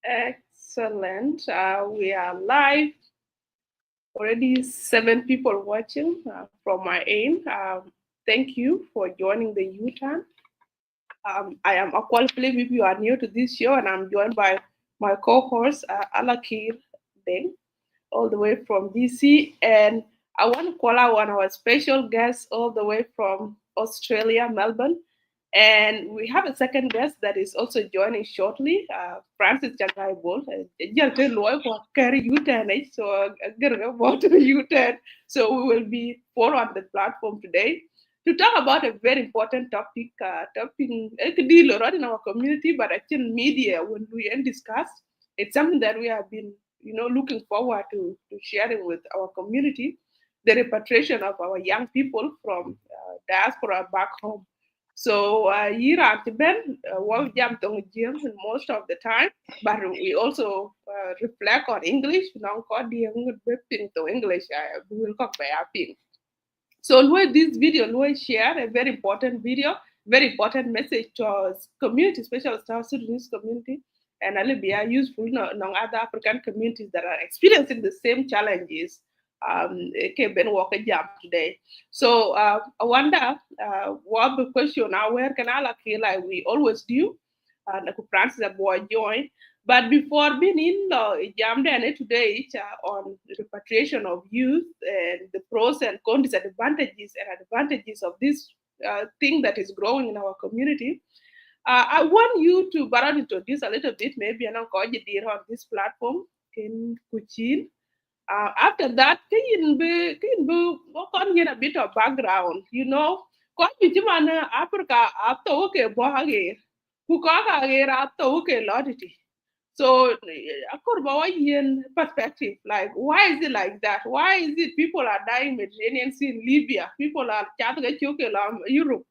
Excellent. We are live. Already 7 people watching from my end. Thank you for joining the U-Turn. I am Akwal Philip if you are new to this show, and I'm joined by my co-host Alakir Deng, all the way from DC. And I want to call out one of our special guests all the way from Australia, Melbourne. And we have a second guest that is also joining shortly, Francis Changai Bol. Carry U10, so get about U10. So we will be four on the platform today to talk about a very important topic. Topic deal right in our community, but actually media when we discuss, it's something that we have been, looking forward to sharing with our community. The repatriation of our young people from diaspora back home. So Yira Ben work jam tong jing most of the time, but we also reflect on English. Non ko di ping to English. We will talk by ping. So this video, share a very important video, very important message to our community, especially South Sudanese community, and it'll be useful in other African communities that are experiencing the same challenges. Ben Walker Jam today. So I wonder what the question now, where can I like we always do? And Francis a boy join. But before being in jam today on repatriation of youth and the pros and cons, disadvantages and advantages of this thing that is growing in our community. I want you to Baran introduce a little bit, maybe an dear on this platform in Kuchin. After that, work on a bit of background, Ko Africa after okay bohage, who kaka after okay lotity. So, akorba yen perspective, like why is it like that? Why is it people are dying Mediterranean Sea in Libya? People are Europe.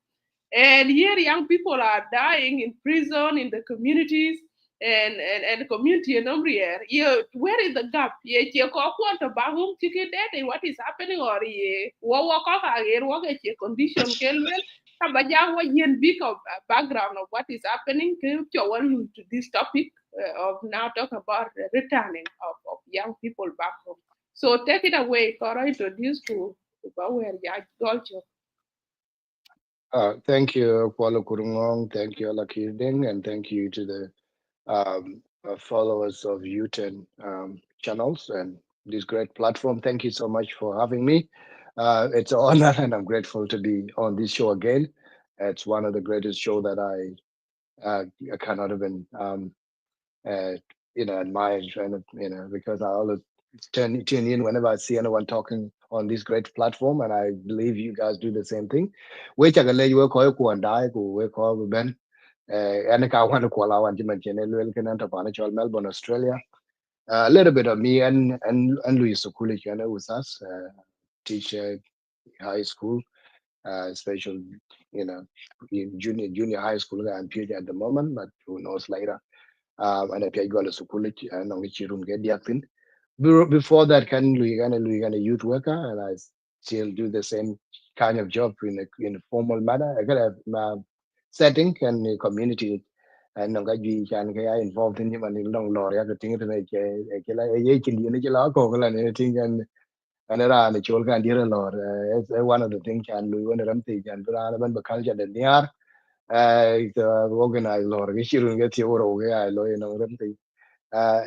And here young people are dying in prison, in the communities, and community and umbrier. Yeah, where is the gap? Yeah, you want to bahum ticket that what is happening or yeah, what condition kelwel. Kabaja wa yen big of background of what is happening to this topic of now talk about the returning of young people back home. So take it away, Cora, introduce to where you Thank you, Kuala Kurungong. Thank you, Alakirding, and thank you to the followers of U10 channels and this great platform. Thank you so much for having me. It's an honor, and I'm grateful to be on this show again. It's one of the greatest show that I cannot even uh, admire, because I always tune in whenever I see anyone talking on this great platform, and I believe you guys do the same thing. We check a lay work or and die, we call Ben. And I want to call our Jiman Melbourne, Australia. A little bit of me and Louis Sokulik, with us, teacher, high school, special, you know, in junior high school, I'm PhD at the moment, but who knows later. And I go to school and only room get the thing. Before that, can a youth worker, and I still do the same kind of job in a formal manner. I got a setting and a community, and I can get involved in him and in long law. I think to make a can you know and anything and around the children and dear law. It's one of the things and we want to ramp and around the culture that they are. Organized law, which you get your okay, I know,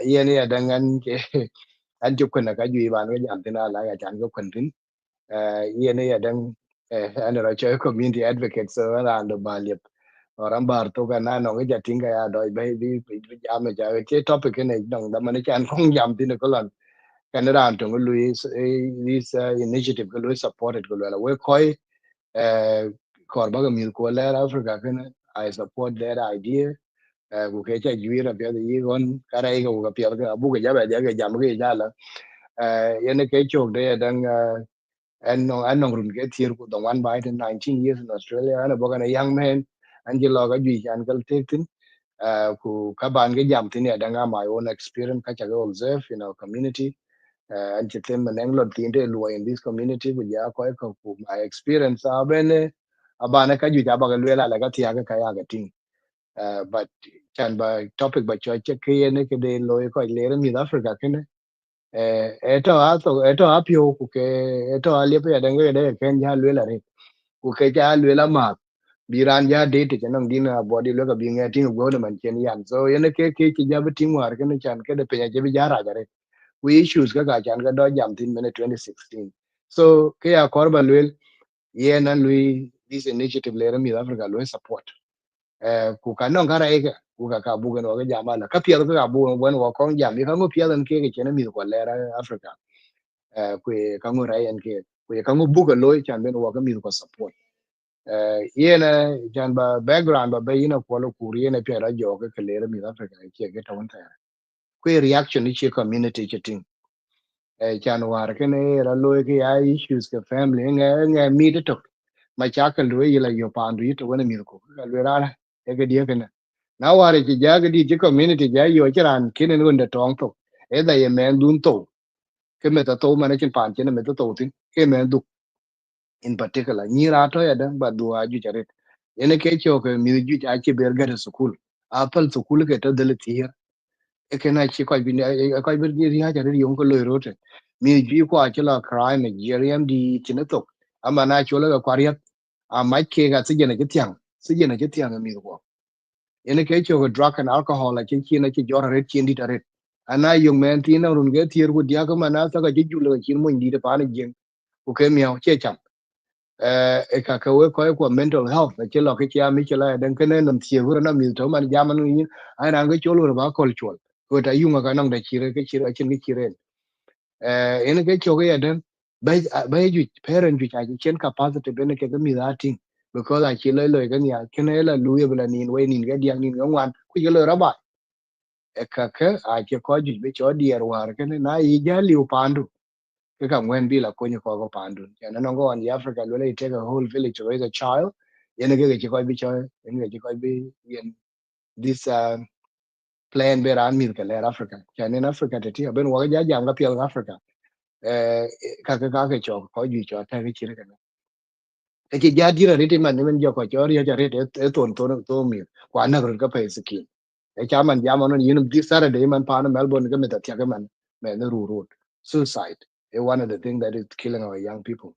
yen ya dangan ke an chụp hình là cái gì bạn cái giảm thế nào lại chẳng có quần tin yen ya dang an ra chơi community advocate so around the balip orang bar to kana no cái jating cái doi baby jam ja cái topic này dong da man chan không jam tin ko lan kan ran to Louis this initiative ko Louis supported ko la we koi kor ba mi ko la Africa kana I support that idea ku ke cha yui ra pya yi gon karai ko ga pya ga bu ga ja ba ja ga jam ga ja la yen ke chok de dang and no run get here ku the one by 19 years in Australia and a a young man and you log a ju an gal taken ku ka ban ga jam tin ya dang my own experience ka cha ga observe in our community and chitem and englo tin de lo in this community ku ja ko my experience a ben abana ka ju ja ba ga la ga tia ga ka ya ga tin but chan ba topic ba cho che ke ne ke de lo ko le mi Africa ke ne eto apio ku ke eto ale pe de nge de ken ja le la re ku ke ja le la ma biran ja de te nang dina body lo ka bi nge tin go de man chen yan so yene ke ja be tin war ke ne chan ke de pe ja be ja ra ja re we issues ka chan ga do jam tin mene 2016 so ke a korba lwel ye na lui this initiative le mi Africa lo support ku ka non kara eke ku ka bu no ga jama la ka pia ka bu wen wo kong jam ka ngo pia dan ke ke ne mi ko le Africa ku ka ngo ra yan ke ku ka ngo bu ka lo chan ben wo ka mi ko support ye na chan ba background ba ina ko lo ku ye na pia ra jo ka le mi Africa ke ke ta won ta ku reaction ni che community che ting chan war ke ne ra lo ke ya issues ke family nge mi de to ma cha ka lo yi la yo pa ndu to wona mi ko ka lo ra e ke die ke na ware ci jaga di ci community ja yo ci ran kinen wonde tong to e da ye men dun to ke meta to mane cin pan cin meta to tin ke men du in particular ni ra to ya dan ba du aju jaret ene ke cho ke mi ju ja ci ber ga school apal school ke to dele ti e ke na ci ko bi ne ko bi ni ya jaret yo ko lo rote mi ju ko a ci la crime nigerian di cin to ama na ci la ko riat a ma ke ga ci ne ci tiang mi ko ene ke cho drug and alcohol la chen chi na chi jora red chen di taret ana yung men ti na run ge tier ku dia ko mana sa ga ji ju le chin mo ndi de pa ne gen ku ke miao che cham e ka ka we ko mental health la che lo ke cha mi che la den ke ne nam tie ru na mi to man ja man ni ai na ge cho lu ba kol chol ko ta yung ga nang da chi re ke chi re chen ge chi re ene ke cho ge den ba ju parent ju cha chen capacity bene ke mi da ting because I chỉ lời cái nhà cái này là lui về là nhìn quay nhìn cái điang nhìn cái ngoan cứ cái lời đó ekaka ake ko juj be cho dier war kene na i jali upandu kaka ngwen bila konyo ko pandu yana no go on the Africa where you take a whole village to raise a child yene ke ko bi cho yene ke ko bi yen this plan be ran mi ke le Africa yana in Africa te ti ben wa ja jam ga piel Africa eh kaka ke cho ko ju cho ta ke chire kana e ki ja dira rete man men jo ko cho ri ja rete e to mi kwa na ro ka pe skin e cha man ja man yin this Saturday man pa na Melbourne ga meta tia ga man the road suicide is one of the things that is killing our young people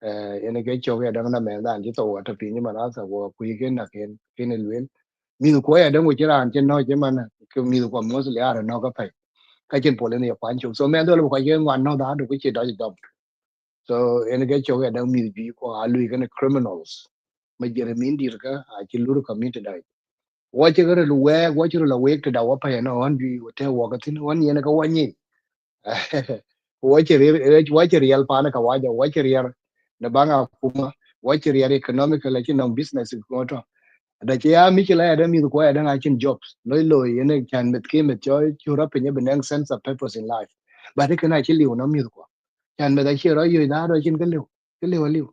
ene ke cho ga da na me dan ji to wa ta pi ni man asa wo ku ke na ken lwen mi ko ya da mo chi ran chen no che man ke mi ko mo se ya no ka pe ka chen po le ne kwan chu so me do lo ko ye ngwan no da do ku chi da so ene ke cho ga da mi bi ko a lui ga criminals ma jere min dir ka a chi lu community dai wache gare luwe wache la wek da wa pa no on bi wote wa ka tin on yene ka wani wache real pa na ka waja wache real na banga kuma wache real economic la kin on business ko to da ke ya mi kila ya da mi ko ya da kin jobs lo yene kan met ke met joy chura pe ne benang sense of purpose in life ba de kana chi liu no mi ko kan me da chi ro yu da ro kin ke liu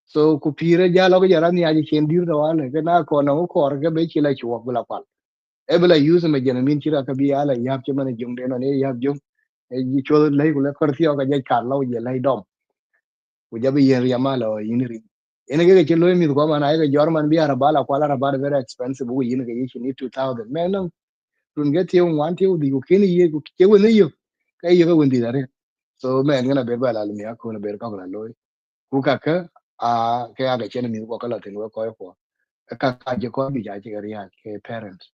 so ku pire ja lo ga ra ni aji chen dir da wale ke na ko no ko ga be chi la chu bula ebla use me jena min chira ka bi ala yap che man jong de no ne yap jong e ji cho lei ku le kor thio ka je kar lo je lei dom ku ja bi yer yama lo yin ri ene ge che lo mi ko man ai ge jor man bi ara bala kwala ara bala very expensive bu yin ge yi ni 2000 men no run ge thio wan thio di ku ken ye ku che wo ne yo ka ye ge won di dare so men ge na be bala mi ko na be ka la lo ku ka a ke a ge chen mi ko ka la tin ko ka je ko bi ja che ri ha ke parents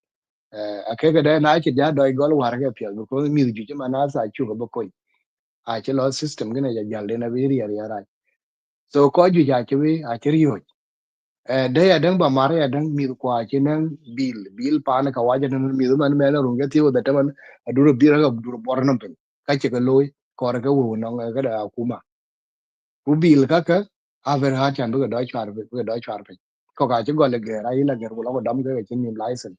akeke de na chi ja doi gol war ke pyo ko mi ju chi mana sa chu ko ko a che lo system gene ja jal de na vi ri ya ra so ko ju ja chi vi a chi ri de ya dang ba mare ya dang mi ko a chi nang bil pa na ka wa ja nang mi man me na ru ge ti wo da ta man a duro bi ra duro bor na pen ka che ko loy ko ra ga wo no ga da kuma ku bil ka a ver ha chan bu ga doi char bu ga doi char pe ko ka chi go le ge ra i la ge ru lo ko dam ge chi ni license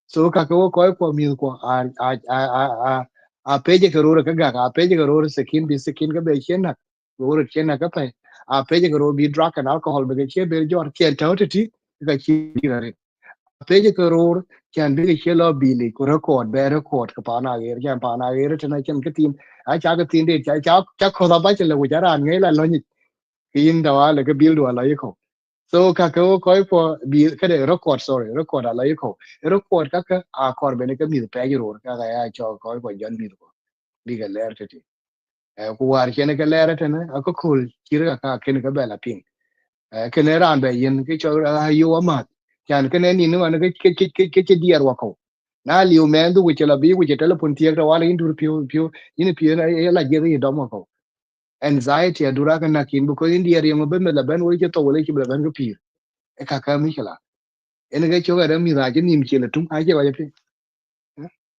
so ka ko mi ko a peje ke ro ka ga a peje ke ro sekin bi sekin ka be chen na ro chen na ka pe a peje ke ro bi drug and alcohol be che be jor chen ta ti ka chi ra re a peje ke ro chen bi che lo bi li ko record be record ka pa na ge chen pa na ge te na chen ka tin a cha ka tin de cha ko da ba chen le wo ja ran ngai la lo ni kin da wa le ka bil do la yi ko so ka ko ko bi ka de record, sorry, record ala ko record ka a kor be ne ka mi pe ro ka ga ya cho ko jan mi ko bi ga ler te ku war chen ka ler te ne a ko kul kir ka ken ka be la ping ke ne ran be yin ke cho a yu ma chan ke ne ni no ne ke diar wa ko na liu men du che la bi che telepon tie ka wala indur piu yin piu na la je ri do mo ko anxiety adura ka na kin bu ko india ri mo be me la ben wo che to wo le ki be ben ko pi e ka mi kala en ga cho ga mi ra je nim che la tum a che wa je pi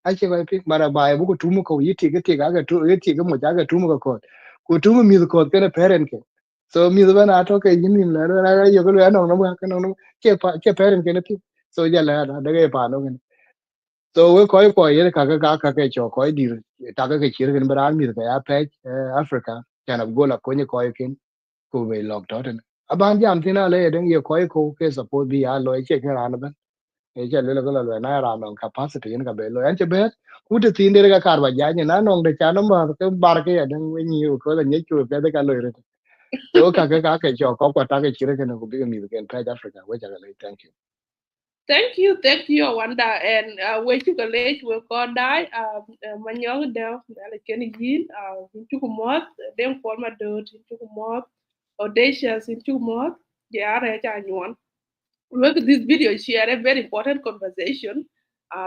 a che wa pi mara ba bu ko tum ko yiti ga ti ga tu yiti ga mo ja ga tum ko tum mi ko ke na parent ke so mi ba na to ke yin nim la ra yo ko la no no ka no che parent ke na pi so ja la da ga pa no so we ko ye ka ke cho ko di ta ka ke chir ken bran mi ka ya pe Africa kana go la ko ni ko ken ko be lok to ten aban jam tina le den ye ko ke support bi a lo che ke ran ban e che le ko la na ra no capacity ni ka be lo an che be ku te tin de ka kar ba ja ni na no de cha no ma ke bar ke ya den we ni ko la ni chu pe de ka lo re so ka ke cho ko ta ke chir ken ko bi mi ken pe Africa we ja le thank you. Thank you, Wanda. And we took a late, we call die, Manyong, the Kenny Yin, into Moth, then former dirt, into Moth, audacious, into Moth, yeah, anyone. Look at this video, share a very important conversation.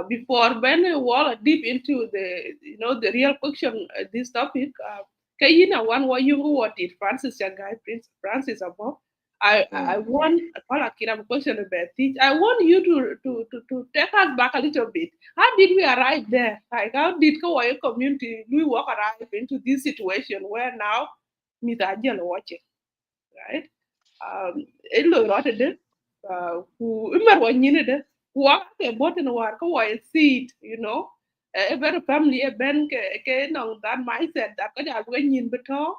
Before Ben wall deep into the real question this topic. Kayina one what you what it Francis Chagai Prince Francis above. I Mm. want Paula Kiram question about this. I want you to take us back a little bit. How did we arrive there? Like how did Kawaii community we walk arrive into this situation where now Mr. Ajel watching, right? Ilo rot de ku imer wa nyine de ku wa ke boten war ko wa seed, a very family a ben ke no that mindset that ka ja ga nyin beto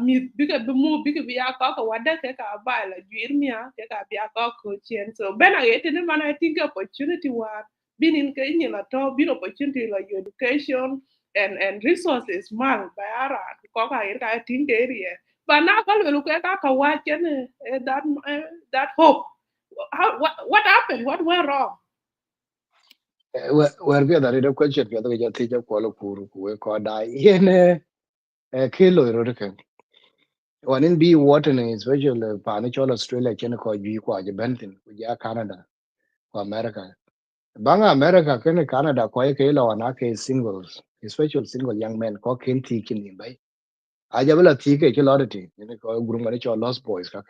mi biga be mu biga bi ya ka wada ke ka ba la juir mia ke ka bi ka ko chen so ben a yete ne man I think opportunity war bin in ke nyin la to bin opportunity like your education and resources mal ba ara ko ka ir ka tin ke area but now kalau lu kayak kakak wajan that hope. What happened? What went wrong? Wer pia da ro question pia da ja ti ja ko lo kuru ku we ko da yen ke lo ro de ken wanin bi water ne especially pa ne chol Australia chen ko bi ko je bentin ku ja Canada ko America bang America ken Canada ko ke lo na ke singles especially single young men ko ken ti kin ni bai a ja bela ti ke lo de ti ne ko guru ma ne chol lost boys ka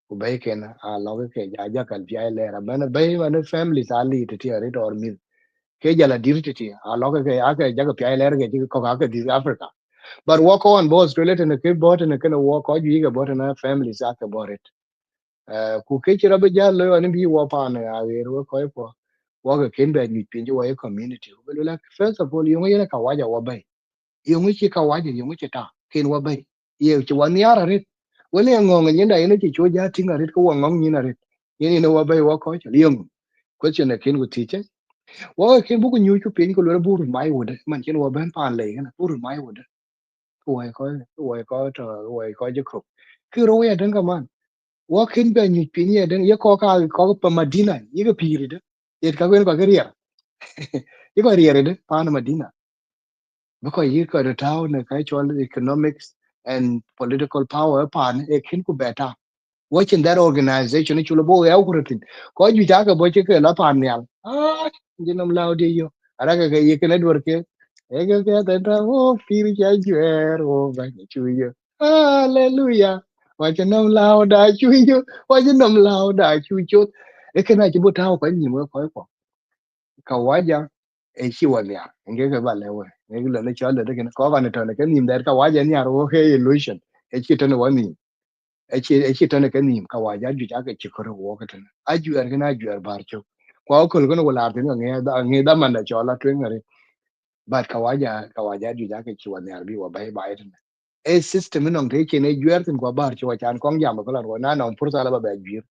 ku bai ken a lo ke ja kan pi ai le ra ban bai man family sa li ti ti ri or mi ke jala dirti a lo ke ake jaga pi ler ke ko ka ke di Africa but walk on both related ne ke bot ne ke walk o ji ke bot na families ake bot it ku ke chira be ja lo ani bi wo pa ne a wer ko wo ke ken be ni pin jo community ko lo first of all yo ne ka waja wo bai yo ngi chi ka waja yo ngi ta ken wo bai ye chi wan yara rit wele ngong ni nda ene chi cho ja tinga rit ko ngong ni na rit ni ne wo bai wo ko chi yo question ne ken ku ti wo ken bu ko nyu chu pin ko lo bu ru mai wo de man chen wo ban pan le na bu ru mai wo de ko je ko ki ro ya den ka man wo ken be nyu pin ye den ye ko pa madina ye ga piri de ye ka wen ko ga ria ye ko ria de pan madina bu ko ye ko de taw na kai chol economics and political power pan e ken ku beta watching that organization ni chulo bo ya ukrutin ko ju ta ka bo che ke la pan ya jinam lao de yo ara ka ye ke network ke e ke ta o pir cha juer o ba ni chu yo hallelujah wa jinam lao da chu yo wa jinam lao da chu chot e ke na chi bo ta ko ni mo ko ka waja e chi wa ya nge ke ba le we nge le ne cha le de ke ko ba ne to ne ke nim der ka waja ni aro he illusion e chi to ne wa ni echi tane ka nim ka waja ju ja ka chikoro wo ka tane aju er gna aju er bar cho kwa ko ko wala tin nge da man da cho la twen ngare but ka waja ju ja ka chi wa ne arbi wa bai bai tane e system no te che ne ju er tin kwa bar cho chan kong jam ko la ro na no pur sala ba ba ju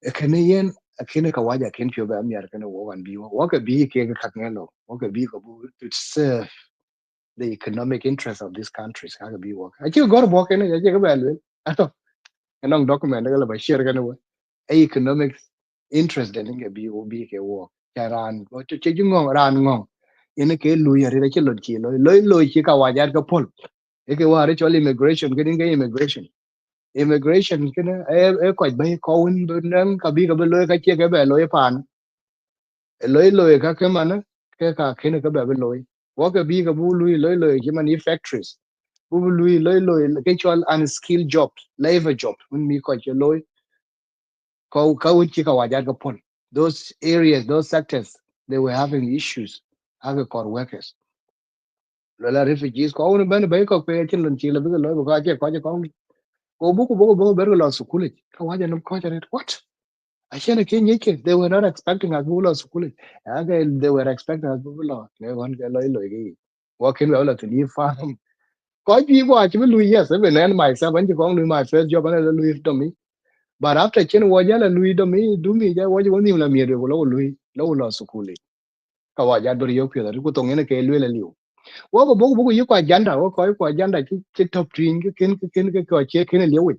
e kene yen akine ka waja ken pyo ba mi ar kana wo wan bi wo ka bi ke ka ngelo wo ka bi ko bu to serve the economic interest of these countries ka bi wo a chi go bo ken ya che ka ba lu anong document ga la ba share ga no economic interest de nge bi ke wo charan ko che ngong ran ngong ene ke lu ya re che lo chi lo chi ka wa jar ka pol e ke wa re chol immigration ke dinga immigration ke na e ko ba ko un nan ka bi ka ba lo ka che ke ba lo pan lo ka ke mana ke ne ka ba lo wo ka bi ka bu lo ke man factories bu lo ke chol unskilled jobs labor jobs un mi ko che lo ka un chi ka wa jar ka pol those areas those sectors they were having issues agricultural workers la refugees ko un ban ba ko pe chin lun chi la bi lo ko che ko go buku beru la sukuli ka waja nam ko jare what ashana ke nyeke they were not expecting us bula sukuli aga they were expecting us bula ne wan ke loy gi walking well to leave farm ko ji bo achi lu yes even and myself and ko lu my first job and lu to me but after chen waja la lu do me do me ja waja woni la mi de lo lu la sukuli ka waja do yo pyo da ku to ngene ke lu la liu wo ko buku yi kwa janda wo ko janda ki top twin ken ko che ken liu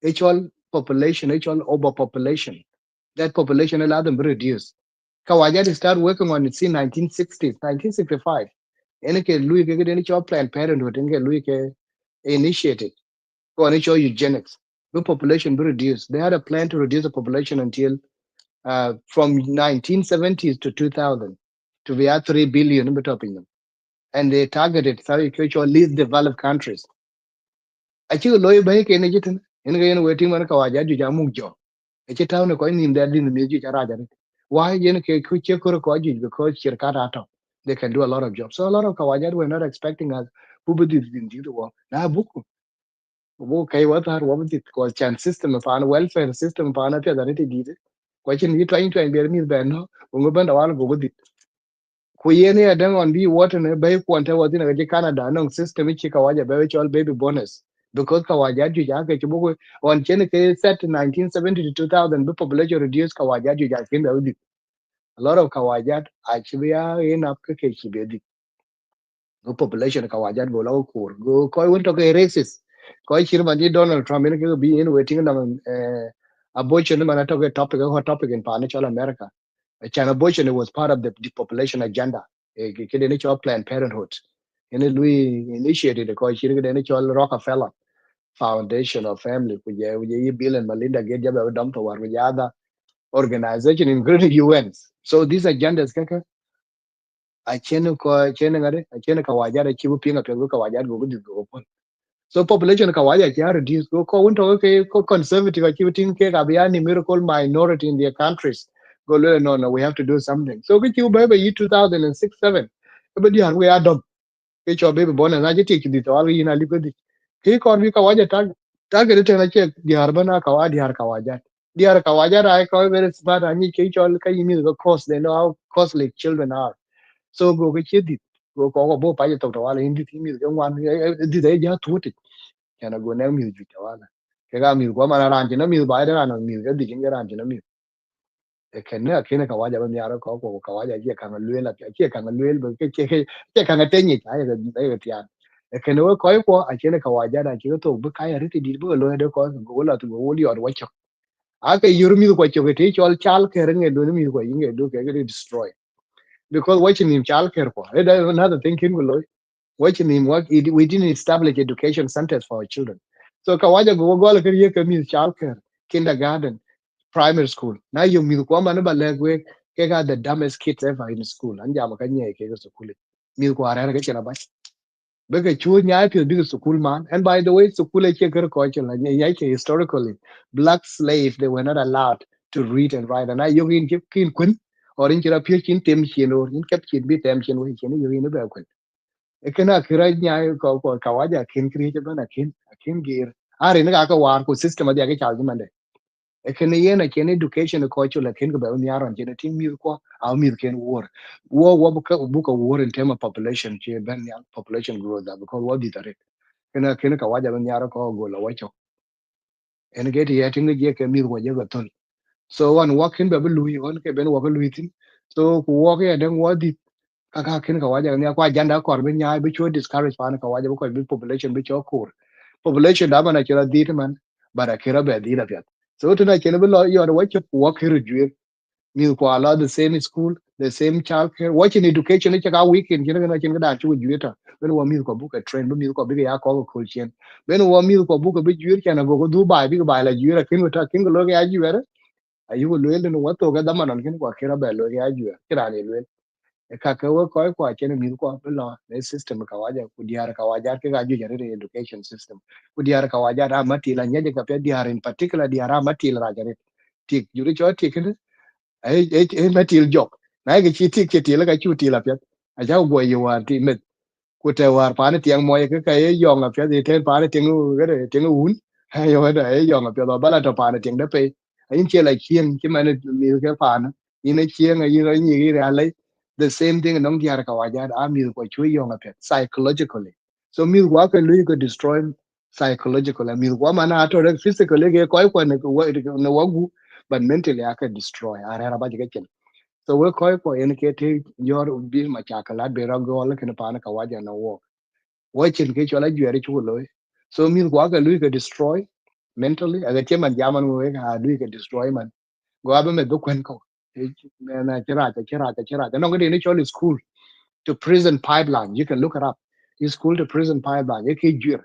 actual population, actual overpopulation. That population allowed them to reduce. Kawajat started working on it in 1960s, 1965. Enike Louis get any job Planned Parenthood and get Louis initiated. Go on eugenics. The population be reduced. They had a plan to reduce the population until from 1970s to 2000 to be at 3 billion in between them. And they targeted sorry, least developed countries. Actually, lawyer by Kenajitan, and waiting on Kawajat, Jamu che taw ne ko nim da din me ji chara jare why yen ke ku che ko ji because shirkat ato they can do a lot of jobs so a lot of kawajat were not expecting us who be din ji do na buku bo kai wa tar wa bi ko chan system fa an welfare system fa na te da ne ti di ko chen ni twain twain ber mi ben no ngo ban da wal go di ku yen ya dan on bi water ne bai kwanta wa din ga Canada non system chi kawaja bai chol baby bonus because kawaja ju ja ke chubo on chen ke set 1970 to 2000 the population reduced kawaja ju ja kin da a lot of kawajat actually are in up ke chibedi go population kawajat go law kur go ko won to ke racist ko chirma di Donald Trump ne ke bi in waiting na abortion man to ke topic ko topic in pa ne chola America China abortion was part of the depopulation agenda ke ne chola Planned Parenthood and Louis initiated ko chirga ne chola Rockefeller Foundation of Family kuje Bill and Melinda Gates jabe dam to war with other organization including UN so these agendas a chene ka waja da chibu pinga pengo ka waja go gudu go pon so population ka waja ya reduce go ko unto ke ko conservative ka chibu tin ke ka biya ni miracle minority in their countries go no we have to do something so ke chibu by year 2006 7 but ya we adom ke cho baby bona na jiti ki dito ali na lipo di ke ko bi ka waja tag de na che diar bana ka wa diar ka waja ra ka very smart ani ke cho ka yimi go cost they know how costly children are so go cái chết thịt go có bố phải tàu tàu là hindi thì mình cái ngoan đi đấy giá thua thì cái nó go ném mình chịu tàu là cái ga mình có mà làm chỉ nó mình bài đó là mình cái gì cái làm chỉ nó mình cái này cái waja bên nhà đó có cái waja kia càng luyện là kia càng luyện bởi cái càng tên nhỉ cái đấy cái tiền cái nó có qua ở trên cái waja đó chỉ có tổ bức cái rồi thì đi bữa luyện đó có go là tụi go đi ở quay chọc à cái yuru mình quay chọc cái thế cho chal cái rồi nghe đôi mình quay nghe đôi cái destroy because watching him childcare for another thing in below watching him work we didn't establish education centers for our children so kawaja go go la kariye kami childcare kindergarten primary school now you mi ko man ba legwe ke got the dumbest kids ever in school anja ma kanye ke school mi ko ara ke chena ba because chu nya pyo big school man and by the way school ke kar ko chela nya ke historically black slaves they were not allowed to read and write and I you in kin kun or in kira pyo kin tem chen or in kap chen bi tem chen wo chen you in ba kun e kana kira nya ko kawaja kin kri che bana kin gir are ne ka war ko system adi ke chal man de e kana yena ken education ko chula kin ko ba ni aron chen tin mi ko a mi ken war bu ka war in term of population che ben ya population growth da because what did it kena ka waja ben yaro ko go la wacho en get ye tinga je ke mi ko je go ton so one walking be lui on ke ben wa ko lui tin so ku wo ke den wo di ka ken ka waja ne kwa janda kor ben nya be cho discourage pan ka waja ko bi population be cho kur population da mana kira di man but akira be di da pet so to na chen be lo yo wa che wo kir ju mi ko ala the same school the same child care watching education ni cha weekend chen na chen ga da chu ju ta ben wo mi ko bu ka train be mi ko be ya ko chen ben wo mi ko bu ko be ju chen na go du bai bi bai la ju ra kin ta kin lo ga ju ra ayu lo le no wa to ga da man kin ko kira be lo ga ju kira ni lo kaka we ko ko chen mi ko be lo ne system ka waja ku diar ka waja ke ga ju jare education system ku diar ka waja ra mati la nyaje ka pe diar in particular diar ra mati la jare tik juri cho tik ne ai mati jok na ga chi tik ke ti la ga chu ti la pe a ja go yi wa ti me ku te war pa ne tiang mo ye ka ye yong a pe de ten pa ne tiang u ga de tiang un ha yo da ye yong a pe do ba la to pa ne tiang de pe ai che la chien che ma ne mi ke pa na ni ne chien a yi ro ni ra le the same thing nong diar ka wa ja a mi ko chu yong a pe psychologically so mi wa ka lu ko destroy psychological mi wa ma na to physically ke ko ne ko ne wa gu but mentally I can destroy ara ba ga so we ko en ke te yor bi ma cha kala be ro go la ken pa na ka waja na wo wo chen ke chola jere chu lo so mi ko ga lu ke destroy mentally aga che man jaman we ga lu ke destroy man go abe me do kwen ko na chira no ga ni chola school to prison pipeline you can look it up is school to prison pipeline ye ke jure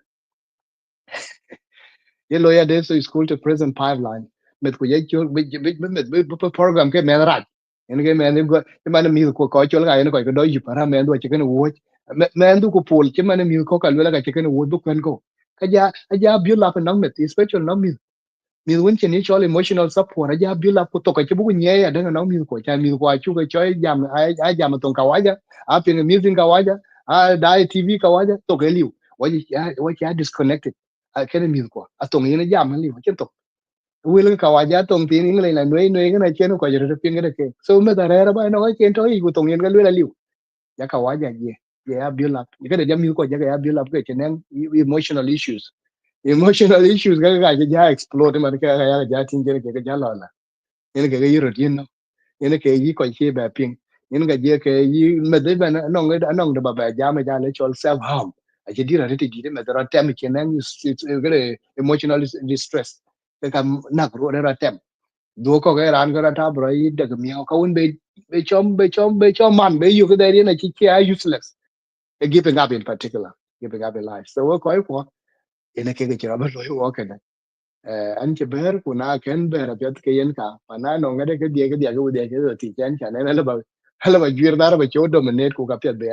ye lo ya de so school to prison pipeline met ko ye chol be program ke me ra en ke me go man mi ko chol ga en ko do yu para me do che ken wo me ndu ko pol che man mi ko ka lo ga che ken wo du ken ko ka ja ja bi la pa nang met special nang mi won chen ni chol emotional support ja bi la ko to ka che bu nye ya de nang mi ko cha mi ko chu ko choi jam ai jam ton ka waja a pin mi zin ka waja a dai tv ka waja to ke liu wa ja disconnected a ken mi ko a tong ni jam liu chen to will ka waja tong tin ing le la noi cái này chen ko jere pin cái ke so me da ra ba no chen to i ku tong yen ga le la liu ya ka waja ye ya build up cái de jam mi ko ya build up ke chen emotional issues ga ja explode man ka ya ja tin jere ke ja la la yen ke yiro tin no yen ke yi ko che ba pin yen ga je ke yi me de ba no ga no de ba ja me ja le chol self harm a je dira ti di me da tem chen cái emotional distress cái nak ro ra tem do ko ga ran ga ta bro yi daga mi ka un be chom man be yu ga de na chi are useless giving up in particular giving up in life so ko ene ke ga ba lo yo ka an ke ber ku na ken ber pet ke yen ka pa na no ga de ke die ke ti chen cha ne la ba hala ba gwir dar ba cho dominate ku ka pet be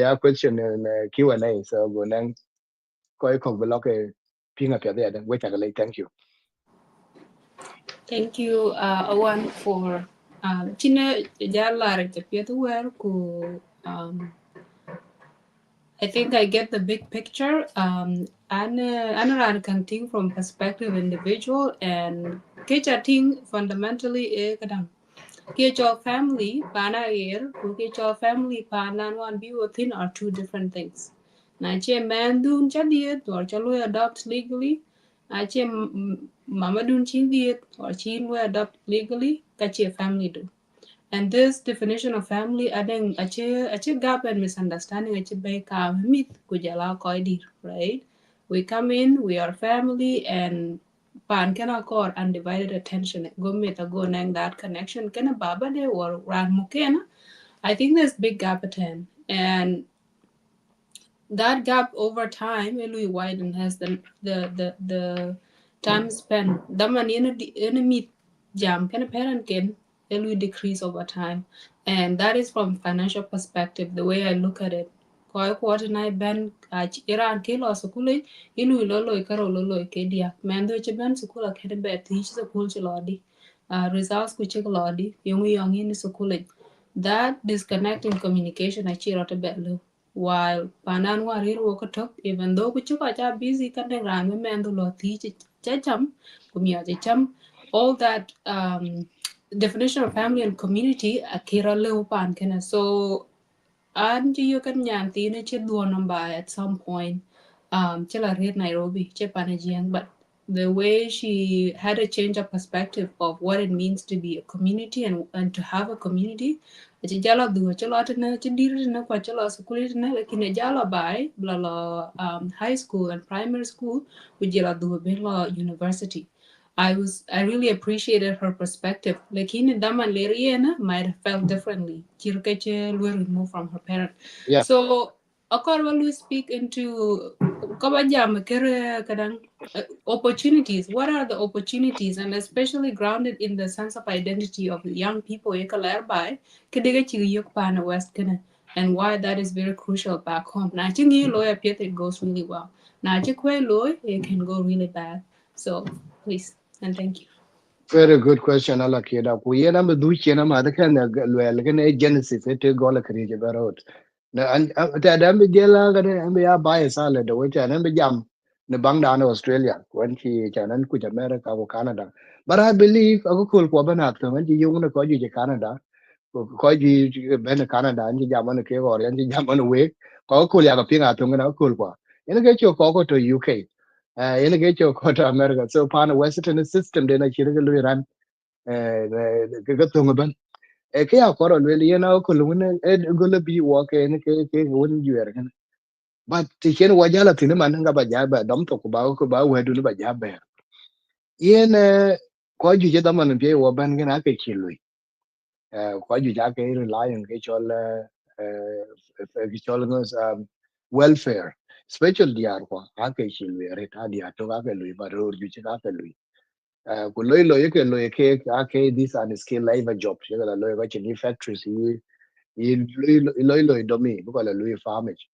ya question in Q&A so go nan ko ba lo ke pinga pet de we ta ga le thank you Thank you, Awan, for China Jalar Japiatu ku I think I get the big picture. Anna can think from perspective individual and Kecha fundamentally kadang. Kecha family pana air Kecha family pana one be within are two different things. Na che man dun chadiet or chalo adopt legally. Na che mama dun chin diet or chin we adopt legally. Kache family do. And this definition of family, I think, ache gap and misunderstanding, ache bay ka myth kujala koidir, right? We come in, we are family, and pan kana core undivided attention. Go meet a go nang that connection. Kana baba de or ran mukena. I think there's big gap at 10. And that gap over time will widen as the time spent the money in a meet jam can a parent can it will decrease over time, and that is from financial perspective the way I look at it. Koi quarter night ben iran kilo sukule ilu lolo ikaro lolo ikedia mendo chiben sukula kede bet teach the culture lodi results kuchik lodi yung in sukule that disconnect in communication achiro to bet while panan warir wokotok even though kuchuka cha busy kande rang mendo lo ti chacham kumia cham all that definition of family and community akira leo pan kana so and you can nyan tine che duo number at some point chela red Nairobi che panajiang but the way she had a change of perspective of what it means to be a community and to have a community. Ci jala du ci lot na ci dir na ko ci lo school na lakini jala bai bla high school and primary school we jala du be lo university. I really appreciated her perspective. Lakini daman leriena might have felt differently. Chirkeche were removed from her parent. Yeah. So Okorwa will speak into kabajam kere kadang opportunities. What are the opportunities, and especially grounded in the sense of identity of young people by kediga chiyuk pana west kana, and why that is very crucial back home. Na chingi lawyer Piet it goes really well. Na chikwe loy it can go really bad. So please and thank you. Very good question, Ala Kida. Kuyena Maduchena Madakan, well, Genesis, it go like a road. And that Ambigela and be a buy a salad, which I never jam the bang down Australia when she can quit America or Canada. But I believe I could go after when you want to call you Canada, call you Ben Canada and you jam on the cave or you jam on the way, call Kulia Ping at Tunga Kulpa. You get your cocoa to UK. You get your quarter America. So, pan Western system, then I should run cái tuần bên cái áo có rồi liền nó có luôn nó gonna be walk cái vốn duyệt cái but thì khi nó qua giá là thì nó mà nó gặp giá bà đóng tục của báo huệ nó bà giá bè yên có gì chứ tao mình phía qua bên cái nào cái chi lùi có gì giá cái rely cái cho nó welfare special diar qua cái chi lùi rồi ta diar to cái lùi bà rồi gì chứ cái lùi ku loy ke ake this and skill labor job ye la loy ga chini factories yi loy domi bu ko la loy farmage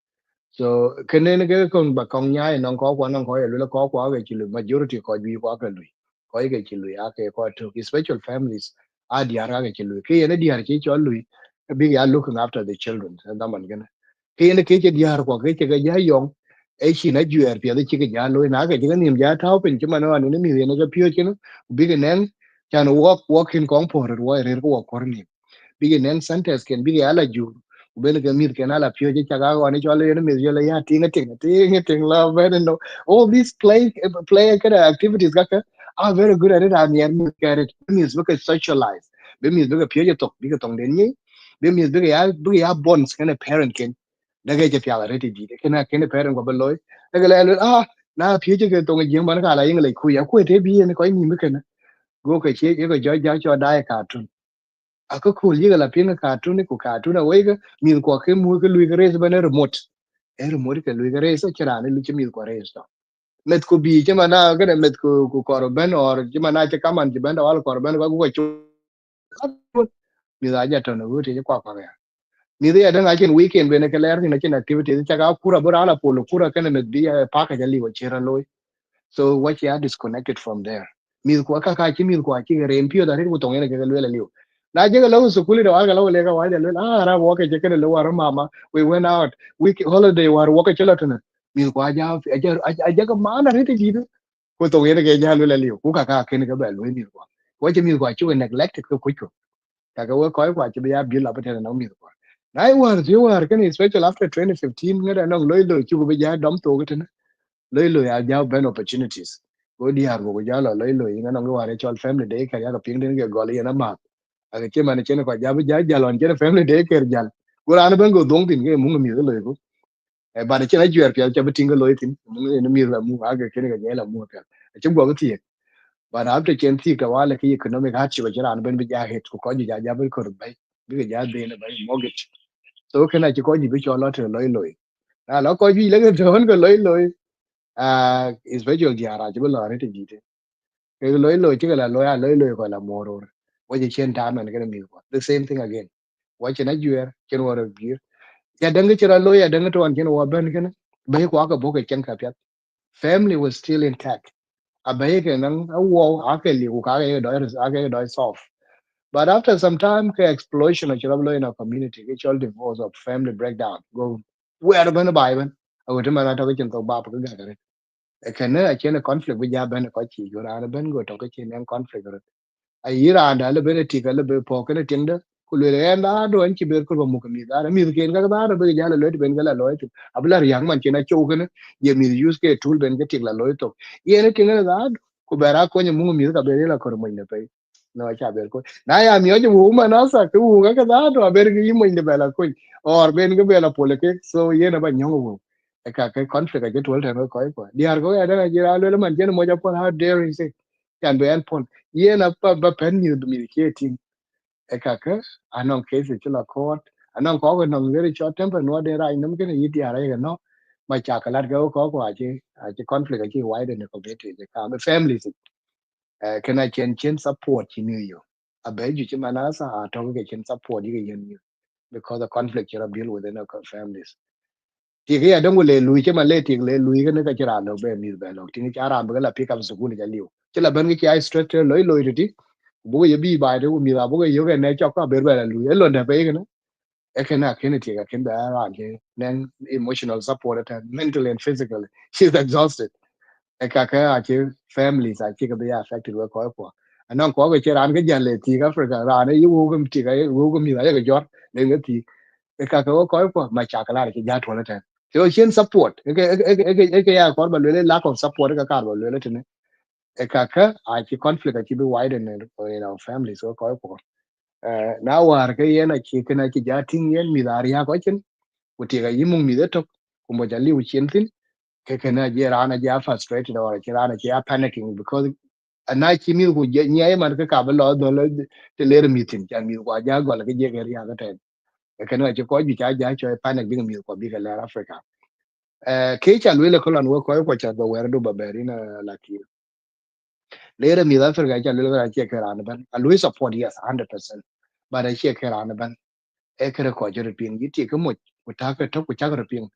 so kenen ke kon ba kon nya non ko ye lo ko ga chi majority ko bi ko ka loy ko ga chi loy ake ko to special families a diara ga chi loy ke ye ne diar chi cho loy big ya looking after the children and da man gana ke ye ne ke diar ko ke ga ya yong ấy khi nói chuyện thì đấy chỉ cái giá lối nãy cái chỉ cái niềm giá tháo bên chứ mà nó anh nó miếng nó cái phiếu chứ nó bị cái nén cho nó walk in công phố rồi rồi cái walk qua này bị cái nén sentence cái bị cái ala ju bên cái miếng cái ala phiếu chứ chắc cái anh cho lấy nó miếng cho lấy ya tiếng là very no all these play cái activities các are very good at it and yeah cái means look at socialize bên miếng cái phiếu cho tục bị cái tổng đến nhí bên miếng cái ya bonds cái parent daga je piala reti di kena parent ko beloy daga le na pije ke to ngi ban kala yin le ku ya ku te bi ne ko ni mi kana go ke che ko jo ja cho dai cartoon ako ku yi la pin cartoon ku cartoon we ga mi ko ke mu ke lu ga res ban remote remote ke lu ga res chira ne lu che mi ko res to met ko bi che mana ga ne met ku ko ben or che mana che kaman che ben da wal ko ben ko chu mi da ja to no ku te kwa ni dai adan akin weekend be ne kala yar ni kin activity ta ga kura bura ala polo kura kana me biya paka jali wa chera loy so what you are disconnected from there mi ko ka mi ko ki re empio da ri ko tong ne ke lo liu na je ga lo su kuli da wa ga lo le ga wa da lo ra wa ke je kana lo wa mama we went out week holiday war wa ke chela tana mi ko aja ga ma na ri ti ji ko tong ne ke ja lo liu ku ka ke ne ga ba lo mi ko je mi ko chu neglected ko kaga we ko kwa chi ya bi la pa tena no mi ko nai war ji war kan special after 2015 ngada no loy chu be ja dom to ga tena loy ya ja ben opportunities go di har go ja lo loy ngana no war chol family day ka ya ga ping den ga go le na ma aga che man chen ko ja be ja lon che family day ker jal go ran ben go dong tin ge mu mi ga loy ko e ba de chen a jwer pya cha be ting ga loy tin mu ne mi la mu aga ken ga ja la mu ka che go ga ti but after chen ti ka wala ki economic hardship ga ran ben be ja het ko ji ja be ko bai bi ga ja de na bai mortgage so cái này chỉ có gì biết cho nó trở lối lối nó có gì lấy cái trốn cái lối is với trường già ra chứ bây giờ đấy thì gì thế cái lối chứ là lối gọi là mồ rồi bây giờ trên đám này cái mình the same thing again quay trên nó duyên trên vào được duyên ya đừng cái chơi lối ya đừng cái tròn trên vào bên cái này bây quá cái bố cái chân cặp family was still intact à bây cái năng à wow à cái liu cái đói soft. But after some time, the explosion of Chirablo in our community, which all divorce of family breakdown, go where the Bible, I would remember talking to Baba. I can a chain a conflict with Yaban Kochi, you're out of Ben go talk a chain and conflict. A year and a little bit a little bit poke and a tender, ku le da do an ci ber ko mo ko mi da mi ken ga da be ja la lo ben ga la lo to abla yang man kena chu ken ye mi use ke tool ben ga tik la lo to ye ne ken da ku bera ko ni mu mi ka be la ko mo ne pe no cha ber ko na ya mi o ju ma na sa ku ga da to ber gi mo ne be la ko or ben ga be la pole ke so ye na ba nyongo ka cái conflict cái tool thằng ko ko diar go ya da jira lo man jen mo ja pon how dare you say can be an pon ye na pa pen you mi ke tin e ka ka anon case ti la court anon ko ko non very short temper no de ra nam ke ni diar ga no ma cha ka lat go ko a chi conflict chi wide in the community the ka families can I chen support chi ni yo a be ju chi manasa a to ke chen support yi yen you because the conflict you deal within our families thì cái đó ngồi lề lùi chứ mà lề thì lề lùi cái nó cái chả đâu bé mi bé lo thì cái chả cái là pick up school cái liu chứ là bên cái straight lối lùi rồi đi bố cái bi bài đó mi là bố cái yoga này cho các bé bé là lùi ấy luôn là bé cái nó cái này thì cái bé ra cái nên emotional support and mentally and physically she's exhausted cái chứ family sai chứ cái bé affected với coi anh nó có cái chơi ăn cái gì lề thì cái phải ra này yêu cái thì cái yêu cái mi là cái giọt nên cái thì cái coi mà chả cái là cái giá thôi là so chen support ya kor ba lele lack of support ka kar ba lele tene ka a chi conflict a chi be wide in our family so ko na war ke yena chi kana chi jating yen mi dar ya ko chen uti ga yimung mi de to kumbo jali u chen tin ke kana je rana ja frustrated or chi rana ja panicking because ana chi mi ku je nya man ka ba lo do le te le mi tin chan mi kwa ja go la ke je ke ya ga te kana chi ko ju ja cho panic bi mi ko bi ga la Africa ke cha lwele ko lan wo ko cha do wer do baberi na laki lere mi da fer ga cha lwele ga che kera na ban a lwe support yes 100% but a che kera na ban e kere ko jere pin gi ti ko mo ku ta ka to ku cha ga pin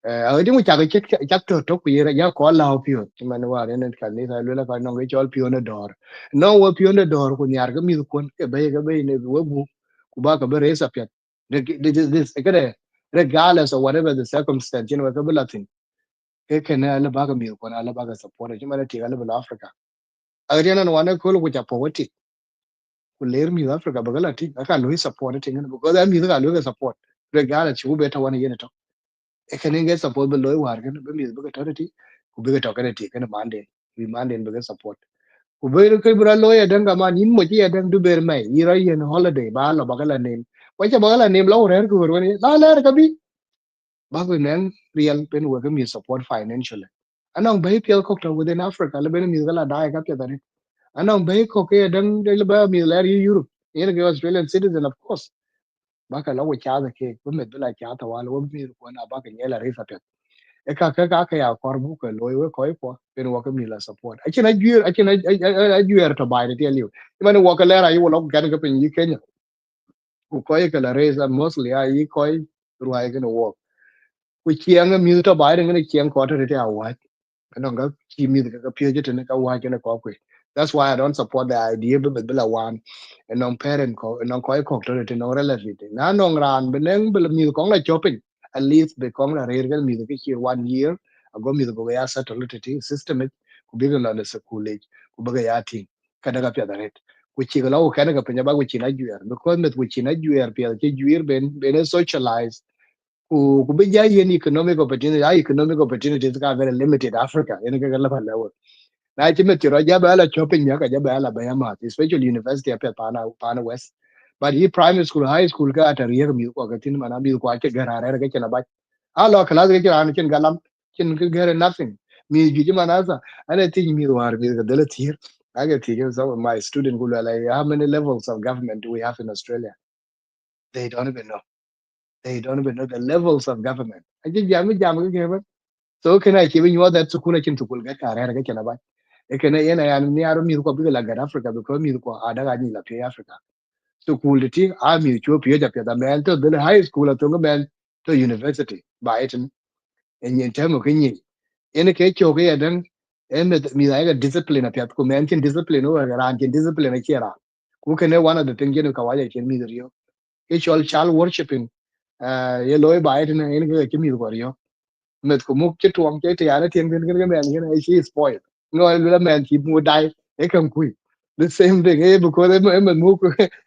a di mu cha ga che cha to ku yera ya ko la pio ti man wa ne ka ni sa lwele ka no ga chol pio na dor no wo pio na dor ku nyar ga mi ko ke be ne wo bu ku ba ka be resa pet this regardless of whatever the circumstance you know ka be latin ke kene ala baga mi ko ala baga support ji mara ti ala bala Africa ariana no wana ko ku cha powati ku ler mi Africa bagala ti aka lo support ti ngene because mi ga lo support regala chi u beta wana yene to e kene ge support be lo war gane be mi baga to ti ku be to kane ti kene mande mi mande be support ku be ko bra lo ya danga man in mo ji ya dang du ber mai ira yen holiday ba lo bagala nem wa cha bagala nem lo rer ku woni la ler ka bi bago nen real pen wo ga mi support financially anong bai piel ko to within Africa le ben mi gala dai ka pe dare anong bai ko ke dan de le ba mi la ri Europe yen ke Australian citizen of course ba ka lawo cha da ke ko me bela cha ta wala wo mi ko na ba ka nyela ri sa pe e ka ya kor bu ko lo we ko pen wo ka mi la support a china juer to bai de liu man wo ka le ra yu lo ga ka pen yi Kenya ku ko ka la re sa mostly ai ko ruai ka no wo ku chiang mi to bai de ne chiang ko to te a don't go chi mi ka pye je ne ka wa je ne ko kwe that's why I don't support the idea but bila wan and non parent ko non ko ko to te no relative na non ran beneng bila mi ko la shopping at least be ko la re mi ke chi 1 year ago mi ko ya settle te system ku bi la le school ku ba ya ti ka daga pya da ret ku chi la ka daga pya ba ku chi na juer because met ku chi na juer pya ke juer ben socialize ku be ja yen economic opportunity economic opportunities ka very limited Africa yen ka la pala wo na chi me tiro ja ba la shopping ya ka ja ba la ba ya ma especially university up at pana west but he primary school high school ka at riya mi ko ka tin mana mi ko ake gara ra ka na ba a lo class ke ran chen galam chen ke gara nothing mi ji mana sa ana tin mi war mi ka dala tir aga tir some of my student go like how many levels of government do we have in Australia they don't even know they don't even know the levels of government. I just jam ke so can I give you that sukuna chin tukul ga kare ga kana ba. E kana yana ya ni aro mi ko bi la ga Africa because mi ko ada ga ni la pe Africa. So cool the thing I mi cho pe ja pe da man to the high school to man to university ba it en yin tamo kin yi. Ene ke cho ga dan en mi da ga discipline pe ko man kin discipline o ga ran kin discipline ke ra. Ku kana one of the thing you ka wale kin mi rio. Ke child worshiping ye loy ba it na en ga mi ko rio met ko muk che tuong che ti ana tien cái men cái she is spoiled no la men chi mu dai e kam kui the same thing e bu ko em muk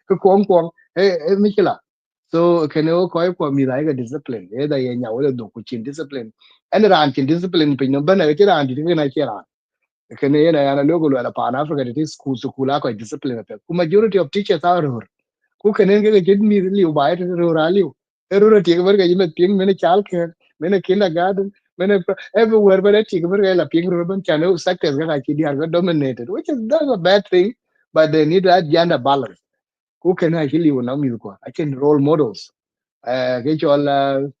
ko kwong kwong Mikila. So can you call for me like a discipline? Either in your do kuchin discipline. And ranking discipline pin no banner and you can a logo at Pan Africa, it is school to Kulaka discipline. Majority of teachers are who can get me really by it rally. Error take work, you may ping many childcare, many kindergarten, many everywhere, but I take work a ping urban channel sectors that are dominated, which is not a bad thing, but they need that gender balance. Who can actually I can role models get your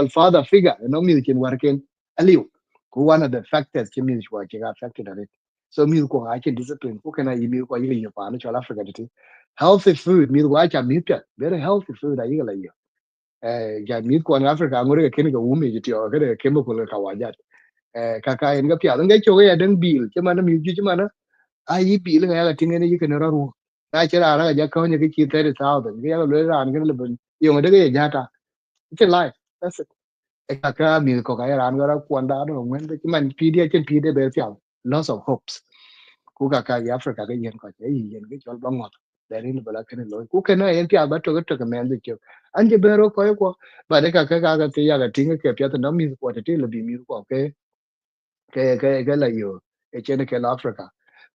father figure no music in working aliu who one of the factors ke music working affected on it so music ko I can discipline who can I music ko yili pa no chola africa diti healthy food music wa cha music very healthy food I yila yo ya music ko in africa ngore ke ni ko umi jiti o ke chemical ka wajat kaka en ga pya ngai cho ga dan bil ke mana music ke mana ai bil ga ga tinga ni ke na ru na chira ra ga ka ni ke chi 30,000 ga ga le ran ga le ben yo ga ga ja cái life that's it cái mi có cái ran đó quan đó nó nguyên cái mình PD trên PD bé phiền loss of hopes cú cái Africa cái yên có cái gì yên cái chỗ băng ngọt để đi nó cái lối cú cái này yên phiền bắt cái men được chưa anh chỉ bé rồi coi qua và đấy cái cái tiếng cái phiền nó mi có thể là bị mi có cái là nhiều cái trên cái Africa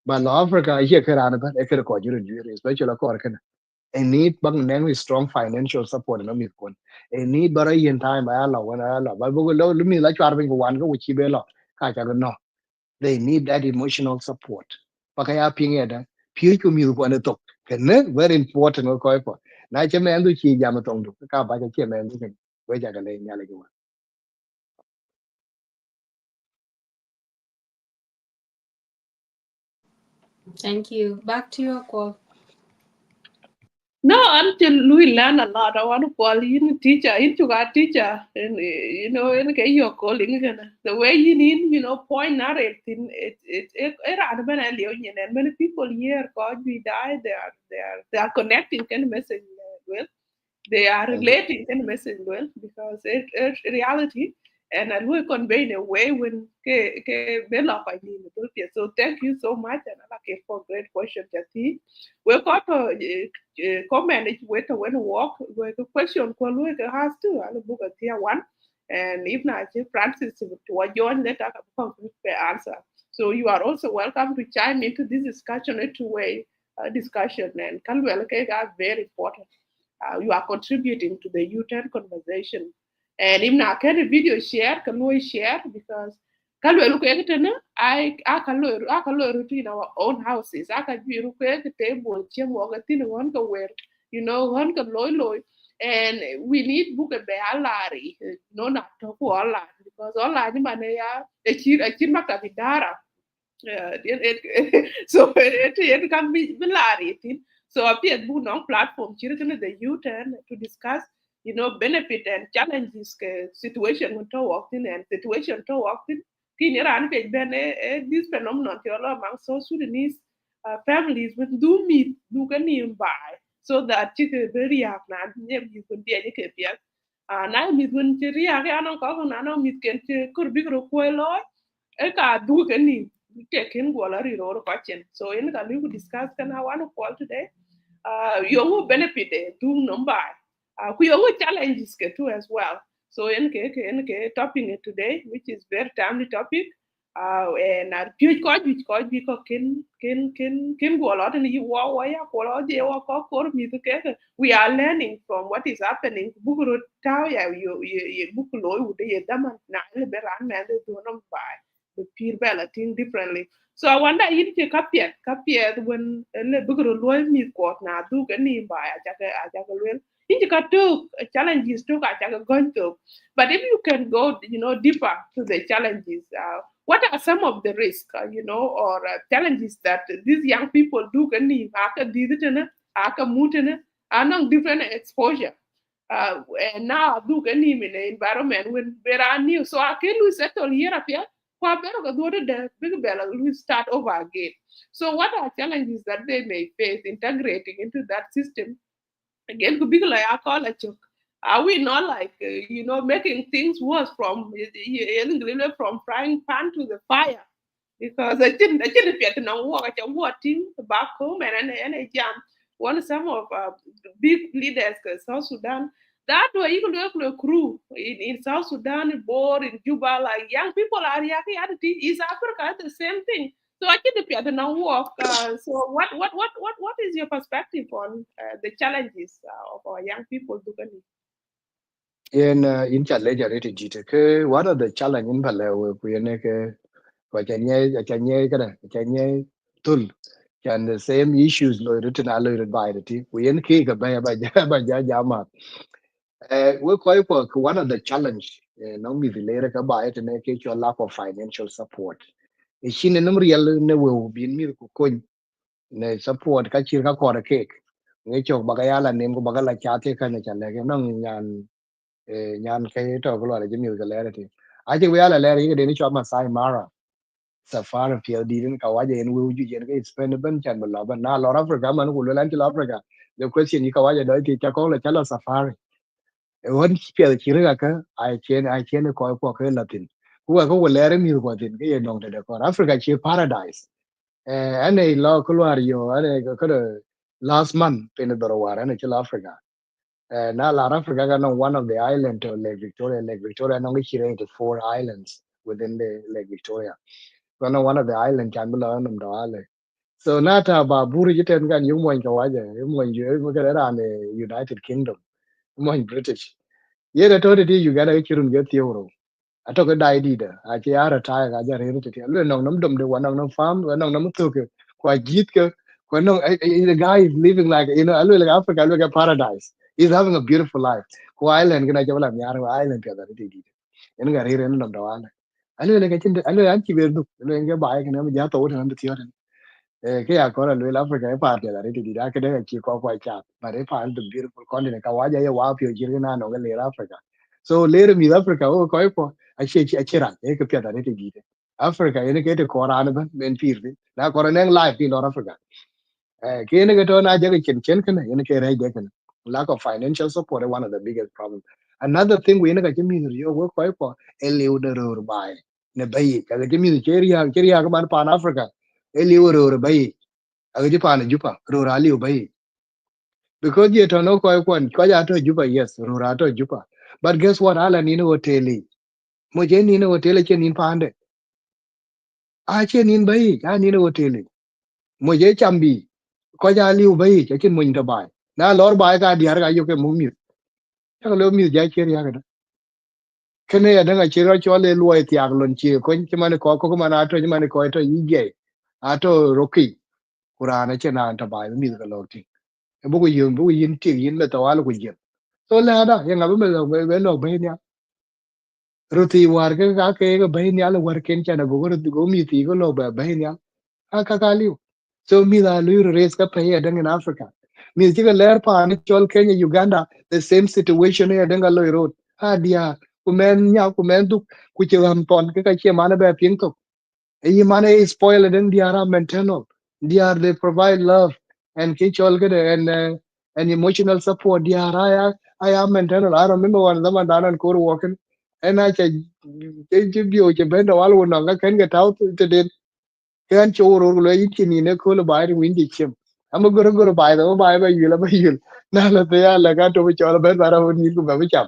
mà Africa ấy cái ran đó cái có chữ rồi especially có cái a need bang nang strong financial support no mi kon a need bara yen time ba la wana la ba bo lo mi la char bin wan go chi be lo ka cha no they need that emotional support pa ka ya ping ya da pi ku mi ko na to ken ne very important ko ko na che me ndu chi ja ma tong du ka ba cha che me ndu ken we ja ga le nya le ko Thank you. Back to your call. No, until we learn a lot. I want to call you teacher, into a teacher, and and get your calling again. The way you need, point narrative. And many people here, God, we die. They are connecting kind of message well. They are thank you relating kind of message well because it's reality. And I will convey in a way when so thank you so much and I like for great question, Jati. We got a comment with when walk with a question has to I'll book a tier one. And if not, Francis to join let us answer. So you are also welcome to chime into this discussion, a two-way discussion, and can well are very important. You are contributing to the U10 conversation. And if not, can a video share, can we share? Because can we look at it? I can look in our own houses. I can be look at the table, chem walk at thin one go where, one can loy. And we need book a bealari, no, not to all that, because all that money, a chin makabidara. So it can be hilarious. So appear book on platform children the youth and to discuss benefit and challenges situation to walk in and situation to walk in. Kin Iran page ben this phenomenon among so Sudanese families with do meet do can buy so that you can very young you could be educated. Na mi gun ci riya ke anon ko na no mi ken ci kur bi ro ko lo e ka du ke ni taken Gualari or Cochin. So in the we discuss can I want to call today. You benefit do number. We challenges too as well. So in topping it today, which is very timely topic. And huge coach which coach because can go a lot and you walk we are learning from what is happening. Bukuru tau ya you book low would ye daman na beran man do number the peer bella think differently. So I wonder if you capiat when a bigger loy me court now do any by a jagal. You got two challenges to going to. But if you can go, deeper to the challenges, what are some of the risks, or challenges that these young people do any aka did it aka mutene are not different exposure. And now do any in an environment when there are new. So I can we settle here up here kwa better go do the big bell we start over again. So what are challenges that they may face integrating into that system? Again, could be like I call it joke. Are we not like making things worse from frying pan to the fire? Because I didn't get to know what I thing back home and a jam. one some of big leaders in South Sudan. That way you can work with a crew in South Sudan, board in Juba, like young people are reacting at East Africa, the same thing. So I think the now work. So what is your perspective on the challenges of our young people doing? In challenge rate jite ke one of the challenge in pale we ne ke wa chanye kada chanye tul can the same issues lo written a lo by the team we en ke ga ba ja jama we ko one of the challenge no mi vilere ka ba it ne ke your lack of financial support e shine num real ne we bin mi ko ne support ka chir ka ko ke nge chok ba ya la nem ko ba la cha te ka ne chale ke no nyan ke to ko la jimi ga le ti a je we ala le ri de ni cho ma sai mara safari pia di din ka waje en we ju jen ke spend ben chan ba la ba na lo africa man ko lo lan ti africa the question ni ka waje do ti cha ko la cha la safari e won pia chi ri ka ai chen ko ke la tin ku ko le re mi ko tin ke ye nong de ko africa chi paradise ane lo ko lo yo ane ko last month pen do war ane chi africa na la Africa got on one of the island to Lake Victoria. Lake Victoria only created 4 islands within the Lake Victoria. So no one of the island can be learned on the island. So nata ba buru jiten kan yung mo kawaja, yung mo yung the United Kingdom, mo British. Ye da to di you gotta kirun get euro. Ato ka dai di da. A che ara ta ga ja re ti. Lu nong nam dum de wanang nam farm, wanang nam tu ke. Kwa jit ke. Kwa nong the guy is living like alu like Africa, look at paradise. He's having a beautiful life. Kwa island kana jabala mi ara island ka da di di. En ga re re nam da wala. Alu like chin alu an chi ver du. Alu nge ba ga na ja to tan ti ke ya ko lu Africa e pa da di di da ke de chi ko kwa cha. But they find the beautiful continent. Ka wa ja ya wa pio ji na no ga le Africa. So later mi Africa o ko achira e ke piada ne gide africa ene ke te korana ban men pirdi na korana en life in africa ke ne ke to na je chen chen kana ene ke rai de kana lack of financial support is one of the biggest problems. Another thing we ne ka chimi yo wo ko e liu de ro bai ne bai ka ke mi cheria ka man pan africa e liu ro bai a ke pan jupa ro ra liu bai because you to no ko ja to jupa yes ro ra to jupa but guess what ala ni no hoteli mo je ni no hotel chen in pande a chen in bai a ni no hotel mo je chambi ko ja liu bai che chen mo in bai na lor bai ka diar ga yo ke mo mi ta lo mi ja che ya ga kene ya danga che ro cho le lo ti ag lon che ko che man ko man a to man ko to yi ge a to roki kurana che na ta bai mi ga lo ti bu ko yin ti yin le to wa lo ko yin so la da ya ga be lo bai ni roti war ke bai ni ala war ken cha na go mi ti go lo bai ni akakaliu so mi da lu raise ka pay adang in africa mi jiga ler pa ni chol kenya uganda the same situation ya danga lo road dia kumen nya kumen du ku che ram ton ka che mana ba ping to e yi mana is spoil den dia ra maintenance dia they provide love and ke chol ga and emotional support dia ra I am maintenance I remember one zaman danan ko walking and I che bio che benda wal wona ga ken ga tau te kan choro lo yi chini ne ko lo bai win di chem am goro bai do bai ba yula ba yul na la te ya la ka to cho la ben bara ni ku ba cham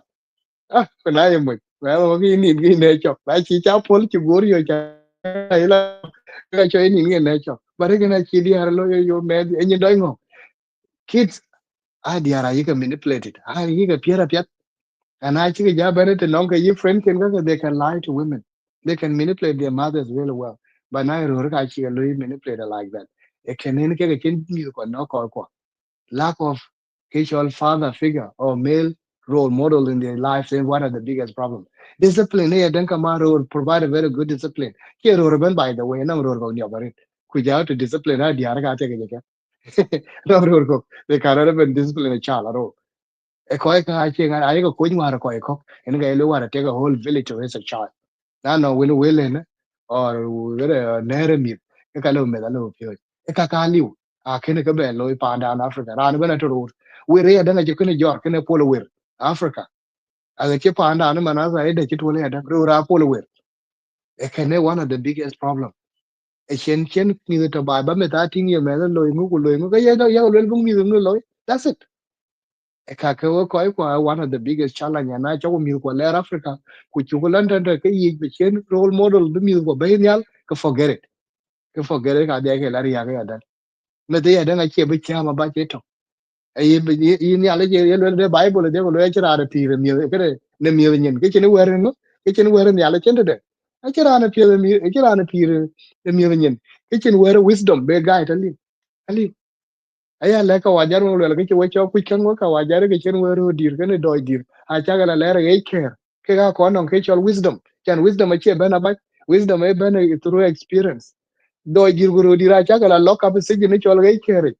ah ko na yem ba lo ki ne cho ba chi cha pol chi gor yo cha la ka cho ni ne cho ba re na chi di har lo yo me ni doi ngo kids di ara yi ka manipulated yi ka piera pia and I think yeah, Bennett and Longa, your friend can go, they can lie to women. They can manipulate their mothers really well. But now you're actually manipulator like that. It can indicate a kin music or no call. Lack of casual father figure or male role model in their lives is one of the biggest problems. Discipline, here, then Kamaro will provide a very good discipline. Here, Ruben, by the way, no role on your body. Could you have to discipline her? Diaraga take it. No, they cannot even discipline a child at all e ko ka che nga ai ko kun war ko en ga lo war take a whole village to raise a child na no win will ne or were nere mi e ka lo me da lo pyo e ka liu a ken ka be lo pa da na africa ran be na to ro we re da na je ken jor ken polo wer africa a ga che pa da na mana za e da che to le da ro ra polo wer e ken one of the biggest problem e chen mi to ba ba me ta ting ye me lo ngu ka ye do ya lo bung mi ngu lo that's it e ka ke wo ko one of the biggest challenge na cho mi ko le Africa ku chu ko London ke yi be chen role model be mi ko be nyal ka forget it ka forget it ka de ke la ya ga da me de ya da nga che be cha ma ba che to e yi ni ale je ye lo de Bible de ko lo ya chira da ti re mi ke ne mi nyen ke chen wer no ke chen wer ni ale chen de a chira na pi mi e chira na pi re mi nyen ke chen wer wisdom be ga ta li aya le ka wajar mo le ke we cho ku kan ka wajar ke chen we ro dir ke ne do dir a cha ga le re ke ga ko non ke cho wisdom chan wisdom che bana ba wisdom e bana through experience do dir go ro dir a cha ga lo ka be sig ne cho ge ke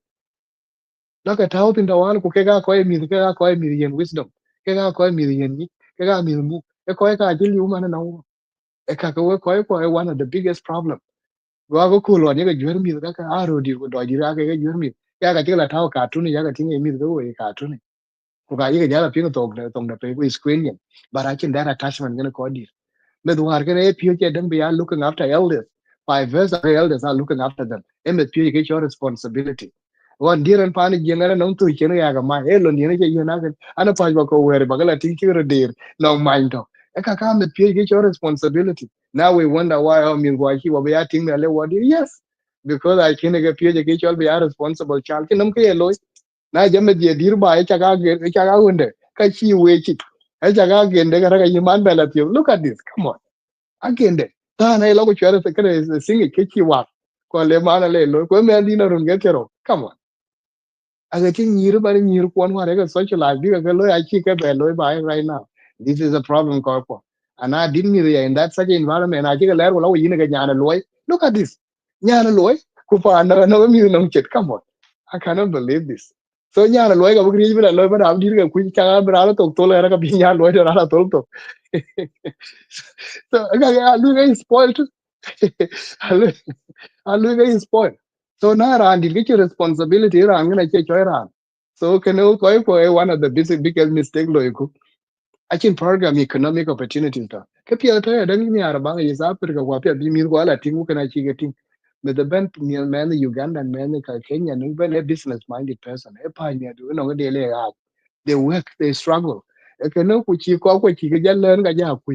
lo ka tao tin da wal ku ke ga ko e mi ke ga ko e mi yen wisdom ke ga ko e mi yen ni ke ga mi mu e ko ka ji liu ma na no e ka ko ko e one of the biggest problem go go ku lo ni ga jwer mi ka a ro dir go do dir a ga jwer mi ya ga ti la tao ka tu ni ya ga ti mi go we ka tu ku ga yi ga jala pin to da pe ku screen yen but I can that attachment gonna ko dir me do har gonna pure che dan be are looking after elders 5 years ago elders are looking after them em me pure get your responsibility one dear and pani jengara non tu chen ya ga ma e lo ni ne che yena ga ana pa ba ko were ba ga la ti ki ro dir no mind to e ka ka me pure get your responsibility now we wonder why I mean why he will be acting le what yes because I can get pure get your be a responsible child kinam ke lo na jame die dir ba e cha ga wonde ka chi we chi e cha ga gen de ga ga yiman bela pio look at this come on again de ta na lo ko chere se kare sing ke chi wa ko le ma na le lo ko me di na run ge kero come on aga chi nyir ba nyir kon wa ga socialize bi ga lo ya chi ke be lo ba right now this is a problem ko and I didn't me in that such environment I think la lo yin ga nyana lo look at this nyana lo ku pa na na mi no chet come on I cannot believe this so nyana lo ga bugri bi la lo ba da dir ga ku cha ga bra to to le ra ga bi nyana lo ra ra to so ga ga lu ga spoiled alu alu ga spoiled so na ran dir ga responsibility ran ga che choi ran so can ko one of the biggest mistake lo ku akin program economic opportunities da ka pia ta da ni ara ba ya za Africa kwa pia bi mi ko ala tingu kana chi ga ting with the ben man Uganda and man ka Kenya no ben a business minded person e pa ni do no ga de le ga they work they struggle e ke no ku chi ko chi ga len ga ja ku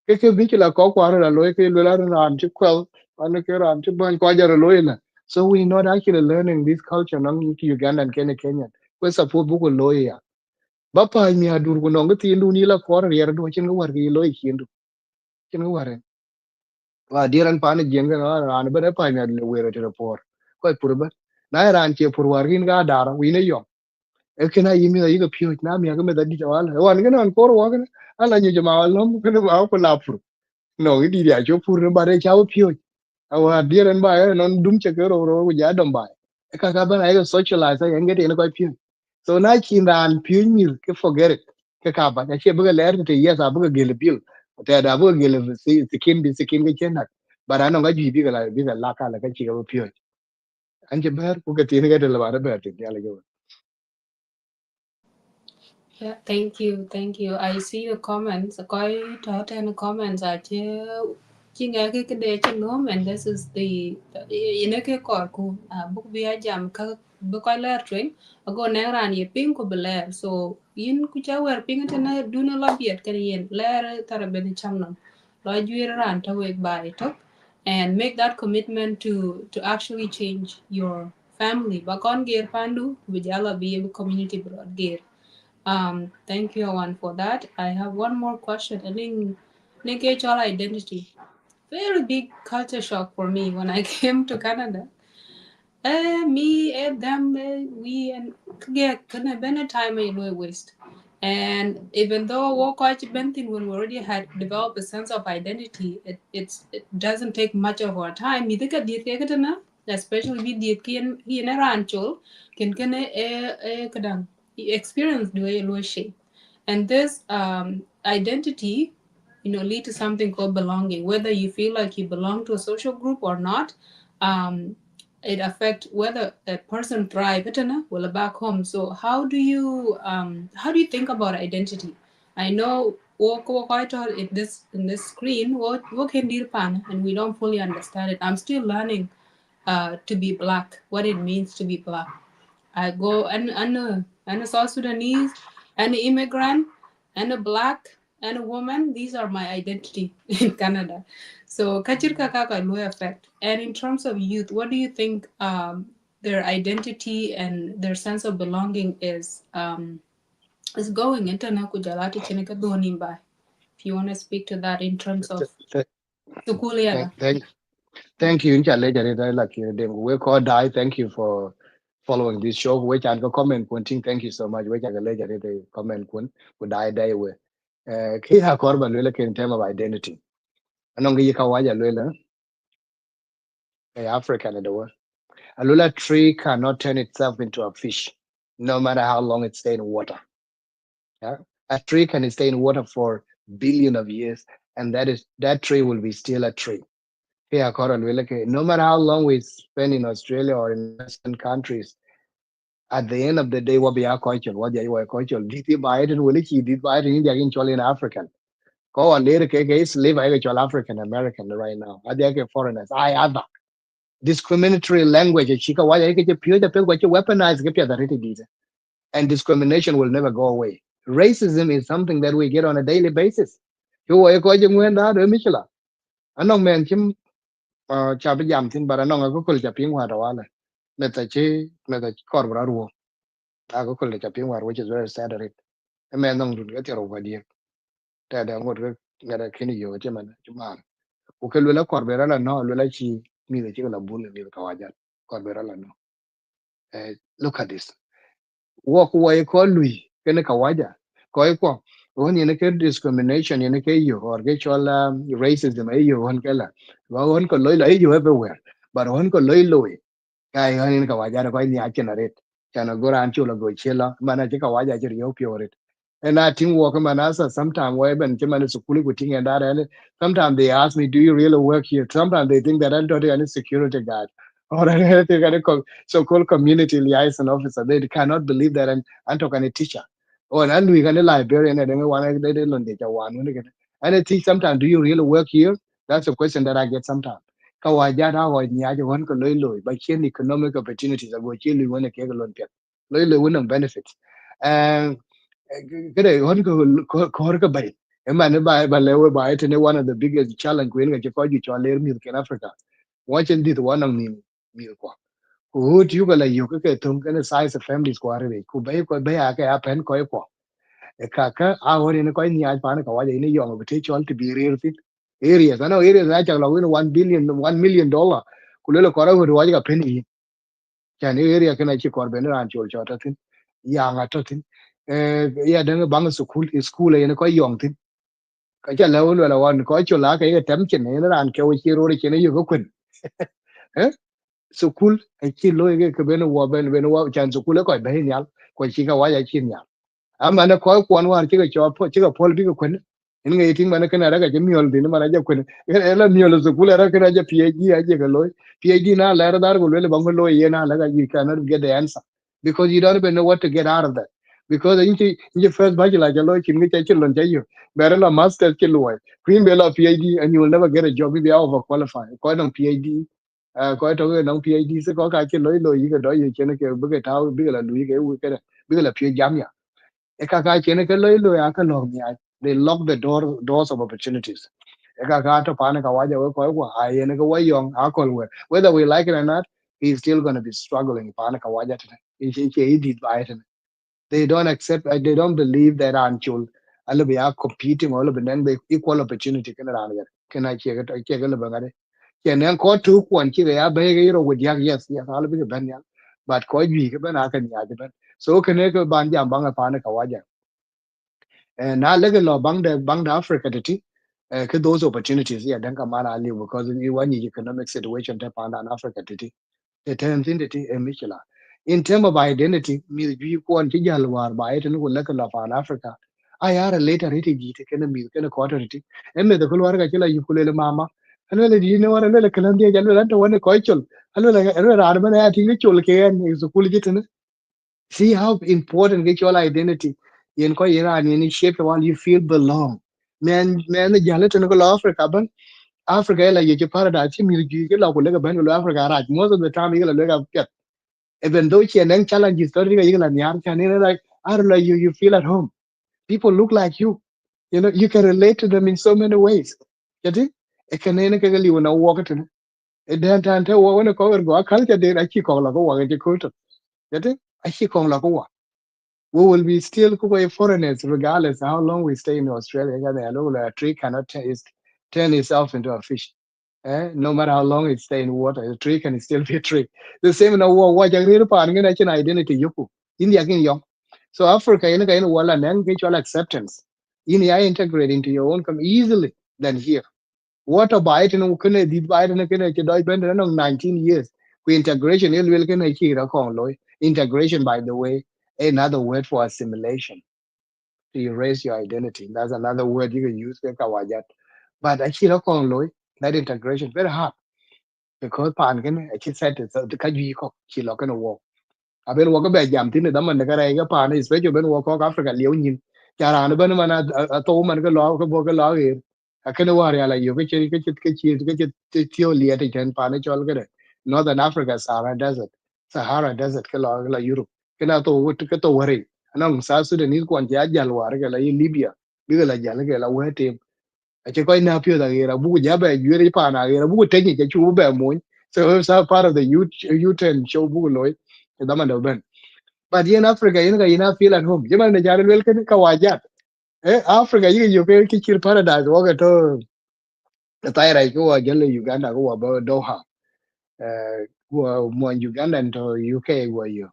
ke bi ki la ko kwa ra lo ke lo la ran chi kwel an ke ran chi ban kwa ja lo na so we not actually learning this culture no Uganda and Kenya we support bu ko lo ya ba pa mi adur ko no ti ndu ni la ko yer do chen ko war ki lo ki ndu chen ko war wa diran pa ne jeng na ran ba pa mi adur we re por ko pur ba na ran che pur war kin ga dar wi ne yo e kena yimi da yiga pio na mi ga me da di jawal wan ga nan por wa ga ala ni jama wal no ko ba ko la pur no di dia cho pur ne ba re cha pio awa diran ba non dum che ko ro ja dom ba ka ka ba na ga socialize ya ngete ne ko pio so na kin ran pio mi ke forget it ke ka ba ya che ba ler te yes a ba gele bil te da ba gele sikin ke chen na ba na no ga ji bi ga la ka la ka chi ga pio an je ber ku ke tin ga de la ba ber te ya le ga Yeah, thank you, thank you. I see the comments. Coi thở trên the comments à chứ chứ nghe cái đề trên nó and this is the in cái cor ku book via jam ka bu coi la train ago ne ran ye ping ko bele so in ku cha wer ping trên na do no la biet kan yen la tara ben cham no lo ju ran ta we by top and make that commitment to actually change your family. Ba kon ger pandu bu jala bi community broad ger. Thank you, Awan, for that. I have one more question. I think natural identity. Very big culture shock for me when I came to Canada. Me, them, we, and yeah, kind of been a time I waste. And even though walk quite Benton when we already had developed a sense of identity, it doesn't take much of our time. You think I na, especially with the kid in a rancho, can kadang experience the way it shape. And this identity, lead to something called belonging. Whether you feel like you belong to a social group or not, um, it affect whether a person thrive well back home. So how do you think about identity? I know walk in this screen, what can deal pan, and we don't fully understand it. I'm still learning to be black, what it means to be black. I go and a South Sudanese, an immigrant, and a black and a woman. These are my identity in Canada. So kachirka kaka low effect. And in terms of youth, what do you think their identity and their sense of belonging is going into Nakujalati Chineka Donimba? If you want to speak to that in terms of Th- Tukuliaga. thank thank you. Incha leja rita like we call die. Thank you for following this show. Which I go comment pointing. Thank you so much. Which I go leja rita comment kun ku die die we. Kia korba lwela in term of identity. Anong yi kawaja lwela African in the world. A lula tree cannot turn itself into a fish, no matter how long it stay in water. Yeah? A tree can stay in water for billion of years, and that tree will be still a tree. Yeah, Coral, no matter how long we spend in Australia or in Western countries, at the end of the day, what be our culture? What they were culture? Did you buy it in Willie? Did buy it in India in African? Go on later, case live actual African American right now. Are they foreigners? I other discriminatory language. Chika, why I get a pure the what you weaponize get the and discrimination will never go away. Racism is something that we get on a daily basis. You are going when that Michela. I know man Kim chabi jam tin bara no go kul chapin wa rawala. Meta korbra ruo. I go kul chapin war which is very sad at it. A man don't do get your over dear. That I would get a kini yo chaman. Ukelu la korbera la no la chi mi the chicken la bull ni kawaja. Korbera la no. Look at this. Walk away call lui kene kawaja ko ko won yene ke discrimination yene ke yo or ke chola racism ay yo won kala wa won ko loy loy yo everywhere but won ko loy loy kai han ka waja ko ni achen ret chana gora an chula go chela mana ke ka waja che yo pure and I think walk manasa sometimes where ben chema su kuli ku ting and that and sometimes they ask me do you really work here sometimes they think that I'm not any security guard or anything so-called community liaison officer they cannot believe that I'm talking a teacher or and we can a librarian and then one they don't and I think sometimes do you really work here that's a question that I get sometimes kawaja na wa ni aje wan ko loy loy ba chen economic opportunities ago chen li wona ke lon pet loy loy wona benefits and cái này hơn ko ka bay e man ba lewe ba it ne one of the biggest challenge when ga ko ju cho le mi in Africa watching this one of mi ko who you ga la yu ka tum ka size of families ko are ko bay a ka pen ko e ka a hore ne ko ni a pa na ka wa ni yo ga te cho to be real fit areas I know areas I cha la win 1 million $1 million ku le ko ra ho wa ga pen yi chan area kana chi kor ben ran chol cho ta tin ya nga to tin ya dan bang school ene ko yong tin ka cha la won la wan ko cho la ka ye tem chen ne ran ke o chi ro ri chen yu ko kun eh school ai chi lo ye ke ben wo chan school ko be nyal ko chi ka wa ya chi nyal ama na ko ko wan chi ka cho chi ka pol bi ko kun in ngai tin mana kana daga jami ol din mana ja kun ela mi ol school era kana ja phd aje ka lo phd na la ra dar ko le bang lo ye na la ga you cannot get the answer because you don't even know what to get out of that because in your first batch like lo chin ngai chin lon jayu better la master chin lo queen bela phd and you will never get a job if you are overqualified ko no phd ko to no phd se ko ka chin lo yi ga do yi chen ke bu ke tao bi la lu yi ke u ke bi la phd jam ya ekaka chene ke loy loy aka log ni ai they lock the doors of opportunities ekaka to pana ka waja we ko ai ne ko wayong akol we whether we like it or not he's still going to be struggling pana ka waja today he did by it they don't accept they don't believe that anchul allo be are competing all of them the equal opportunity can ran can I check it I check it bangare ken en ko tu kwon chi ya be ge ro wud yak yes yes allo be ben ya but ko ji ke ben aka ni ya ben so can ko ban jam bang pana ka waja na lege lo bang da Africa tati those opportunities yeah dan kamara ali because you want economic situation ta panda in Africa tati the terms in tati michela in term of identity mi bi ko an ti jalwar ba ita ni ko leka lo pan Africa I are later rete ji te kana mi kana ko tati emme da kulwar ga kila yukule mama alo le di ne wara le kalam dia jalo lan to wona ko chol alo ra arba na tinga chol ke en is kul jitene see how important get your identity yen ko iran yen shape while you feel belong men jale to go Africa ban Africa la ye paradise mi ji ke la ko le ban go Africa right most of the time you le get even though she and challenges story you la nyar can like I don't know you feel at home people look like you know you can relate to them in so many ways yati e kan ne ka gali wona walk to e dan tan te wo wona ko go culture de ra ki ko la go wa ke kulto yati a ki ko la go we will be still foreigners regardless of how long we stay in Australia. A tree cannot turn itself into a fish. No matter how long it stay in water, a tree can still be a tree. The same in a war, what you read upon an identity yuku. India kin yong. So Africa in a wala and mutual acceptance. India integrate into your own come easily than here. What about it in Ukune did buy in a Kenya 19 years. Integration il will integration by the way another word for assimilation to erase your identity. That's another word you can use. But actually, that integration very hard because pan can actually set it so the kaji ko chilo can walk. I been walk about jam tin da man da kara ga pan especially ben walk Africa liu nyin. Kara na ben man a to man ga law ko bo ga law here. A kan war ya la yo ke tio li ate ten pan chol ga Northern Africa Sahara Desert ke la Europe. Kana to wut ke to wari. Anong sa Sudanese kwan ja jal war ga la Libya. Biga la jal ga la wete ache ko ina pio da gira bugu jabe yuri pa na gira bugu tenyi ke chu be mo so it's a part of the youth show bugu loy da man da ben but in Africa ina feel at home jama na jaral wel ken ka wajat Africa you ke ki kir paradise wo ga to tai rai ko wa gele Uganda ko wa ba Doha ko mo Uganda to UK wo yo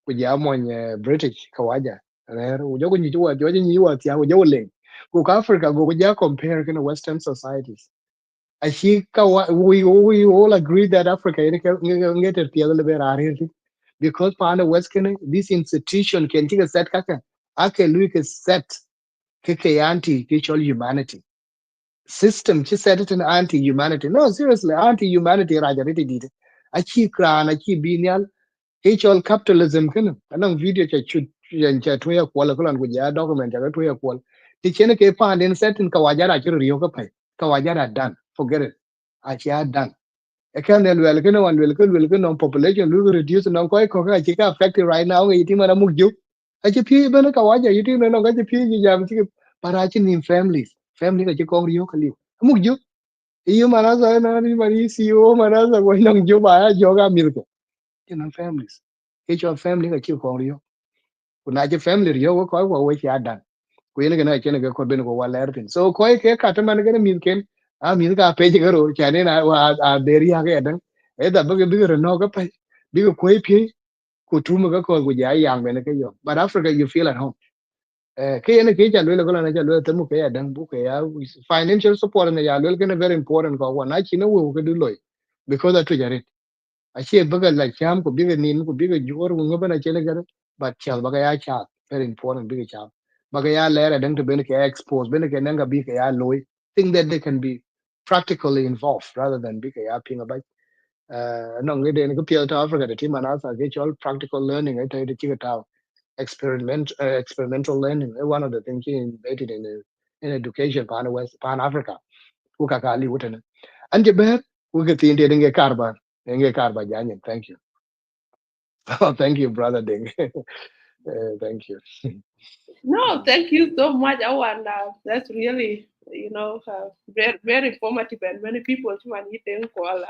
ku ja mo British ka waja rer wo jogo ni wa jojo ni wa tia wo jogo le ku ka Africa go ja compare kind Western societies. I think we all agree that Africa get it the other way around because part of West this institution can take a set kaka ake look a set keke anti cultural humanity system she said it an anti humanity no seriously anti humanity rajariti did achi kran achi binial cultural capitalism kan anang video cha chut yan cha toya kwala kulan guja document cha toya kwala ti chene ke pan in set in kawajara chiru riyo ka pai kawajara done forget it achi done I can't well can one will can population will reduce no quite coca chica affected right now eating man mugju. I keep you ben kawaja eating no got a few jam parachin in families. Family that you call you kali. Mugju. You manasa and everybody see you manasa going on juba yoga milk. You know families. Each your family that you call you. When I family you go away she had done. Queen again I can go ben go well so quite a cataman again milk a mi ka pe ga ro cha ne na a deri ha ga dan e da ba ga bi ro no ga pa bi ko pi ko tu ma ga ko ja yang me ne ke yo but Africa you feel at home ke ne ke cha lo ko na cha lo te mu ke ya dan bu ke ya financial support ne ya lo ke ne very important ko wa na chi no wo ko du lo because that to ashe baga la cham ko biga nin ko biga jor ko ngaba chele gar but chal baga ya cha very important biga cha baga ya lera dang to ben ke expose ben ke nanga bi ke ya loy think that they can be practically involved rather than biga ya ping about no ngede ne ko pia to Africa the team anasa ke chol practical learning I tell the chiga experimental learning one of the things embedded in education pan Africa ku ka ka li wutene anje ber ku ke tin de nge karba janyen thank you. Oh, thank you, brother Ding. Thank you. No, thank you so much, Awan. That's really, very, very informative, and many people, when you think, well,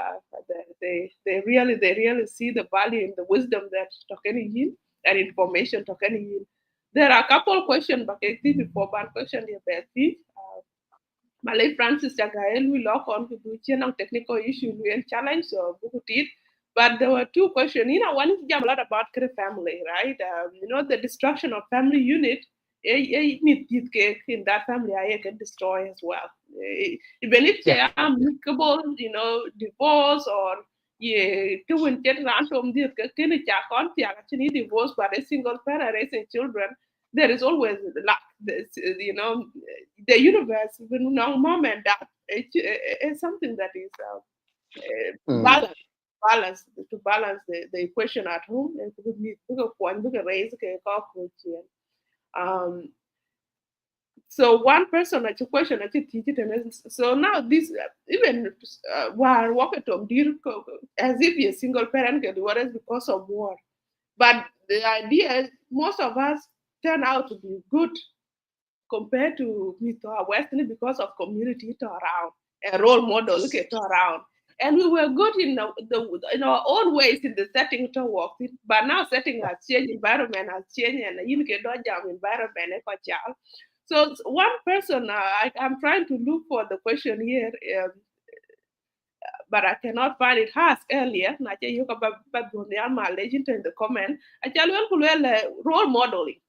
they really see the value in the wisdom that talking in and information talking in. There are a couple of questions, but I think before one question, Malay Francis Jagael we lock on to do technical issue and challenge so book. But there were two questions. One is a lot about family, right? The destruction of family unit. In that family, I can destroy as well. Even if they Yeah. are amicable, divorce or yeah, to win get random, can actually divorce, but a single parent raising children there is always luck. The universe, when now mom and dad, it's something that is Mm. balance, balance to balance the equation at home. And we can raise a cockroach. Um, So one person at a question at it. So now this even while walking to as if you're a single parent can do what is because of war. But the idea is most of us turn out to be good compared to with our Western because of community to around a role model look at around. And we were good in our own ways in the setting to work with, but now setting has changed, environment has changed, and you can do jam environment. So one person, I'm trying to look for the question here, but I cannot find it. Asked earlier, na che yuka ba dunia ma legend in the comment. I tell you, role modeling.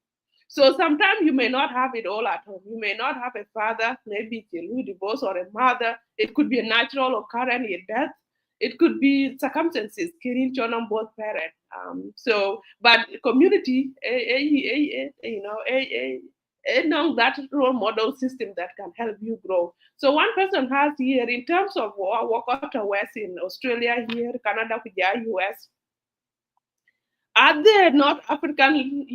So sometimes you may not have it all at home. You may not have a father, maybe it's a divorce, or a mother. It could be a natural occurrence, a death. It could be circumstances killing on both parents. But community, that role model system that can help you grow. So one person has here in terms of work out West in Australia, here, Canada, US, are there not African,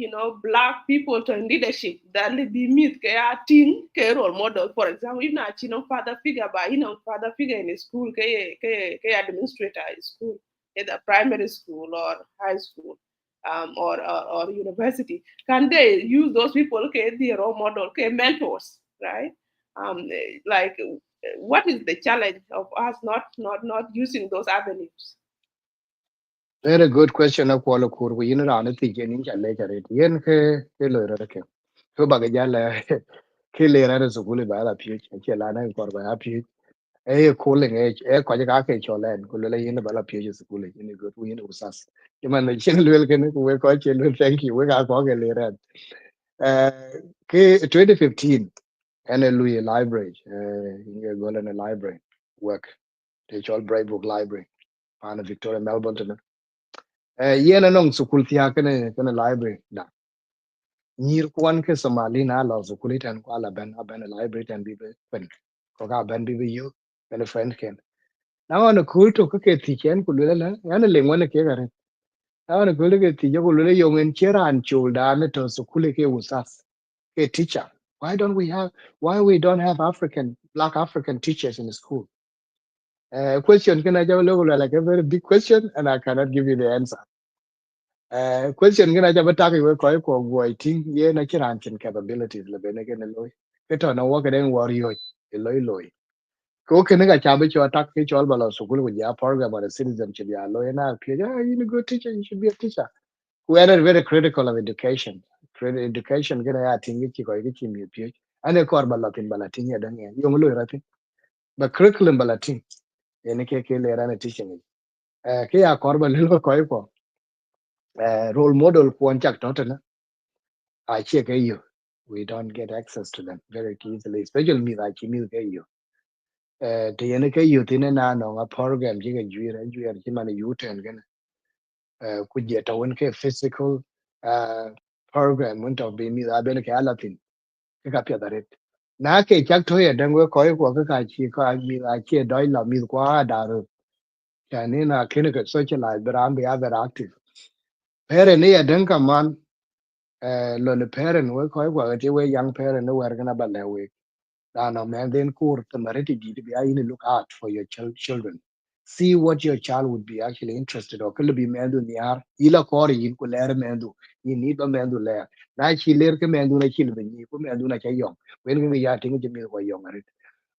black people to leadership that will be meet a teen role model? For example, if not father figure, but father figure in a school, administrator in school, either primary school or high school, or university. Can they use those people? Okay, the role model, okay, mentors, right? Like, what is the challenge of us not using those avenues? Very good question of qual kur we in ran ti gen in chale chare yen ke lo ra ke ko ba ga la ke le ra su kule ba la pi ke la na kor ba pi e calling e ko ja ke cholen ko le yin ba la pi su kule in good we in usas ke man chen le ke ne we ko chen le thank you we ga ko ke le ra ke 2015 and a Louis library in go in a library work they call Bright Book Library on Victoria Melbourne yena nong sukul tia kene library da nyir kwan ke somali na lo sukul tan kwa la ben aben library tan bi ben ko ga ben bi yo ben friend ken na wana kul to ke ti chen ku le la yana le ngone ke gare na wana kul ke ti jo ku le yo ngen cheran chul da ne to sukul ke usas ke teacher why we don't have black African teachers in the school question can I just look like a very big question and I cannot give you the answer. Question gina jaba taki we koi ko boy ting ye na kiran kin capabilities le bene gene loy. Keto na waka den warrior loy loy. Ko kene ga chabe cho attack ke chol balo sukul with ya program or a citizenship ya loy na pye ya you a good teacher you should be a teacher. We are very critical of education. Education gina ya tingi ki ko ki mi pye. Ane kor balo tin bala ting ya dan ya yong loy ratin. But curriculum bala ting ene ke le ran teaching. Ke ya kor balo koi ko role model ko chak tot I check you. We don't get access to them very easily, especially me like me you. The yen you thin na no a program jing a juir man you ten gan could get a one physical program went of be me I been a latin pick up your it. Na ke chak to ya dan we ko ko ka chi ko mi la che doi la mi kwa da ru can in a clinical socialize but I'm the other active. Pere ne ya dan ka man lo ne parent we ko we young parent no we're gonna ba no man then core the marriage to be I look out for your children. See what your child would be actually interested or could be mandu niar ila kori in kulere mandu you need a mandu lair na chi ler ke mandu na chi be ni ko mandu na cha yong when we ya tinga jimi ko yong arit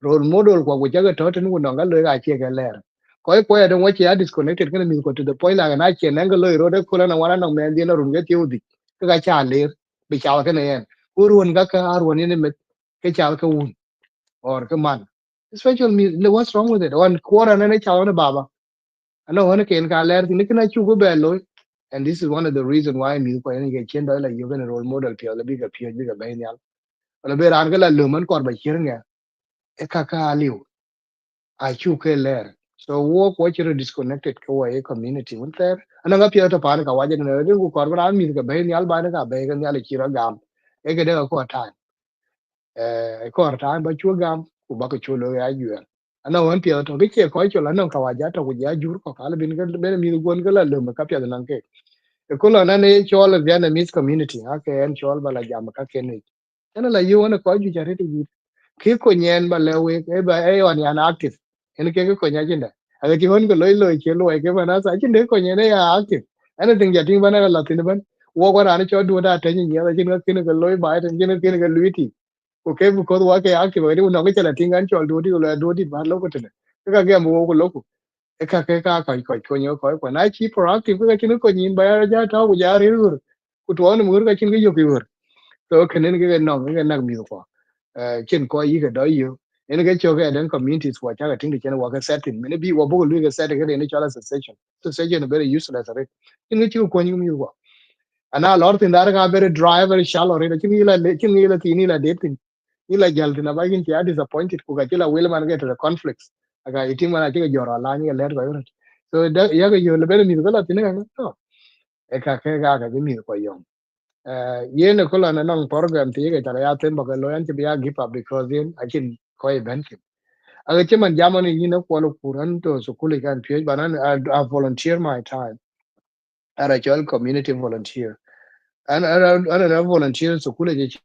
role model ko jaga toten wo nanga le ga che ke ler ko ya don wachi ya disconnected kana mi ko to the point la na che nanga lo ro de kula na wana no man dina run ge ti udi ka cha ler be cha ka ne en urun ga ka arwon ne met ke cha ka un or cái man special music what's wrong with it one quarter na chao na baba ano one ken ka ler tin kana chu go bello and this is one of the reason why music ko any get chen da like you're going to role model pia la biga pia biga bay nyal wala be ran ga la luman kor ba chir nga e ka ka liu I chu ke ler so wo ko chiro disconnected ko wa e community un ter ana ga pia to pa ka wa je na de ko kor ba mi ga bay nyal ba na ka bay ga nyal chiro gam e ga de ko ta ko ta ba chu gam ku ba ko chu lo ya yu ana wan pia to ke ko chu la no ka wa ja to ku ja jur ko kala bin ga be mi gon ga la lo ma ka pia nan ke ko la na ne chu la ya na mis community ha ke en chu ba la jam ka ke ne ena la yo wana ko ju jare ti ki ko nyen ba lewe e ba e on yan active en ke ko nya jinda aga ti hon ko loy ke loy ke bana sa jinde ko nyen ya active ana ting ja ting bana la tin ban wo ko ran cho du da tan ni ya jin ko kin ko loy ba tan jin kin ko luiti ko ke bu ko wa ke active ri no ke chala ting an cho du ti lo du ti ba lo ko tin ka ga mo ko lo ko e ka ko nyo ko na chi proactive ka kin ko nyin ba ya ja ta ku ja ri ru ku to ni mu ka kin ke yo ki ur so ken ni ke no ke na mi ko chen ko yi ga do yo en ga cho ga den communities wa cha ga ting de chen wa ga setting me bi wa bo lu ga setting ga ni chala session very useless right in ga chi ko ni mi wa ana lor tin dar ga very dry very shallow right chin ni la ti ni la dating ni la gal tin ba kin ya disappointed ku ga chi la will man get the conflicts aga iting mana chi ga joro la ni le ga so da ya ga yo le very mi ga la tin ga no e ka ke ga mi ko yo yen ko la na nong program ti ga tara ya tem ba ga lo yan ti ya give up because in I can ko event ki aga che man jamani ni na ko lo kuran to so kule kan pye banan I volunteer my time at a child community volunteer and I volunteer so kule je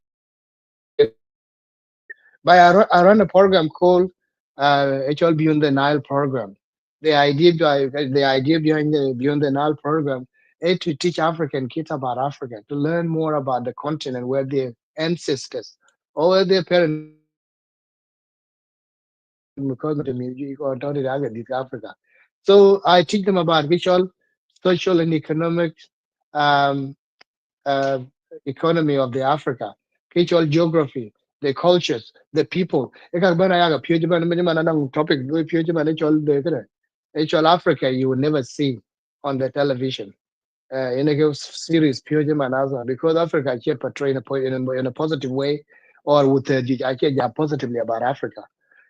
but I run a program called HL Beyond the Nile program. The idea behind the Beyond the Nile program is to teach African kids about Africa, to learn more about the continent where their ancestors or where their parents because of the music or Africa. So I teach them about visual, social, and economic um, uh, economy of the Africa, cultural geography, the cultures, the people. Eka bana yaga pure bana many man anang topic do pure bana actual de kada. Actual Africa you will never see on the television. In a series pure man because Africa actually portray in a positive way or with actually positively about Africa.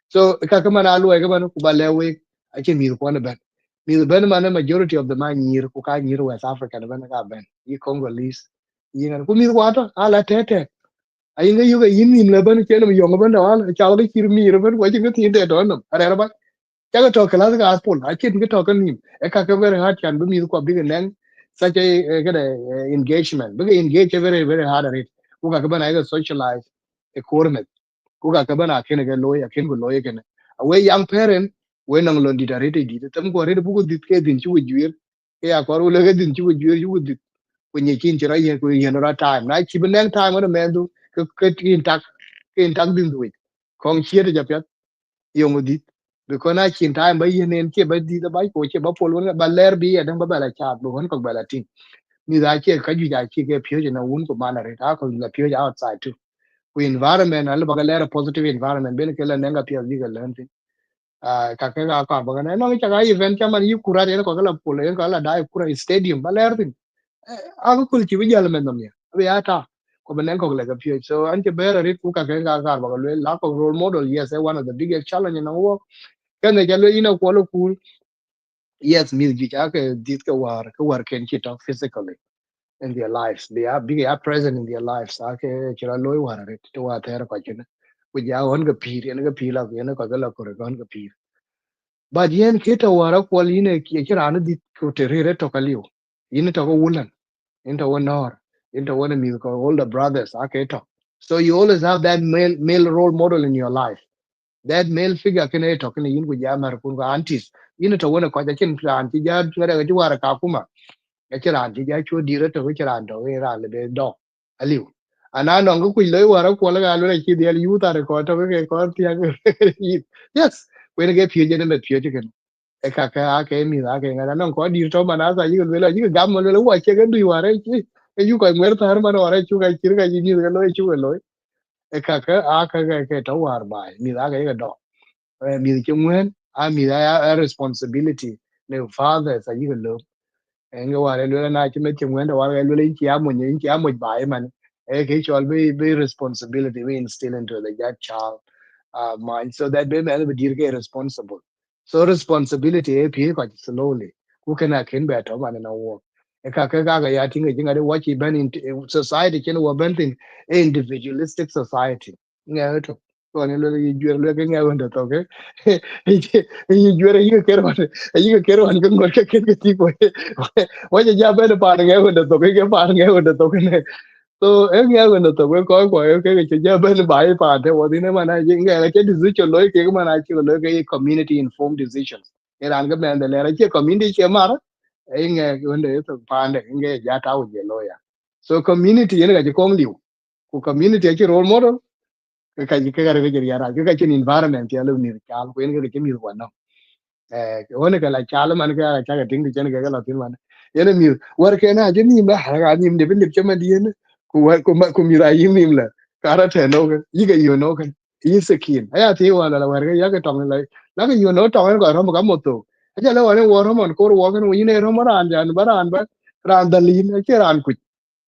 So kaka man alu ega man kubalewe actually mi ko na ban. Mi ban man majority of the man yir ku ka yir West Africa na ban ka ban. Yi Congolese yingan ku mi wata ala tete ayinga yuga yin nim la ban chen mi yong ban wal cha ga kir mi ro ban wa jin tin de don nam ara ba cha ga to kala ga apol a chin ga to kan nim e ka ka very hard kan bi mi ko bi nang such a ga engagement bi engage very hard at it ku ka ban ga socialize e korme ku ka ban a ken ga loy a ken go loy ken a we young parent we nang lon di dare di tam ko re bu ko dit ke din chu juer ke ya ko le ga din chu juer when you kin chira ye ku yen ra time na chi ben time wa men du ke kin tak din du kong chia de japet yong di because na kin time ba yen en ke ba di da ba ko che ba pol won ba ler bi ya dan ba la chat bu hon ko ba la tin mi da che ka ju ja chi ke pyo na un ko mana re ta ko la pyo outside too ku environment al ba ler positive environment ben ke la nenga pyo di ga len tin ka ke ka ba na no cha ga event cha man yu kura de ko la pol en ko la dai kura stadium ba ler tin aku kul ci bi jall men nom ya abi ata ko benen ko lega pio so anke bere rit ku ka ke ga gar ba le la ko role model yes one of the biggest challenge in the world kan ne jallo ina ko lo cool yes music ake dit ka war ken ci to physically in their lives they are big are present in their lives ake ci la loy war rit to wa ter ko ci ku ja on ga pir en ga pila ko en ko ga la ko ga pir but yen kita wara ko line ki ci rana dit ko te re to kaliu yin to ko wulan into one hour, into one music or older brothers. Okay, talk. So you always have that male role model in your life. That male figure can talk in the Yamar Kunga aunties. You know to one of the chin auntie Jad you are a kakuma. A chill auntie Jachu dear to which rando around the dog. A liu. And I don't go with low or a quality like the youth are a quarter of a quarter. Yes, when I get future and the future ka ke mi da ke ngana non ko dir to mana sa yi le yi gam mo le wa che ga du wa re chi e yu ko mer tar ma no re chu ga chir ga yi ni ga lo chu ga lo ke to war ba mi da ga do mi che ngwen a mi da ya responsibility le father sa yi ga lo nga ware lwela na chi meche mwenda ware lwela inchi amo bae man ke chol be responsibility we instill into the that child mind so that be man be dirke responsible so responsibility e pie ko slowly ku kana ken beto man na wo e ka ya tinga jinga de wachi ban in society ken wo ban tin individualistic society nga to ko ne lwela yi jwer lwela nga wonda to ke yi jwer yi ka kero an ka ngor ka ken ka ti ko waje ja bene par nge wonde to ke par nge wonde to ke So em nghe mình từ cái coi của cái chơi bên bài phạt thế rồi thì nó mà này nghe là cái decision lối cái mà này chỉ lối cái community informed decisions cái đàn cái bên là cái community cái mà đó ấy nghe cái vấn đề từ phản đấy nghe giá tao về lối à so community này cái con liu ku community cái role model cái environment ya lu ni ka ku cái mi wa no woni ka la cha man ka la cha ka ting di chen ka la tin man ene mi war ke na je ni ba ha ga ni de bin de chama di ne ku mi ra yin ni la ka ra te no ga yi ga yo no ga yi se kin aya ti wa la war ga ya ka tong la ga yo no tong ga ro ma ga mo to aja la wa ne wo ro mon ko wo ga ni ne ro ma ran jan ba ran ba ran da li ne ke ran ku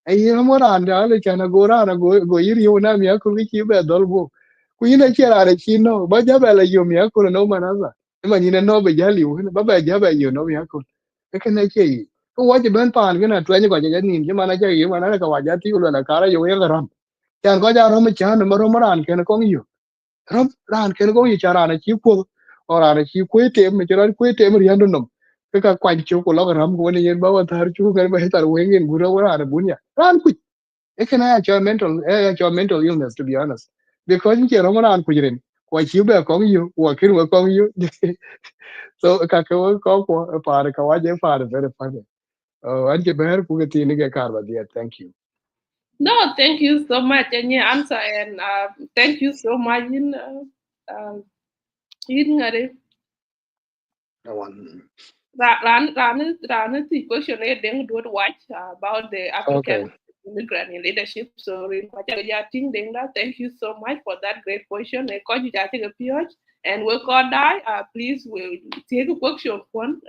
ai ro ma ran da le cha na go ra na go yi ri na mi ku ki be dol bo ku yi ne che ra re chi no ba ja ba la yo mi ku no ma na mà nhìn nó bây giờ liu nó bây giờ bây giờ nó bây giờ còn cái này chứ cái quá trình bên pan cái này tụi anh gọi cho nhìn chứ mà nó chơi mà nó là cái quá trình tiêu là cái là dùng cái ram chẳng có ra ram mà chán mà ram ran cái nó có nhiều ram ran cái nó có nhiều chả ran này chịu cô or ran chịu quế tiệm mà cho nó quế tiệm mà riêng nó cái quan chiếu của nó cái ram của nó nhìn bao thar chú cái bây giờ quên cái bữa đó ran bún nhá ran quỳ cái này cho mental illness to be honest because những cái ram ran quỳ rồi qua chiếu bây giờ có nhiều qua cái mà có nhiều so kaka ko para ka waje para very funny anje ber ku ti ni ke karba dia thank you No, thank you so much, and your answer, and thank you so much in one Ran the question then do watch about the okay African immigrant in leadership. So in thank you so much for that great question. I call you take a PH and we'll call die. Please we'll take a question one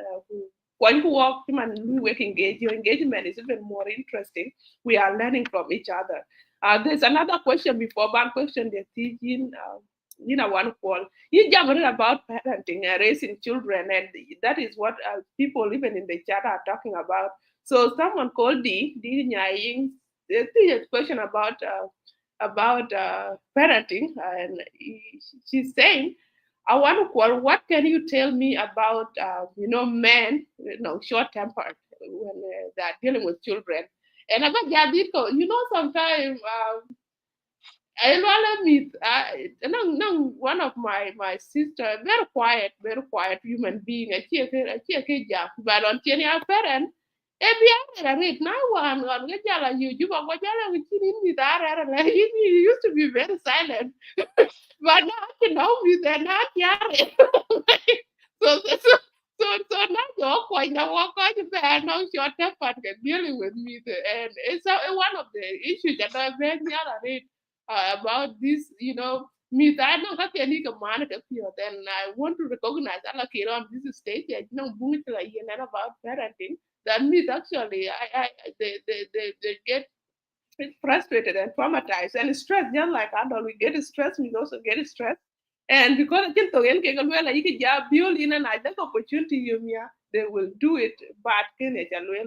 when you walk and we engage. Your engagement is even more interesting. We are learning from each other. There's another question before one question they're teaching one call. You jam about parenting and raising children, and that is what people even in the chat are talking about. So someone called D Nying, a question about parenting, and she's saying, "I want to call. What can you tell me about men, short tempered when they're dealing with children?" And about Jadiko, sometimes. I love meet one of my sister very quiet human being a job but on any parent every other read now one on the jala you but what jala we in with that he used to be very silent but now you know me they're not yet so now you're quite now walk out the bed now short tempered dealing with me and it's one of the issues that I very read about this, me that no any command appear, then I want to recognize that like on this stage, boom like about parenting. That means actually they get frustrated and traumatized and stressed, just like adult. We get stressed, we also get stressed. And because I think well, you can just build in an idea opportunity they will do it but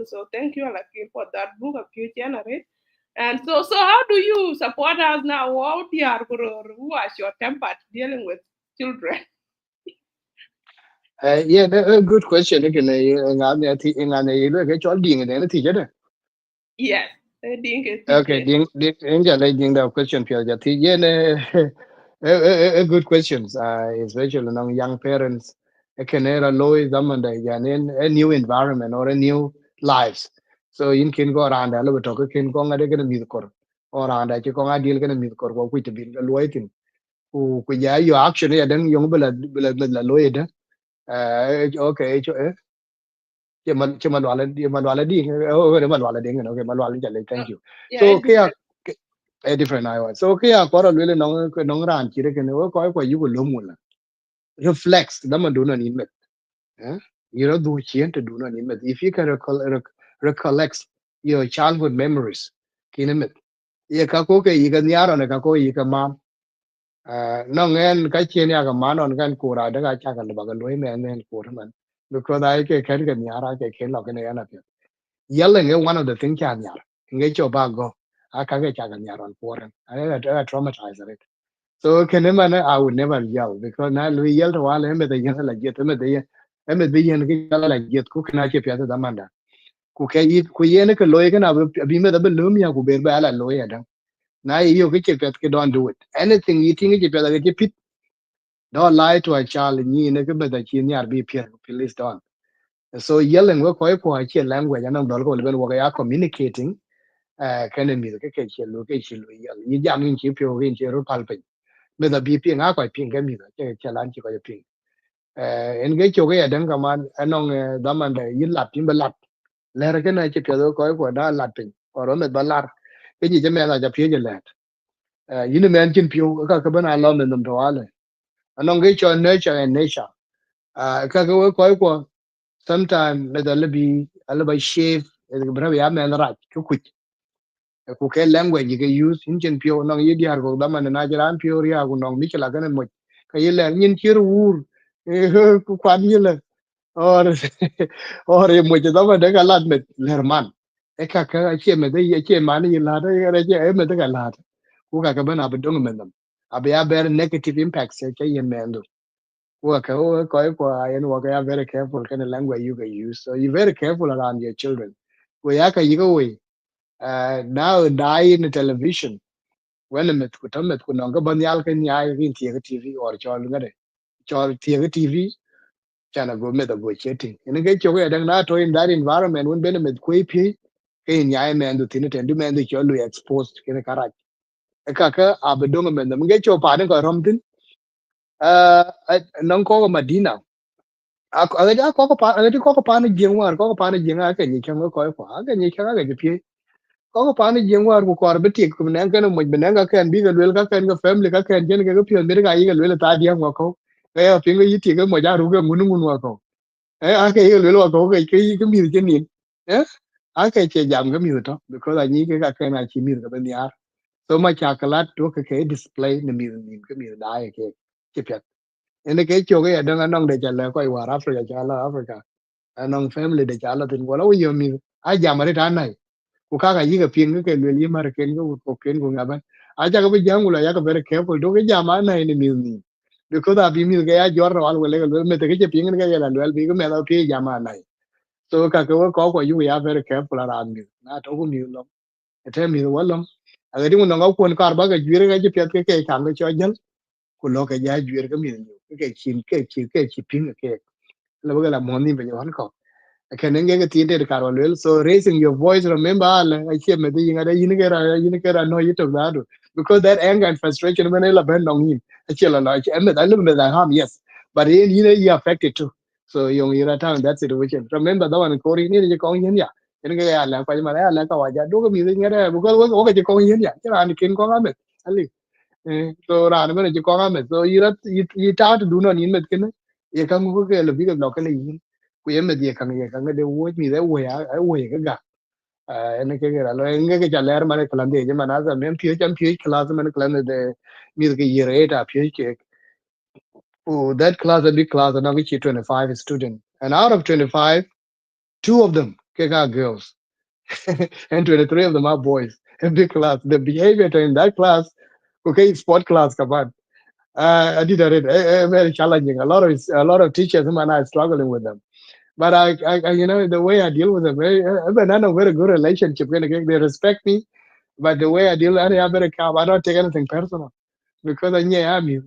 so thank you Alakin for that book of you generate. And so how do you support us now? How do you who are short tempered dealing with children? yeah a good question again ngam ne ti ngam ne lo ke chol ding ne ti je de Yes, I think it's okay teacher. ding ja le ding da question pia ja ti ye ne a good questions especially among young parents a canera low is zaman da ya a new environment or a new lives so in kin go around a little bit kin go ngade ke mi kor or anda ke ko ngadil ke mi kor ko ku ti bin lo itin ku ya yo action ya dan yung bela lo ida okay che man wala di man wala ding okay man wala jale Uh, thank you yeah, so it's ke ya different. a different I was so ke ya ko ro le no ran ki re ke ne ko yu ko lo mu la reflex da man do na ni met eh you know do chien to do na ni met if you can recollect your childhood memories kin met ye ka ko ke yi ga nyaro ne ka ko yi ka ma no ngen ka chien ya ga ma non kan ku ra da ga cha ga ba ga lo men ku man because I ke ken ke nyara ke ken lo ke ne na yelling is one of the things can yell. Get your bag go. I can get chagan yar on foreign. I traumatized it. So can I would never yell because now we yelled while I'm at the yell like get him at the the yen like get cook and I keep the manda. ku ke yi ku yene ke loy kana bi me da be lum ya ku ber ba la loy ya dan na yo ke che pet ke don't do it anything you think ke pet ke pit don't lie to a child ni ne ke be da chi ni ar bi please don't so yelling we ko che language anang dol ko le ben wo ya communicating kene mi ke che lo yel ni jam ni chi pyo rin che ro pal pe me da bi pi nga ko pi ke mi da che lan chi ko pi en ge cho ge dan ka man anong da man da yin lat tin be lat le re ke na che pyo ko da lat pe oro me ba lat ke ni je me la ja pi je lat yin men chin pyo ka bana lo me dum to ale anong ge cho nurture and nature ka ko sometimes me da le bi ale ba shave bra ya me ra ku ku ke language ke use in chen pio nong yi diar go da man na jaran pio ria go nong mi chla kan mo ka yi le nyin chir wur ku kwan yi le or or ye mo da man da ka lat me lerman e ka che me da ye che man yi la da ye che e me da ka lat ku ka ban ab dong me dam ab ya bear negative impacts che ye me ndo ku ka ko ayen wa ka ya very careful kind of language you can use so you very careful around your children we ya ka yi go we now die in television when met ku no ga ban yal ken ya rin tie tv or chol ngade chol tie tv chana go met go chetting en ge choge dang na to in that environment when ben met ku pi ke nya men du tin ten du men du chol lu exposed ken kara ka abdong men ge cho pa den ko rom tin non ko madina a ko pa ni jengwar ko pa ni jenga ke ni chen ko ko ga ni chen ga ge ko pa ni jeng war ko kor beti ko nan kan mo benen ga kan bi ga wel ga kan ga family ga kan jen ga pion be ga yi ga wel ta dia ngo ko ga pingo yiti ga mo ja ru ga ngunu ngunu ko a ke ga wel ko ga ke mi je ni eh a ke che jam ga mi to because a ni ga kan a chi mi ga ben ya so ma cha kala to ke display ni mi ga mi da ke pet ene ke cho ga da nong de cha la ko wa africa cha la africa anong family de cha la tin ko la yo mi a jam re ta nai ku kaka yiga pien ke lwel yi mar ken ko ken ko ngaban aja ko be jangula ya ko very careful do ke jama na ni mi because abi mi ga ya jor wal wele ga me te ke pien ga ya lwel bi ko me da pie jama na so ka ko yu ya very careful around mi na to ko mi lo ete mi wallo aga di mo nga ko kar ba ga jwere ga je pet ke kam ga cho jal ku lo ka ya jwere ga mi ke chin ke chi pien ke lo ga la mo ni be yo ko kenenge ke tinte de karwan well so raising your voice remember all I hear me the yinga yin kera no yito gado because that anger and frustration when I ben on him actually like I live with that harm yes but you affected too so yung ira town that situation remember that one kori ni je kong yin ya yin ga ya la pa ma ya la ka wa ja do ko mi ngara because wo ga je kong yin ya kira ni kin kong amet ali so ra ni me je kong amet so you ta to do no ni met ken ye kan ko ke le bi ga lo ka le ku yeme die kan de wo mi de wo ya wo ga ga ene ke ga lo enge ke chaler mane klan de je mana za mem pio cham pio class mane klan de mi ke yere ta pio ke oh that class a big class and which 25 student and out of 25 two of them ke ga girls and 23 of them are boys a big class the behavior in that class okay sport class come on I did it very challenging a lot of teachers man are struggling with them but the way I deal with them, I have a very good relationship. They respect me, but the way I deal, I have very calm. I don't take anything personal because I know I'm you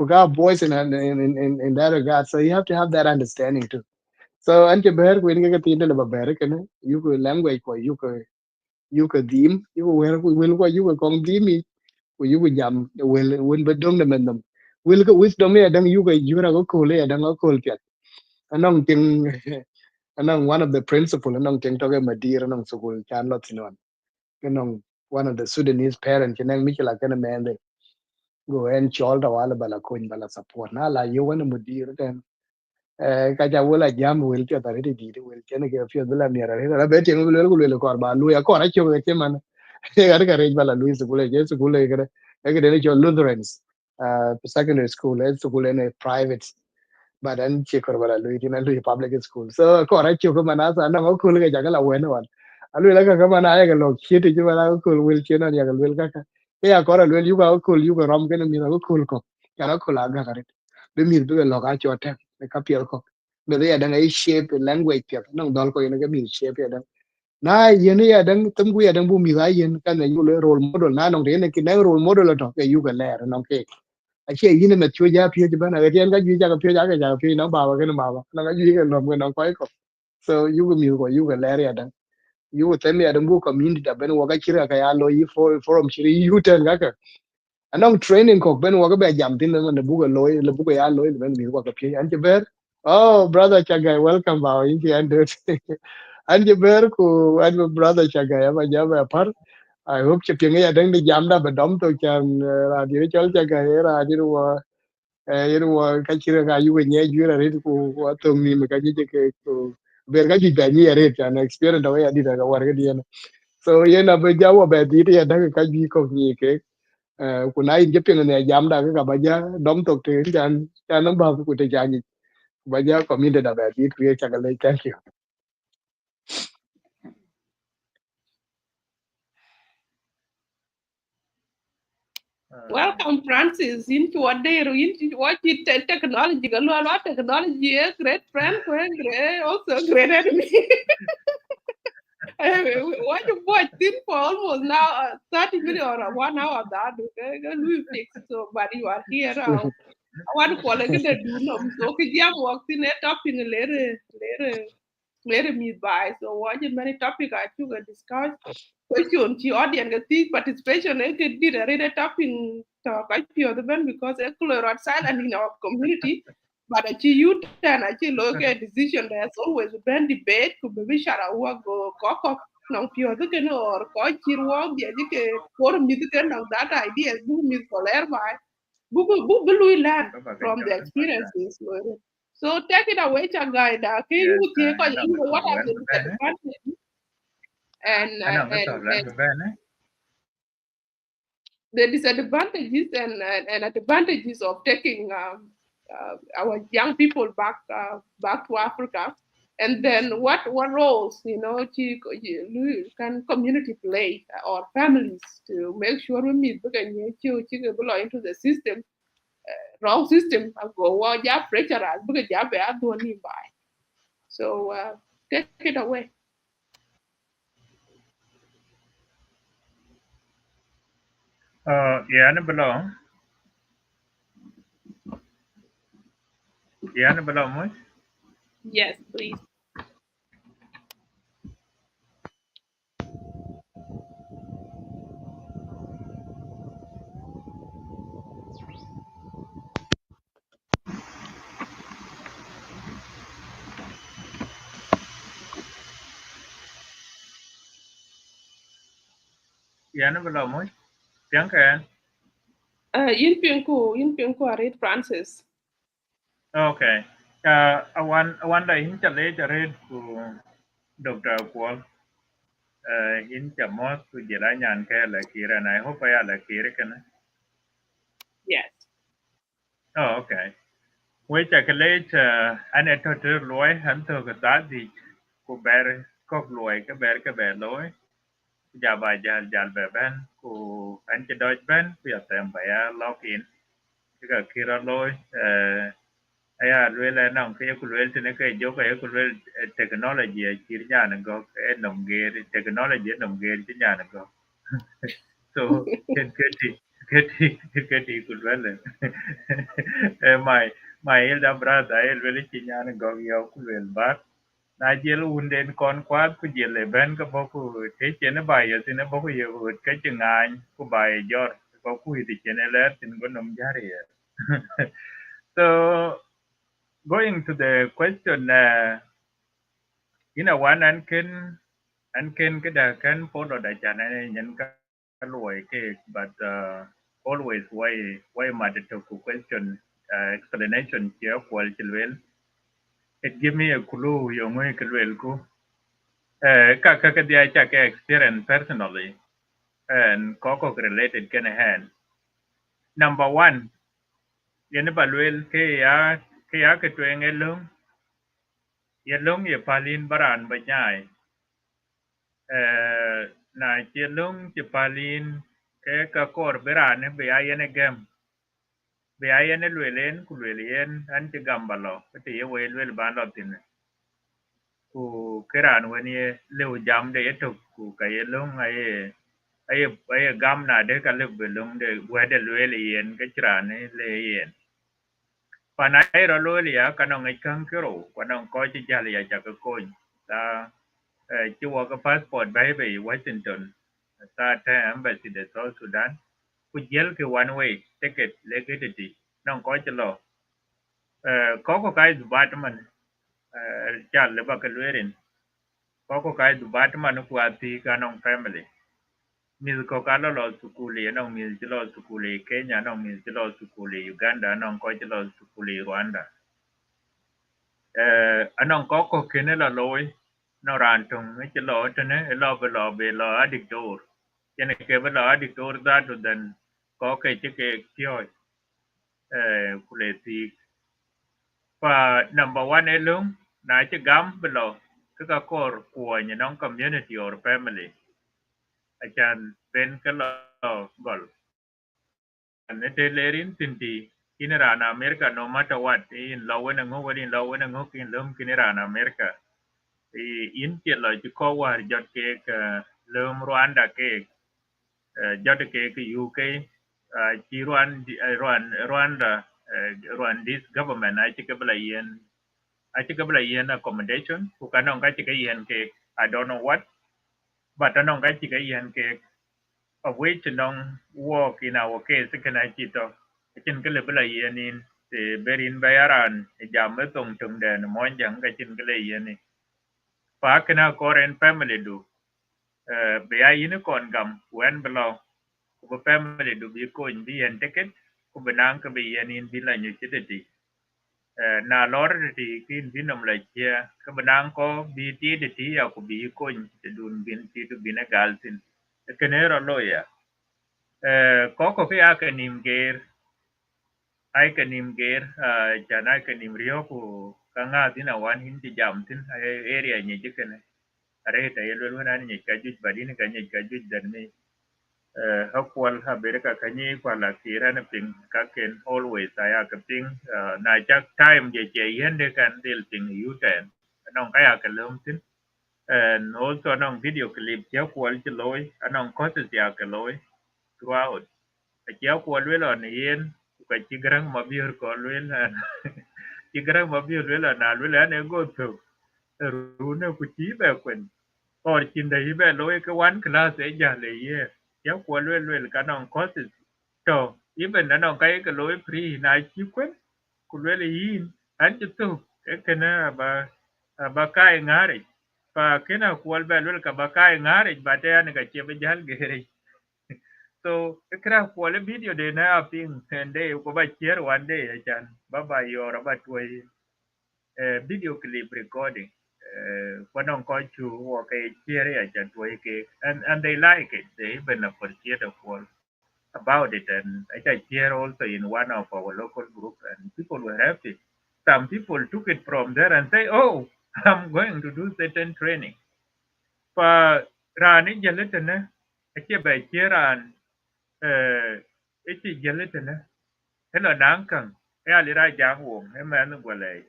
got boys in that regard. So you have to have that understanding too. So anche ber when you get into the ber can you could language for you could deem you will what you will come deem me you will jam will be done them will go wisdom me then you go cool then go cool pet anong ting anong one of the principal anong ting toge madir anong sukul chan lot sinon anong one of the Sudanese parents anong michela kana man de go and chol da wala bala coin bala support na la yo wana mudir den ka ja wala jam wel ke tare di di wel ken ke fio bala mi ara la be ting wel ko ba lu ya ko na cho ke man ga ga rej bala lu sukul ke de cho Lutherans secondary school school in a private but then che kor bala lui tin lui public school so ko ra chu ko mana sa na ko lu ga la wen wan alu la ka mana ya ga lo chi ti bala ko wil che na ya ga wil ka ya ko ra lu yu ga ko yu ga rom ke na mi na ko ko ya ra ko la ga ga re be mi be lo ga cho te ka pi ko me ya dang ai shape language pya nang dol ko ina ga mi shape ya dang na yen ya dang tum gu ya dang bu mi ga yen kan yu le role model na nong de ne ki na role model to ke yu ga le nong ke a che yin me chu ja pye ba na ga tian ga yu ja ga pye nong ba ga ma ba na ga yu ga nom ga nong ko so yu ga mi ko yu ga le ya dang yu tem ya dang bu community da ben wa ga chira ka ya lo yi forum chiri yu ten ga ka anong training ko ben wa ga ba jam tin na bu ga loy le bu ga ya loy ben mi wa ga pye an che ber oh brother chagai welcome ba in ki and an je ber ku an brother chagai ba ja ba par I hope che pye ya dang de jam da ba dom to chan ra di chol chagai ra di wa wa ka chira ga yu nye ju ra ri ku wa to mi ma ka ji ke ku ber ga ji ba ni ya re chan experience da ya di da ga war ga di na so ye na ba ja wa ba di ya da ka ji ko ni ke ku na in je pye ne jam da ga ba ja dom to te chan chan no ba ku te ja but yeah, community about it, we thank you. Welcome, Francis. Into what day, into what it technology, a lot of technology, a great friend, great, also great enemy. What you watch this for almost now 30 minutes or 1 hour that okay, we fix so but you are here now. I want to call again the do no so could you walk in a topic later meet by so watching many topic I took a discuss question the audience get the participation I could did a read a topic talk I feel the ben because a color silent in our community but actually you can actually look at decision there's always been debate could be shara work go cock nong pio the can or ko chir wo dia ke for mi the can that idea bu mi for by bu lui learn from the experiences so take it away guide okay Yes, you take anh làm you cái know trò what are lén the của bên ấy. disadvantages and Anh làm cái trò lén của bên ấy. the disadvantages and advantages of taking our young people back to Africa, and then what roles can community play or families to make sure we meet because you belong into the system wrong system go ja pressure us because ja be adoni by so take it away. Yeah, nó belong. Yeah, nó belong mới. Yes, please. Yeah, nó belong mới. Tiếng kìa. In Pinku, I read Francis. Okay. I want là hình chặt lấy cho read của Dr. Paul. Hình chặt mót của dễ lại nhàn kê là kì ra này. Hope I là kì ra kê nè. Yes. Oh, okay. Với chặt cái lấy cho anh ấy thôi trừ lối hắn thôi cái tá thì của bé cốc lối cái bé lối. Dạ bài dạ bé bên của anh chỉ đôi bên bây giờ tem bài login. Cái kira lối aya lwela nang ke ku lwel tene ke jo ke ku lwel technology kir nyana go e nom ger technology nom ger ti nyana go so ken keti ku lwel my elder brother el wel ti nyana go yo ku lwel ba na jel unden kon kwat ku jele ben ko boku te chene ba yo tene boku yo ke chengan ku ba jor ko ku ti chene ler tin go nom jari so going to the question, one and can get a can follow the channel and can but always why matter to question explanation here quality well. It give me a clue yung way well ko. Kaka dia check experience personally and koko related can hand. Number one, yan ba well kaya ka tuwing yelong ye palin baran banyai na yelong ye palin ke ka kor beran be ayene gem be ayen lwelen ku lwelien an ti gambalo te ye we lwel ban lo tin ku keran weni le jam de to ku ka ye long ay gam na de ka le belong de we de lwel yen ke trane le yen panai ro lo ya kanong ai kang kero kanong ko chi jal ya cha ko ta chi wa ka passport bai bai Washington ta ta embassy de South Sudan ku jel ke one way ticket le ke ti nong ko chi lo có cái dubat man chal le ba ka lwerin có cái dubat man ku ati ka nong family mi ko ka lo sukuli nong mi lo sukuli Kenya nong mi lo sukuli Uganda nong ko lo sukuli Rwanda anong có kene la loy no ran tung mi lo tene lo be lo adiktor kene ke be lo adiktor da to den có ke ke kyo kule ti pa number 1 elung na che gam below ka kor ko ni non community or family achan ben ka lo gol ne te lerin tinti kinera na America no matter what in lawen ngo wadin lawen ngo kin lum kinera na America in che lo ji ko war jot ke lum Rwanda ke jot ke UK chi Rwanda Rwandese government I think bla yen I think about yen accommodation who can on gachi yen cake. I don't know what, but I don't gachi yen cake of which non work in our case can I chito. I can get a yen in the berin bayaran, a jametong tung den, monjang gachin yen. Pakana Korean family do. Be I unicorn gum when below. Of family do be coin be and ticket. Kubanang be yen in villa utility. Na lor ti kin vinom la chia ka banang ko bi ti de ti ya ko bi ko te dun bin ti to bin galtin kenero loya ko ke akanim ger ai kanim ger jana kanim rio ko kanga dina wan hin ti jam tin area ni jikene are ta yelo na ni ka juj badini ka ni ka juj dan ni hakwal America kanyi kwa la kira na ping kaken always aya ka ping na jak time je je yende kan del ping uten anong kaya ka lum tin and also anong video clip je kwal je loy anong courses ya ka loy throughout a je kwal we lo ni yen ka chigrang mabior ko le na chigrang mabior le na le ne go to rune ku chi be kwen or chin dai be loy ka one class e ja le ye ya ko le ka non courses to even na non kai ka loy free na chi kwen ku le yin an chi tu ke kana ba kai ngare pa kena ko be le ka ba kai ngare ba te an ka che be jal gere so kra ko le video de na ping and day ko ba share one day ya chan ba ba yo ra ba toy video clip recording one ko chu wo ke chere ya chan toy ke and they like it they even appreciate of all about it and I share also in one of our local group and people were happy some people took it from there and say oh I'm going to do certain training pa rani jaletana ake ba kiran ake jaletana hello nankan ya lira jangwo e man gole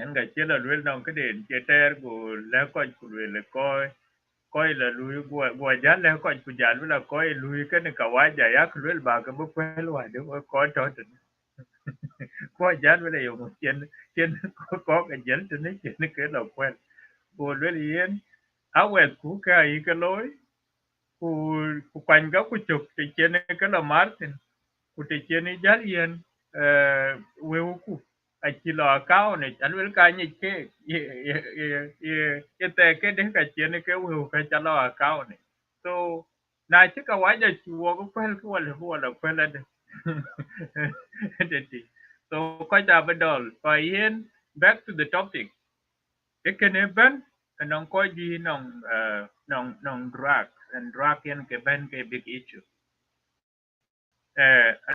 en ga chela lwel non ke den cheter go le ko ku le ko le lu go ja le ko ku ja lu la ko lu ke ne ka wa ja ya ku le ba ka bu pel wa de ko to ko ja lu le yo chen chen ko ka jel te ne chen ke lo kwel go le yen a we ku ka I ka loy ku kwany ga ku chuk te chen ke lo martin ku te chen jal yen we ku a chi lo ka ne an wel ka ni ke ye te ke de ka chen ke we ka cha lo ka ne so na chi ka wa ja chi wo ko pel ko le pel de de ti so ko ja bedol pa yen back to the topic it can happen non ko ji non drug and drug yen ke ben ke big issue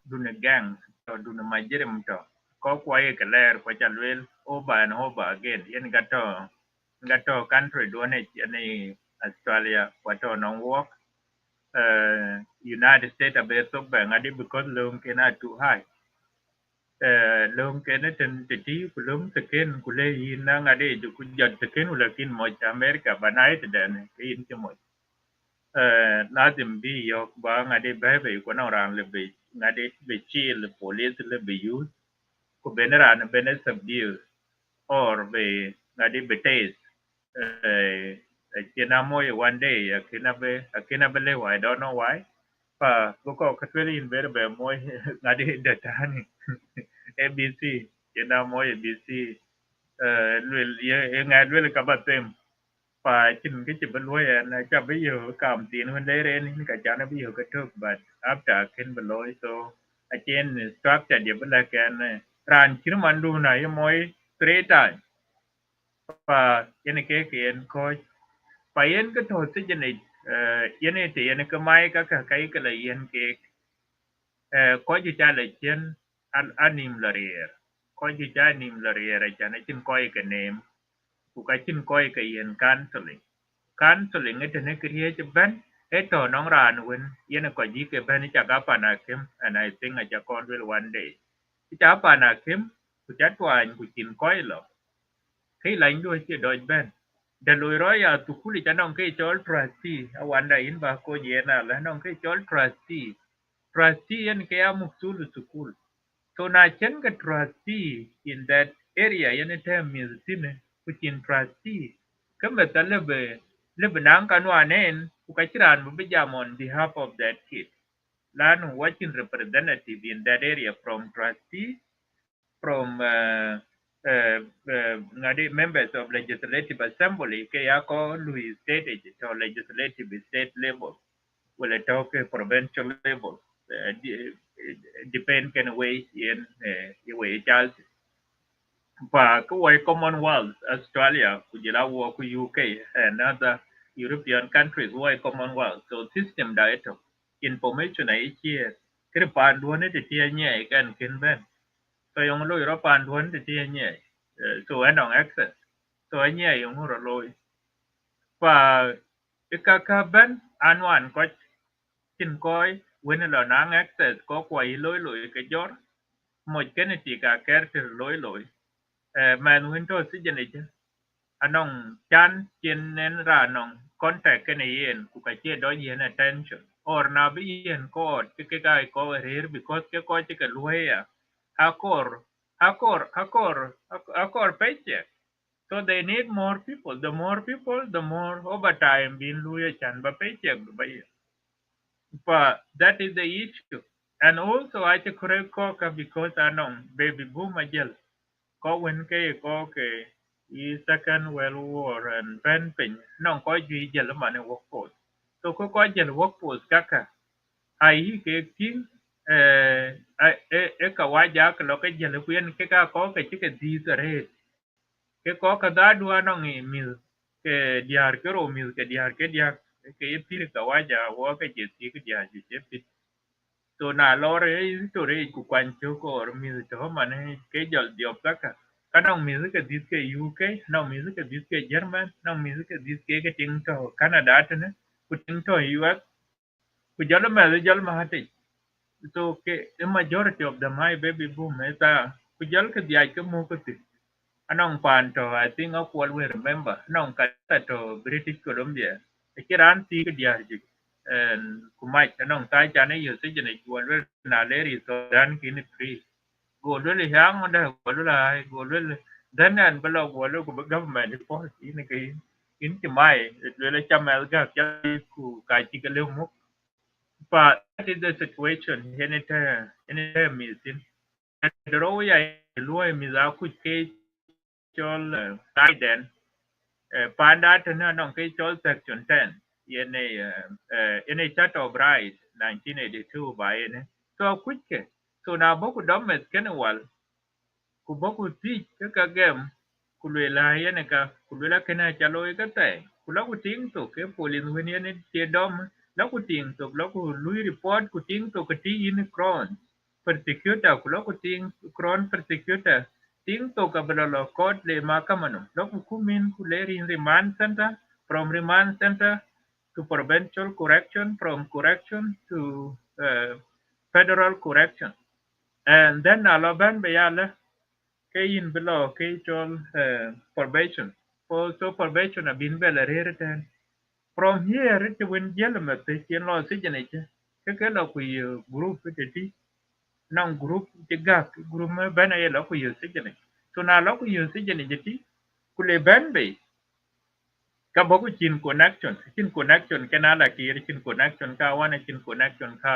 dune gang to dune majirim to ko kwa ye keler ko chalwel over and over again yen gato country duone ni Australia kwato non work United States abe so bang adi because loan cannot too high lom kene ten titi kulum teken kule ina ngade ju kujat teken ulakin mo America banai den kin ke mo lazim bi yok ba ngade bebe ko na ran le be ngade be chill police le be use ko beneran bene subdue or be ngade be taste kina moy one day akina be le I don't know why pa ko katweli in be moy ngade datani ABC kina moy ABC lwel ye ngad lwel ka batem pa chin cái chim lôi na cha bây giờ cầm tiền hơn đấy lên cả cha nó bây giờ cái trước but after ken beloy so again structure dia bela kan ran kir mandu na ye moy three time pa yen ke ken ko pa yen cái thôi se jene yen te yen ka mai ka kai ka la yen ke ko ji cha le chen anim la rier ko ji cha anim la rier cha na chin ko ke nem ku ka chin ko ke yen counseling it ne create ben eto nong ran win yen ko ji ke ben cha ga pana kim and I think I just will one day cha pana kim ku cha twan ku chin ko lo khi lạnh đuôi chi đôi ben de lui roi ya tu kuli cha nong ke chol trustee a wanda in ba ko ye na la nong ke chol trustee yen ke amuk sulu sukul so na chen ka trustee in that area yen term is tine which in trustee kama talebe nang kanwa nen ku ka chiran bu jam on behalf of that kid lan watching representative in that area from trustee from ngadi members of legislative assembly ke yako Louis state to legislative state level will talk provincial level depend can way in way child pa ko way commonwealth Australia kujila wo ku UK and other European countries way commonwealth so system daito information ai chia kre panduane te tia nye kan ken ben so yung lo ro panduane te tia nye so anong access so nye yung ro lo pa ikaka ben anwan ko tin koi when lo nang access có quay lối lối cái gió một cái này chỉ cả cái từ lối lối mà windows sẽ dân chứ anong chan chen nen ra nong contact cái này yên cũng cái chia đó yên attention or na bị yên có cái có here because cái coi cái lối à hakor hakor paycheck so they need more people the more overtime being lawyer chan ba paycheck ba but that is the issue. And also I take correct coca because I know baby boom ajel. Có when có ke i second world war and pen no có duy jel man workforce. So có jel workforce kaka. Ai ke kin ka waja ka lo ke jel kuen ke ka có ke chike di sare. Ke có ka da du anong mil ke diar ke ro mil ke diar ke pir ka waja wo ke je ke diar je so na lore tore ku kwancho ko mi to mane ke jol diop kaka kanong mi ke dis ke UK no mi ke dis ke German no mi ke dis ke ting to Canada tene ku ting to US ku jol ma hati so ke the majority of the my baby boom eta ku jol ke dia ke mo ko ti anong pan to I think of what we remember anong ka to British Columbia kiran ti ke dia ji and kumai anong tai chane yu se jene chuan we na le ri so dan kin free go le yang da go le then and below go le go government policy ne ke in ti mai le chamal ga cha ku ka chi ke le mu but that is the situation in it meeting the ro ya lo mi za ku ke chol guidance panda tana non ke chol section 10 in a Charter of Rights 1982 by ene so quick so na boku domes kenwal ku boku ti ka game ku le la yene ka ku le la kena chalo ka te ku la ku ting to ke police when yene tie dom la ku ting to la ku lui report ku ting to ka ti in kron persecutor ku la ku ting kron persecutor ting to ka bela lo court le makamano la ku kumin ku le in remand center from remand center to provincial correction from correction to federal correction and then alo ban be yala ke in below ke chol probation so probation a bin bela rerten from here to when jelma te chen lo sijene ke lo ku group te ti non group te gak group me bana ye lo ku sijene so na lo ku sijene ti ku le ban be ka boku chin connection kana la ki chin connection ka wana chin connection ka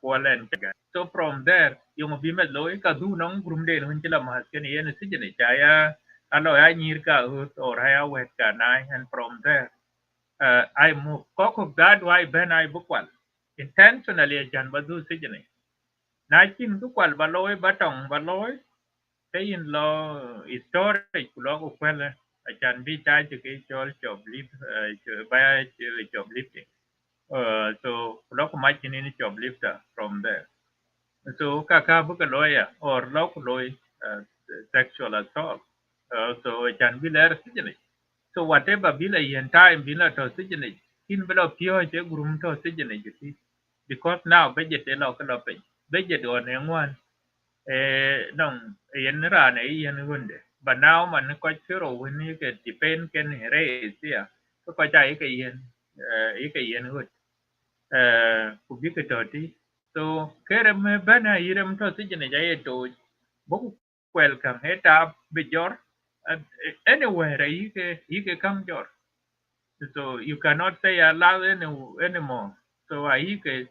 polen so from there yung bi met loy ka du nong grum de hun chila mas ken yen si jene chaya alo ya nyir ka ut or ya wet ka nai and from there I move kok that why ben I bukwal intentionally jan badu si jene na chin ku kwal baloy batong baloy kayin lo storage kulo ko kwela achan bi charge ke chol job lip by job lifting so kulo ko machine ni job lifter from there so kaka buka lawyer or local lawyer sexual assault so achan bi ler sijini so whatever bila yen time bila to sijini kin bila pio je gurum to sijini jiti because now budget lo ko lo pe budget on ngwan nong yen ra ne yen hunde but now man ko chiro wini ke depend ken raise ya ko ja ke yen hud ku bi ke toti so kere me bana irem to sijine ja to boku welcome eta be jor anywhere you can come jor so you cannot say allow anymore so I can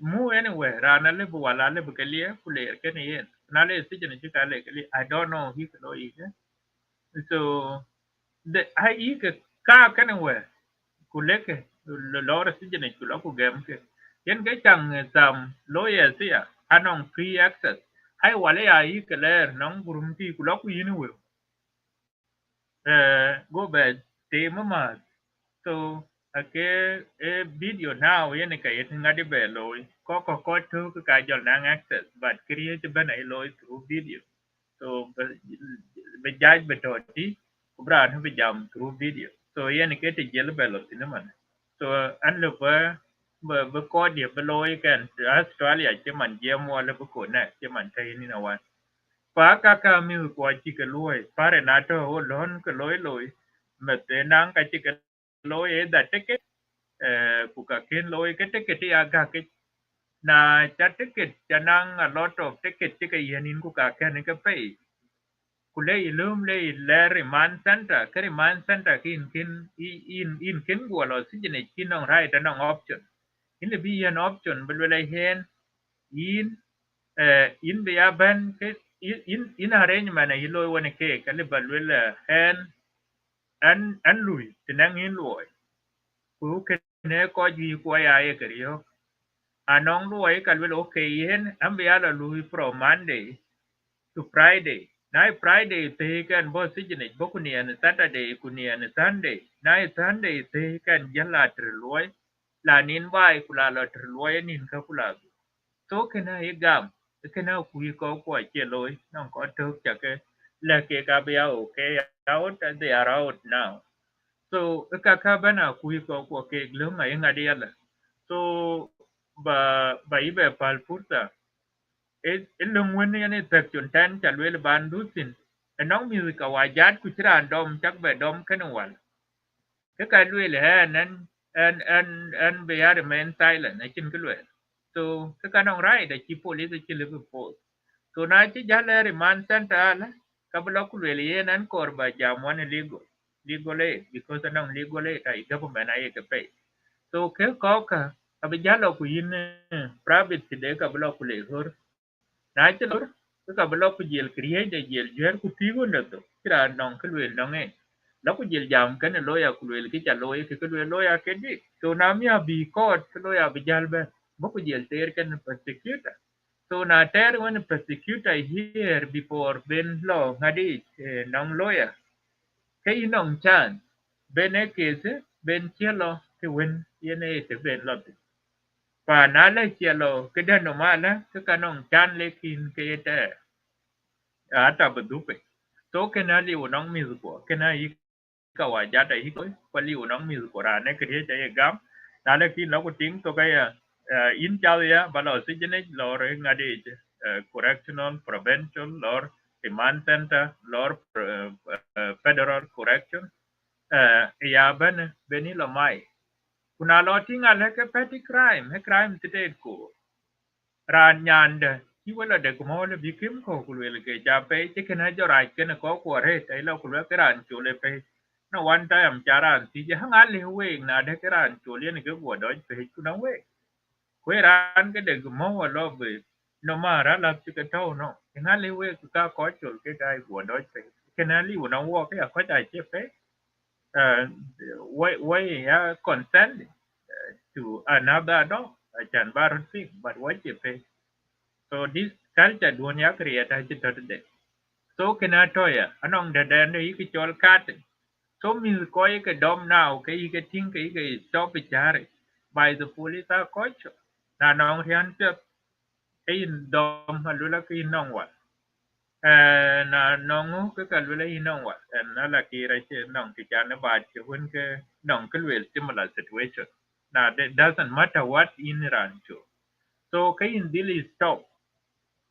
move anywhere rana le wala le kelia kule ken yen na le sijine jika le kele I don't know he no ike so the I can ka anywhere kuleke lora sijine kula ku gem ke yen ke chang sam lawyer sia anong free access hai wale ya ike ler nong gurum ti kula ku yini we go back te mama so ake a video now yen ka yet ngadi be loy ko to ka jol nang access but create ban ai loy through video so be judge betoti kubra no be jam through video so yen ke te jel be lo tinaman so an lo be ko dia be loy kan Australia che man je mo le ko na che man tai ni na wan pa ka ka mi ko chi ke loy pare na to o lon ke loy me te nang ka chi ke loy e da te ku ka ken loy ke ticket ya ga ke na cha ticket cha nang a lot of ticket ke yenin ku ka ken ke pay ku le ilum le le man center ke man center in kin go lo si ne kin nong right nong option in le bi an option bel le hen in in be ya ban ke in arrangement ai lo wona ke ke le bel le hen an lui tinang in lo ku ke ne ko ji ko ya e ke yo anong luai ka lwel okay yen ambe ala lui from Monday to Friday na Friday te kan bo sijine bo kunian Saturday kunian Sunday na Sunday te kan jala trluai la nin bai kula la trluai nin ka kula to kena e gam kena ku ko ko che loi non ko to cha ke la ke ka be okay out and they are out now so ka ka bana ku ko ke lo ngai ngadiala so ba ibe pal purta e lung wen ne tek chun tan cha lwel ban du sin e nong music a wajat ku chiran dom chak be dom kan wal ke ka lwel he and be are men silent e chin ke lwel so ke ka nong rai da chi police chi le po so na chi jale man center ala ka blok lwel ye nan kor ba jam wan legal aid because anong legal aid ai government ai ke pay so ke ko ka abijalo ku yin private de ka blok le hor na ci lor ka blok jel kriye de jel jer ku tigo na to kira non ke lwel non e la ku jel jam kan loya ku lwel ki cha loy ke lwel loya ke di so na mi abi court loya bi jal be bo ku jel ter kan prosecutor so na ter when prosecutor here before ben law ngadi non lawyer ke non chan bene kese ben cielo ke wen yene te ben lo pa na le cielo ke de no mala ke kanong chan le kin ke te ata bedupe to ke na li unong mi ko ke na yi ka wa ja ta hi ko pa li unong mi ko ra ne ke je gam na le kin lo ko ting to ka ya in chao ya ba lo si jene lo re ngade correctional, provincial, or remand center, or federal correction. Ya beni lo mai. Kuna lo tinga leke petty crime, he crime state ko. Ran nyande, ki wala de kumo le bikim ko kulwele ke jape, chicken ha jorai kena ko kware, tayo kulwe keran chule pe. Na one time charan si hang ali we na de keran chule ni ke gwa doj pe kuna we. Kwe ran ke de kumo lo be. No mara la chike tau no. Ngali we ka ko chul ke kai gwa doj pe. Kenali una wo ke ko dai che pe. Why consent to another dog chan bar thing but what you pay so this culture dunia create a chit today so kena toya anong the den yi chol kat so mi ko ye ke dom now ke yi ke ting ke stop chare by the police are coach na nong rian pe in dom halula ke nong wa na nong ke ka lula inong wa na la ki ra che nong ti chan ba che hun ke nong ke wel similar situation now it doesn't matter what in rancho so ke in dili stop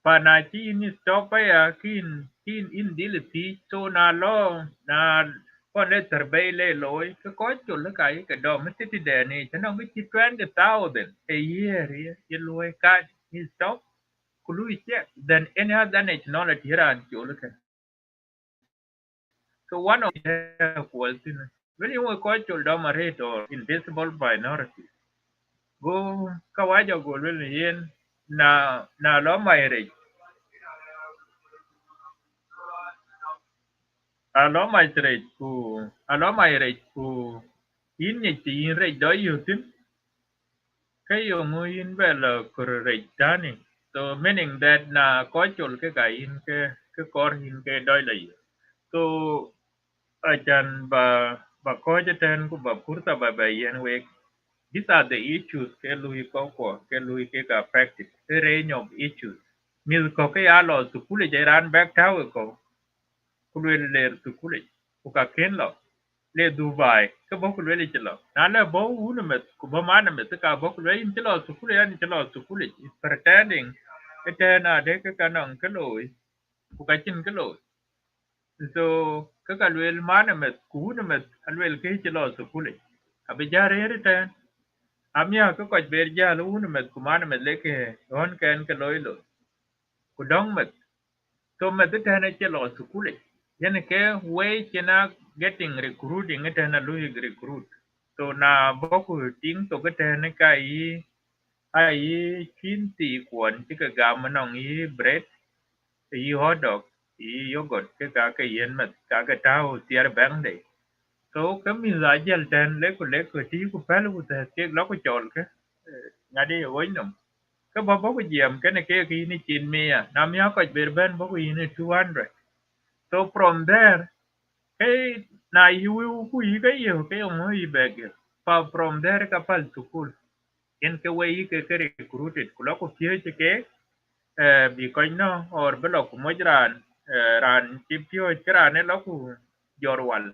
pa na chi in stop ya kin in dili ti so na lo na ko le terbe le loy ke ko chu le kai ke do mi ti de ni chen nong ki 20,000 a year ye loy ka ni stop kulu check then any other nationality here and you look at so one of the was in when you were cultural dominate or invisible minority go kawaja go really yen na lo mai re a lo mai re ku a lo mai re ku in ni ti in re do yutin kayo mo in bela kurre tani so meaning that na cultural ke ga in ke kor in ke doi lai so ajan ba ko ten ku ba purta ba yen we these are the issues ke lui ko ke lui ke ka practice a range of issues mil ko ke alo su kule ran back tower ko kule le su kule ku ka ken lo le dubai ke bo kule le chlo na le bo unu met ku ba mana met ka bo kule in chlo su kule yan chlo su kule is pretending ke na de ke ka non ke lui ku ka chin ke lui so kaka luel mana met kuuna met alwel ke chilo su kule abi jare ten amia ko ko ber jalo una met kumana met leke on ken ke loilo ku dong met so met ten chilo su kule yen ke way chena getting recruiting ten a lui recruit so na boku ting to ke ten ka yi ai chin ti kwon ti ka gam nong yi bread yi hot dog yi yogurt ke yen met ka tao tiar bang de so kami rajal ten le ko ti ku pel ku te ke lo ko chol ke ngadi wo nom ke bo bo ku jem ke ne ke ki ni chin mia na mia ko ber ben bo ku ni 200 so from there hey na you ku yi ke yo mo yi beg pa from there ka pal sukul en ke we yi ke recruited ku lo ko pye ke bi ko no or blo ku mo ran ti pyo kra ne lo ku jorwal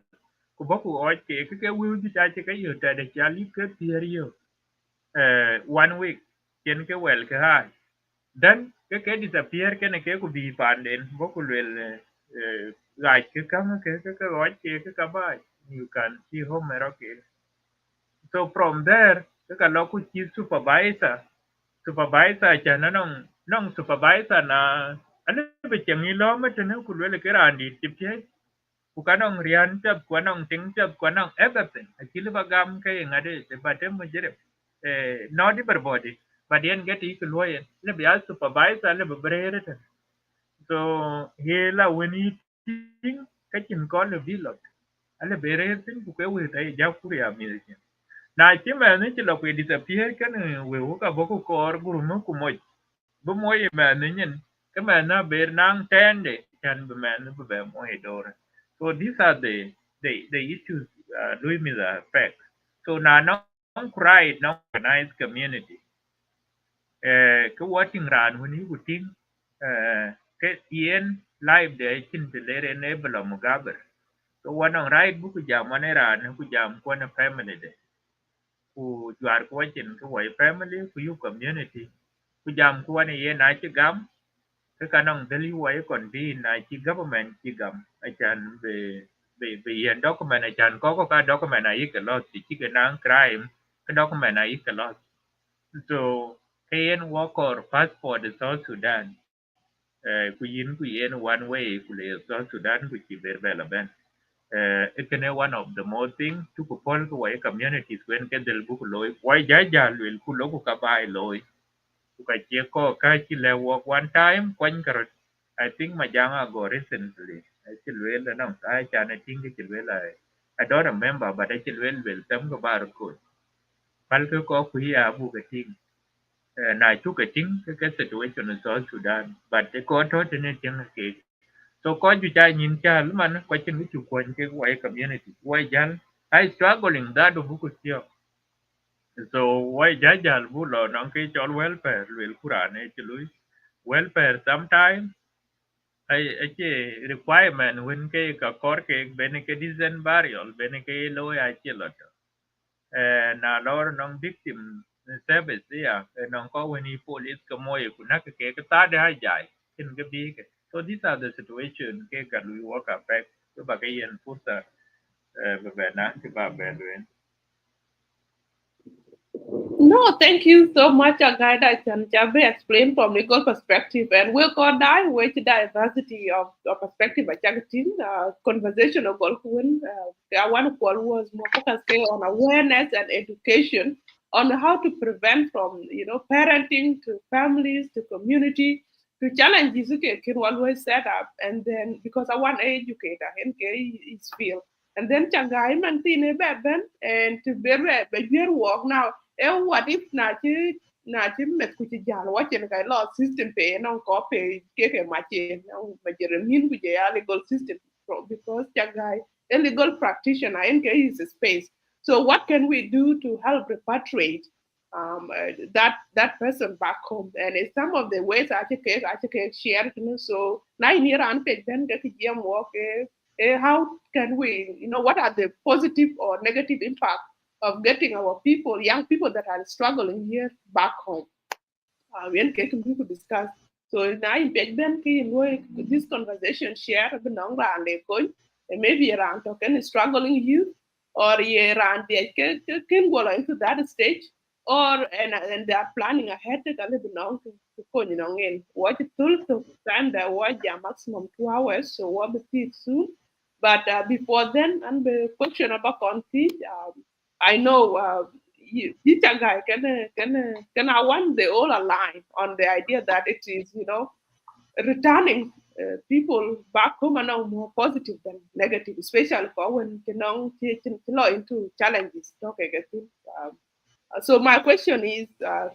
ku bo ku o ke wi ju cha ke yo ta de cha li ke tier yo 1 week ken ke wel ke ha then ke disappear ke ne ke ku bi pan den bo ku le ga ke kam ke o ke ka ba you can see home ke so from there ke ka lo ku chi supervisor cha na nong supervisor na ale be chen ni lo ma te ne ku le ke ran di ti pye ku ka nong rian chap ku nong ting chap ku nong everything a chi le ba gam ke ngade te ba te mo jere not everybody but yen get ik lo yen le be al supervisor le be brere te so he la when he ting ka chin ko le bi lo ale bere tin ku ke we te ja ku ya mi na chi ma ne chi lo ku disappear ka ne we ku ka bo ku kor guru no ku mo bo mo ye ma ne nyen ka ma na ber nang ten de chan be ma ne be mo he dore so these are the issues doing me the effect so na no cried no organized community ke working ran when you would think ke yen live de chin de lere ne bela mugaber so one on right bu ku jam ne ran ku jam ko na family de ku jwar ko chin ku wai family ku you community ku jam ku ne ye na chi gam cái khả năng daily way còn đi này chỉ government chỉ gầm ai chan về về về hiện document ai chan có cái document này cái lo chỉ cái năng crime cái document này cái lo so KN work or passport in South Sudan ku yin one way ku le South Sudan ku chi ver bela ben it can one of the more thing to ku pol ku way communities when ke del bu ku loy why ja lwel ku lo ku ka bai loy Ukacheko kachile work one time kwan karot. I think majanga go recently. I still will no I can I think it will I don't remember but I still will some go bar code. Palko ko kuya abu kating. Na chu kating cái situation in South Sudan but the ko to ne ting ke. So ko ju cha nyin cha man ko chin chu kwan ke wai community. Wai jan I struggling that of buku so why jajal bulo nong ki chol welfare lwel kurane chului welfare sometime I requirement when ke ka kor ke bene ke dizen burial bene ke lo ya chelot na lor nong victim service ya nong ko when police ka moye kuna ke ta de jai in ke bi ke so these are the situation ke ka lui work affect so ba ke yen pusa be na ke ba be. No, thank you so much, Agai. I can just explain from legal perspective, and we'll go die with diversity of perspective. I think conversation of I want to call was more focused on awareness and education on how to prevent from parenting to families to community to challenges okay, can always set up, and then because I want to educate and is feel, and then Changai man and to be work now what if na chi met ku chi jal wa chen kai law system pe non ko pe ke ma chen non ma jere min ku je legal system because cha guy a legal practitioner in is a space. So what can we do to help repatriate that person back home? And it's some of the ways I can share. So now in Iran, then how can we, what are the positive or negative impact of getting our people, young people that are struggling here back home? We can people discuss. So now in Ben this conversation share belong around and maybe around talking struggling youth or around they can go into that stage or and they are planning ahead to belong to what it took to time that was maximum 2 hours so what the soon. But before then, and the question about conflict, I know teacher guy can I want they all align on the idea that it is returning people back home are now more positive than negative, especially for when teaching into challenges. Okay, so my question is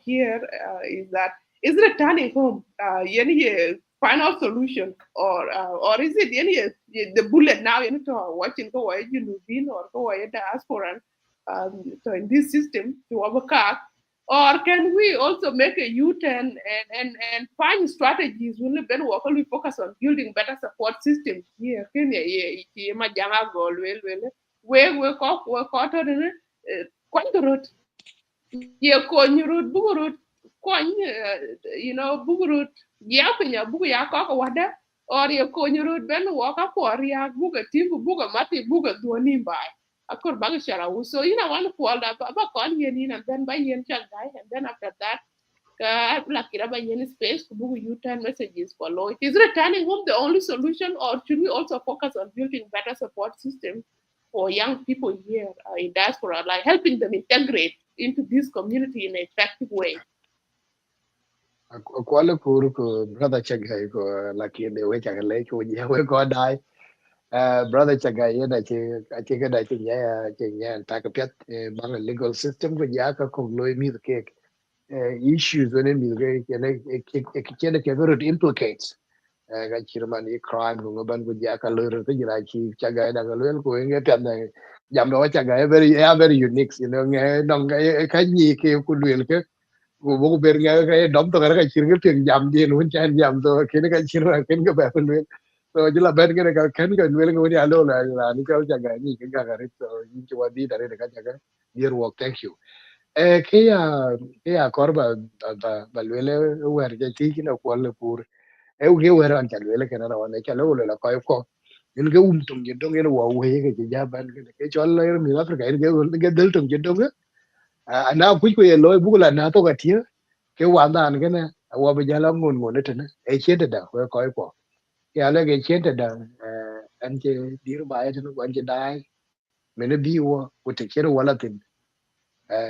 is that is returning home any final solution or is it any the bullet now into watching go away you know or go away diaspora so in this system to overcome, or can we also make a U-turn and find strategies when we focus on building better support systems here? Can you majanga goal we caught on quite the road ye konyurut bugurut kony bugurut yapinya bugu ya koko wada or ye konyurut ben waka por ya buga timbu buga mati buga duoni bai akor baga shara so one fall da ba kon yen and then by yen chal guy and then after that ka lakira ba yen space ku bugu u-turn messages for law. Is returning home the only solution or should we also focus on building better support systems for young people here in diaspora, like helping them integrate into this community in an effective way? Kuala pur ko brother chagai ko lucky the way chagai ko je we ko dai brother chagai ye na che ga dai che ta ka pet bang legal system ko ya ka ko loy mi ke issues when mi ke ne ke root implicates ga chirman i crime ko ban ko ya ka loy ro te jira chi chagai da ko loy ko nge pet na jam do chagai very unique nge nong ka ni ke ku loy ke wo ber nga ka dom to ka chir ke ting jam di nun chan jam to ken ka chir ra ken ka ba luen so jila ben ke ka ken ka luen ko ni alo la ni ka ja ga ni ke ga ri so ni chwa di da re ka ja ga dear work thank you ke ya kor ba luen wer ja ti ki na ko le pur e ge wera an chal wele kana wan e chal wele la ko in ge tum je dong en wa we ge ja ban ke chol le mi Africa in ge del tum je dong na ku ku ye loy bu la na to ga tie ke wa dan ge na wa be ja la ngun ngun ne e che da ko ya le ge che da an che dir ba ye no an che dai me ne bi wo ku te che wala tin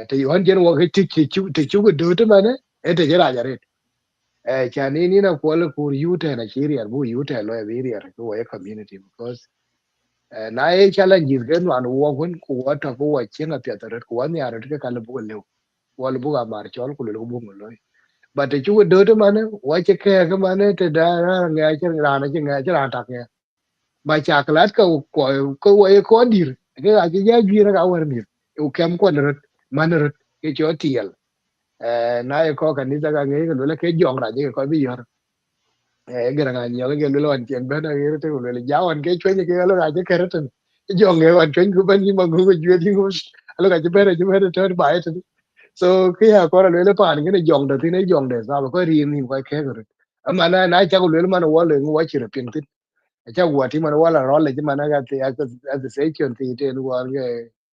te yon jen wo ke ti chu ku du te ma ne e te jera ja cha ni na ko le ku yu te na chi ri bu yu te lo e bi ri ko e community because na e challenges gen wan wo gun ku wa ta ko wa chen a pya ta ko wa ni ara ke ka le bu le wa le bu ga mar chol ku le bu mo lo ba te chu do te mane wa che ke ga mane te da ra nga che ra na che nga che ra ta ke ba cha klat ko wa e ko dir ke ga che ja ji ra ga war mir u kem ko ne man ke cho tiel na e ko ka ni ta ga nge ko le ke jong ra je ko bi yor gara nga nyo ke lo an chen ba na ke te lo le ja wan ke chwe ke lo ga je ke re jong e wan chwe ku ban ni ma gu ju di gu lo ga je be re to ba e so ke ya ko le pa ni ne jong da ti ne jong de sa ko ri ni ko ke ru ama na cha ko le ma no wa le wa chi re pin ti cha wa ti ma wa la ro le ti ma na ga ti a se chen ti te nu wa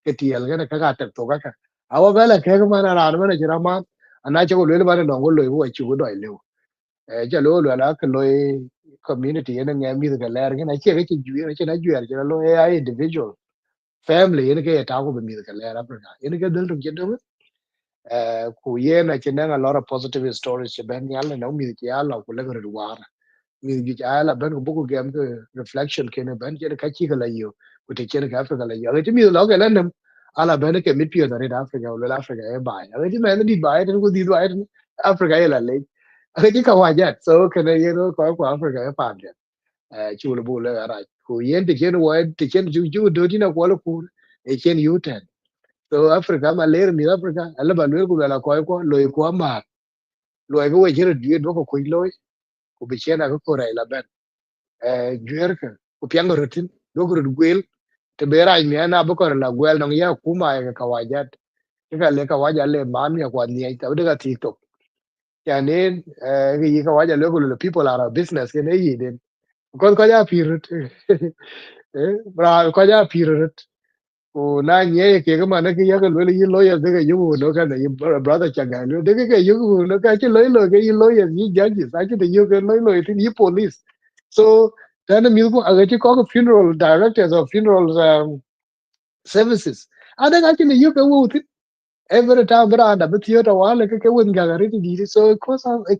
ke ti el ga ka ta to ka awa ba la ke ma na ra ma ne jira ma na cha ko le ma no ngo lo wa chi ko do le cha lo lo la ke lo community ene nge mi ga ler ga na che ga chi ju ne che na ju er cha lo ai individual family ene ke ta ko be mi ga ler africa ene ke dal to je do ku ye na che na a lot of positive stories che ben yalla no mi che yalla ku le ru war mi ji yalla ben ku bu ku gem ke reflection ke ne ben che ka chi ga la yo ku te che ga africa la yo ti mi lo ga lan ala ben ke mi pio da re africa lo africa e bai ala ti men di bai ku di bai africa e la le ala ti ka wa ja so ke ne ye no ko africa e pa chu le bu le ara ku yen te chen wa te chen ju do ti na ko lo ku e chen yu ten so africa ma ler mi africa ala ba le ku la ko lo ko ma lo ko we jere die do ko lo ku be chena ko ra la ben juer ka ku piango rotin do ko gwel te be ra mi na ba ko la gwel no ya ku ma ka wajat ka le ka waja le ma mi ko ni ta de ka tiktok ya ne yi ka waja le ko le people are a business ke ne yi den ko ja pirut bra ko ja pirut ko na nye ke ga mana ke ya ga lo yi lawyer de ga yu no ka ne brother cha ga lo de ga yu no ka chi lo ke yi lawyer yi judges sa chi de yu ke lo ti yi police so then mi ko aga chi ko funeral directors of funeral services ada ga chi ne yu ka wo every time brand but theater wale ke win ga gari di so it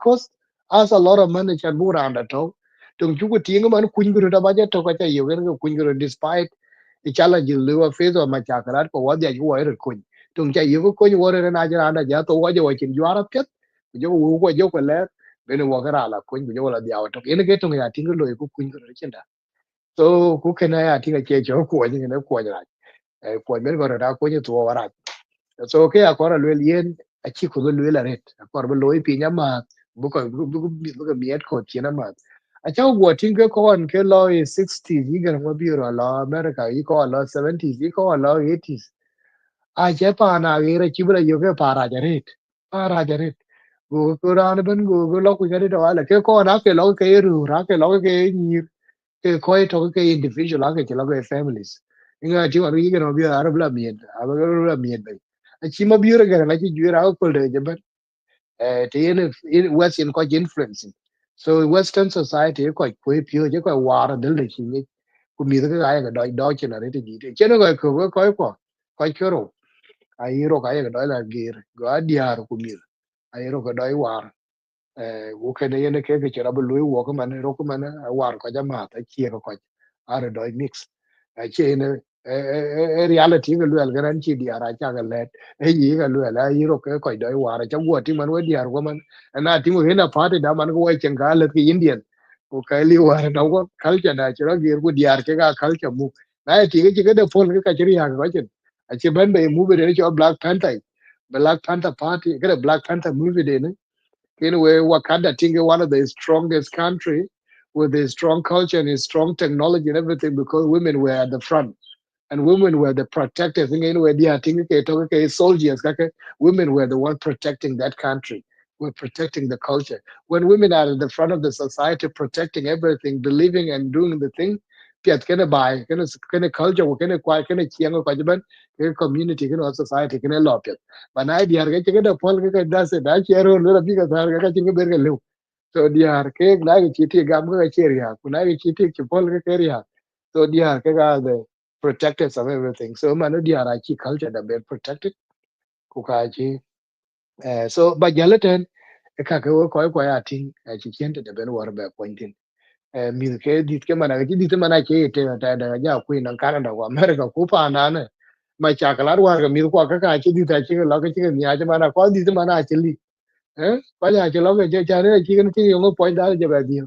cost us a lot of money chan bu randa to tung chu ko tinga man kun guru da baje to ka cha yo ga kun guru despite the challenge lu wa face ma cha karat ko wa dia ju wa er kun tung cha yo ko ni wore na ja na ja to wa jo wa chin ju ara pet jo wu ko jo ko le bene wa ga la kun jo la dia wa to ene ke tung ya tinga lo ko kun guru chen da so ku ke na ya tinga che jo ko ni ne ko ja ko men go da ko ni to wa so ke akora lwel yen achi ko lwel aret akor bo loy pinya ma bu ko miet ko tiena ma acha go tinga ko on ke lo 60 yiga mo biro lo america yi ko lo 70 yi ko lo 80 a je pa na gira chibra yo ke para jaret go ko ran ben go lo ku gari do ala ke ko na ke lo ke ru ra ke lo ke ni ke ko to ke individual la ke lo ke families inga ji wa yi ga no bi arab la mien aba la mien a chi ma biura ga na chi jura ko le je ban te in west in ko influence so western society ko ko pio je ko war dal de chi ni ku mi ga ga do do chi na re ti ji che no ko ro ai ro ga ga do la gir go adiar ku mi ai ro ga do war wo ke ne ne ke che ra bu lu wo ko man ro ko man war ko ja ma ta chi ko are do mix a che ne reality ga lu al garan chi di ara cha ga let yi ga lu ala yi ro ke ko do war cha wo ti man we di ar ko man na ti mo hena pa ti da man ko we chen ga le ki indian ko ka li war na ko culture na chi ra gi ko di ar ke ga culture mu na ti ga de fol ka chi ya ga chen a che ban be mu be de cho black panther party ga black panther movie de ne anyway, Wakanda, I think one of the strongest country with a strong culture and a strong technology and everything because women were at the front and women were the protectors. Anyway, they are thinking, okay, soldiers, okay, women were the one protecting that country. we're protecting the culture. When women are at the front of the society, protecting everything, believing and doing the thing, piat kena bai, kena culture, kena kwai, kena chiang ko jaban, kena community, kena society, kena law piat. Manai diar ke kena pol ke das da chero lo bi ka sar ka chinga ber ke lu. So diar ke na ke chiti gam ka cheria, kuna ke chiti ke pol ke keria. So diar ke ga the protectors of everything. So manu diar a chi culture da be protected ku ka chi. So ba jalatan ka ko ya ting chi chente da ben war ba pointing. Mi ke dit ke mana ke dit mana ke te ta da ja ku nan Canada ko America ku pa na ne. Ma cha kalar war ga mi ko ka chi dit ta chi lo ke chi ni a mana ko dit mana chi li. Ko ja chi lo ke cha ne chi ke chi yo point da ja ba di.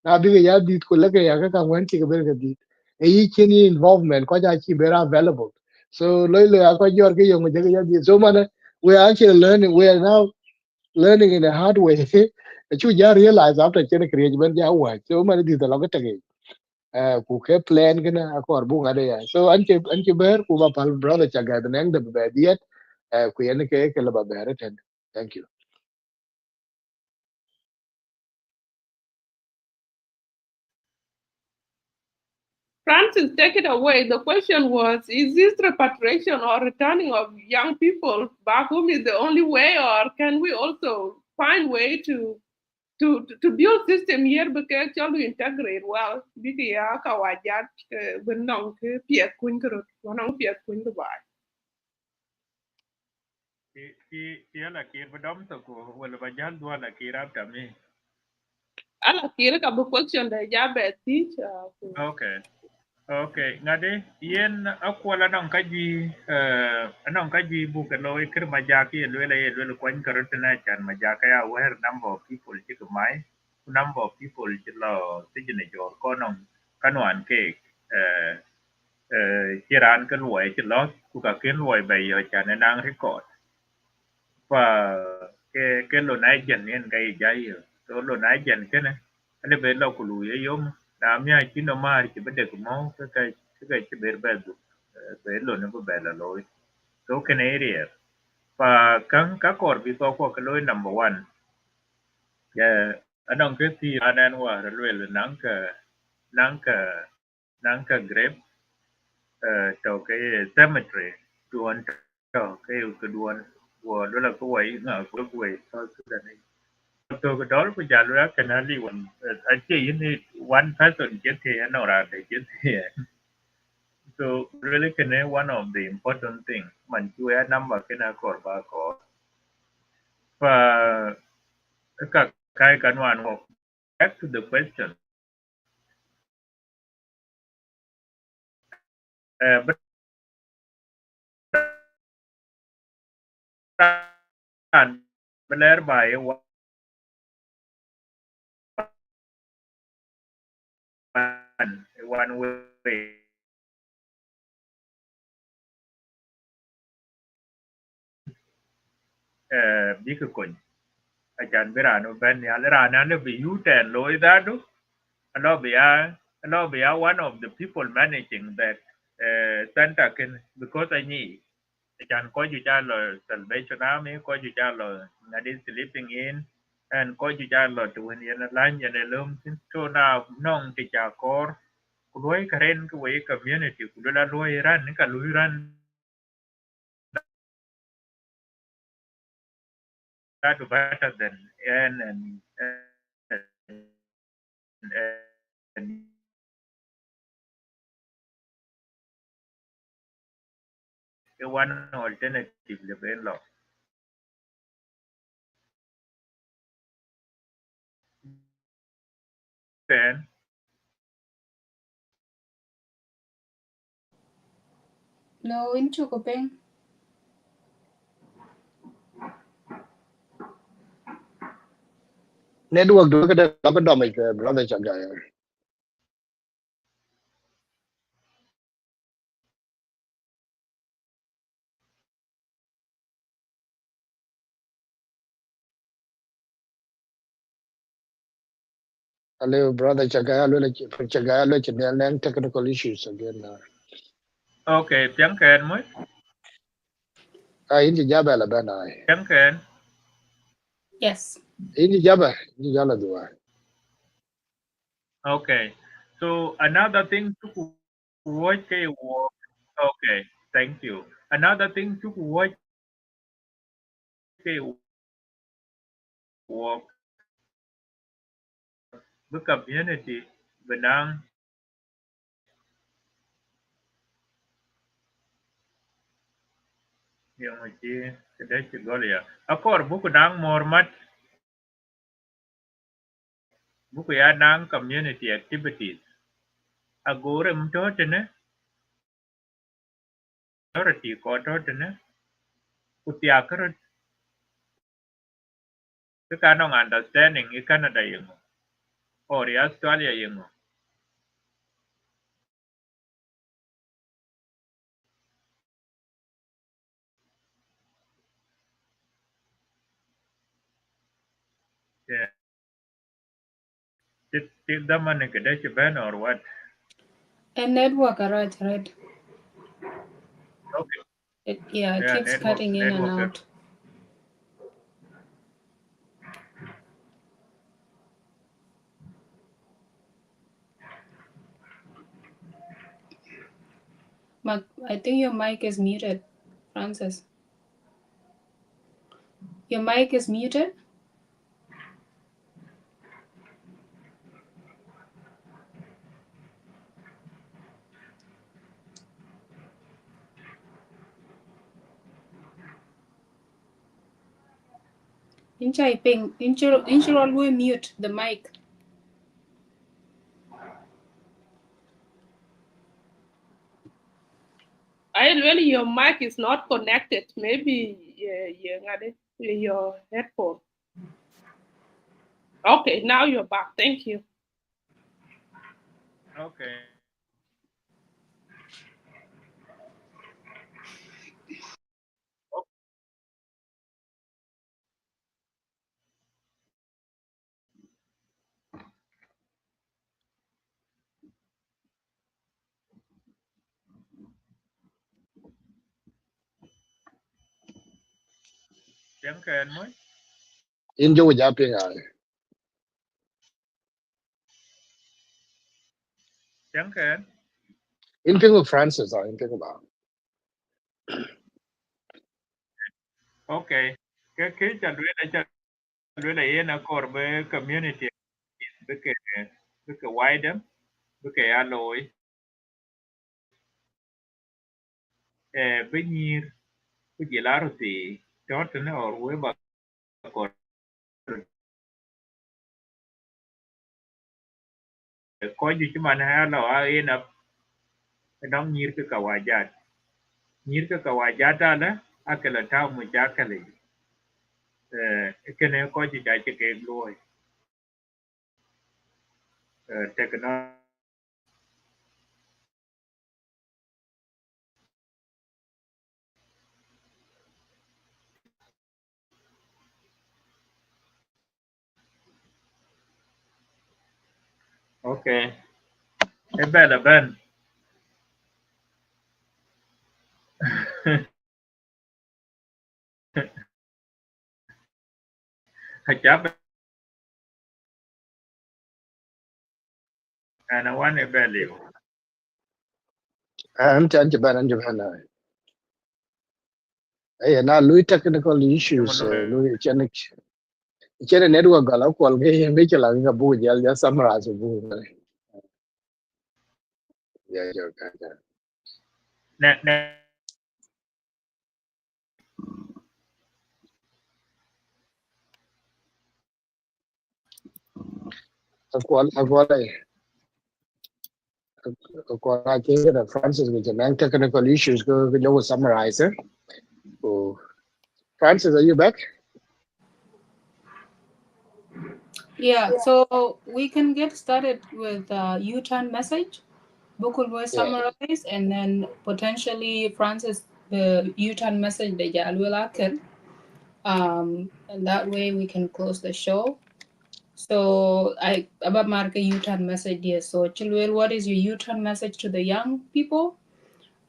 Na bi ya dit ko la ke ya ka wan chi ke ber ga dit. E yi chi ni involvement ko ja chi be available. So lo ko jor ke yo mo ja di. So mana we are actually learning. We are now learning in a hard way. Chu ja realize after chen create ben ja wa so man di da lo ta ku ke plan gana akor bu ngade ya so anche ber ku ba pal brother cha ga den da ba diet ku yen ke la ba ber ten. Thank you. Francis, take it away. The question was, is this repatriation or returning of young people back home is the only way, or can we also find way to build system here because actually integrate well? Biki ya kawajat benong ke pia kun kerut, wanang pia kun ke bai. Ti la kir ba dom to ko wala ba jal dua la kir after me. Ala kira ka bu question da ja beti. Okay. Okay, ngade yen akwala non kaji non kaji bu ke loy kir majaki lwele kwan karotna chan majaka ya where number of people chik mai number of people chilo tijine jor konom kanwan ke chiran ke luoi chilo ku ka ken luoi bai yo chan nang record và cái lo nai jen yen kai jai yo so lo nai jen kene ale be lo ku lu ye yom da mi ai kino mar ki bede ku mo cái ki ber be du be lo ne be la lo so ken area pa kan ka kor bi to ko lo number 1 ya anong ke ti anan wa lo le nang ka grep to cái cemetery duon to cái duon wo lo la ko wai na ko wai to cái này to cái đó bây giờ là cái nào đi one actually you need one person get here no ra để get here so really can one of the important thing man chú ấy number cái nào còn ba có và các cái căn hoàn hoặc back to the question but benar by one way bi cái con ajan berano ben ya rana ne bi uten loy dadu Alobia one of the people managing that center can because I need can call you jalo Salvation Army, call you jalo Nadi sleeping in and call you jalo to win in a line and a loom so now non teacher core Kuloi Karen Kuway community Kula Loy run Nika Lui run that better than and one alternative level then No, into coping. Network do ka da ka do mai brother cha ga ya. Hello brother cha ga lo technical issues again. okay tiếng kèn mới In ji ja ba la ba na. tiếng kèn Yes. Ini jala dua. Okay. So another thing to watch work. Okay, thank you. Another thing to watch work the community benang yang chi kedai chigolia. Akor buku nang mormat buku ya nang community activities. Agore mtotene authority ko totene kutiakar the kanong understanding i Canada yung or Australia yung yeah. Did the money kedai chiban or what? And network right. Okay. It Yeah, keeps cutting in and out. But I think your mic is muted, Francis. Your mic is muted. Inchai ping. Inchurol will mute the mic. Really, your mic is not connected. Maybe your headphone. Okay, now you're back. Thank you. Okay. Tiếng kèn mới. In jo japing ay. Tiếng kèn. In pingo Francis ay in pingo ba. Okay. Cái chặt lưới là akor với community với cái wide với cái alloy với nhiều với gì là rồi thì chót nó ở với bà akor có gì chứ mà ha là yên ập nó nhiều cái kawajat đó akela tao mà giá cái này cái này có gì chạy cái lôi technology. Okay. Ben. Chấp and I want a value. An Japan ay. Ay na lui technical issues lui chene network gala kwal ge me chala ga bu jal ya summarize bu. Yeah, okay. Nè Akwal I think that Francis with the technical issues go summarize it. Oh, Francis, are you back? Yeah, so we can get started with U-turn message. Bukul will summarize, and then potentially Francis the U-turn message that Jal will occur. And that way we can close the show. So I about mark a U-turn message here. So Chilwell, what is your U-turn message to the young people,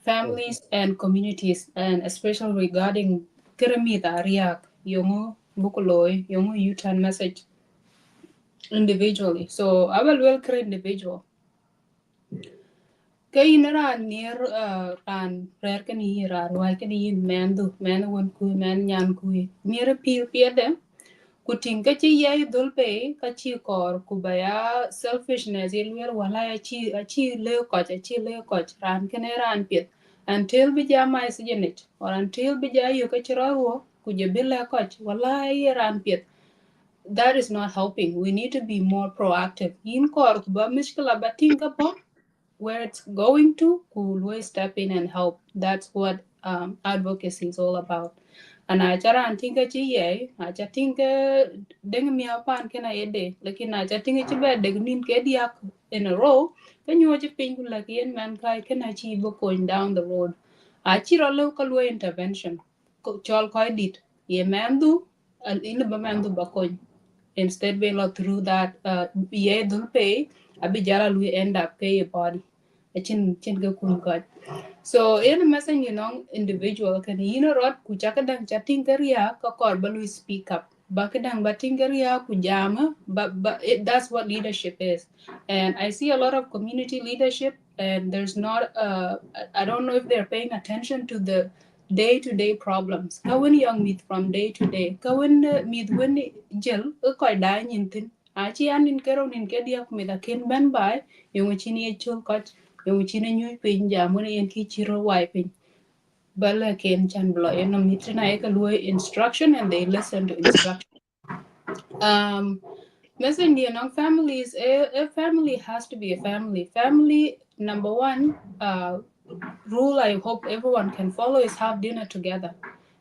families, and communities, and especially regarding Kiramita Riak Yongo bukuloy yung U-turn message individually. So I will create individual. Kay na near ran prayer kan hi ra wai kan hi man won ku man nyan ku near pir dem kuting ka chi ye dul pe ka chi kor ku baya selfishness yelwer wala chi le ko chi le ko ran kan ran pit until bi jama isjenet or until bi jayo ka chiro ku je billa ko wala ran pit. That is not helping. We need to be more proactive. In kor ku ba mishkala batinga po where it's going to, could we step in and help? That's what advocacy is all about. And I chara antinga chi ye, I chatinga deng mi apan kena ede, lakin I chatinga chibe deng nin ke diak in a row, then you watch a pink like yen man kai can achieve going down the road. I chira local way intervention. Chol koi dit, ye mandu, and in the bamandu bakoin. Instead, we lot through that ye don't pay, abijala we end up pay a body. A chin go kun god. So in a message, individual can rot kuchakadang chatting career kakor balu speak up. Bakadang bating career kujama, but that's what leadership is. And I see a lot of community leadership, and there's not I don't know if they're paying attention to the day-to-day problems. Kawan young meet from day to day. Kawan meet when gel koi da nyintin. Achi anin kero nin kedia kumida kin ben by yung chini chul koch yung chini nyu pin jamune yen ki chiro wai pin. Bala ken chan blo yen no mitrina eka luo instruction and they listen to instruction. Messenger among families, a family has to be a family. Family number one rule I hope everyone can follow is have dinner together.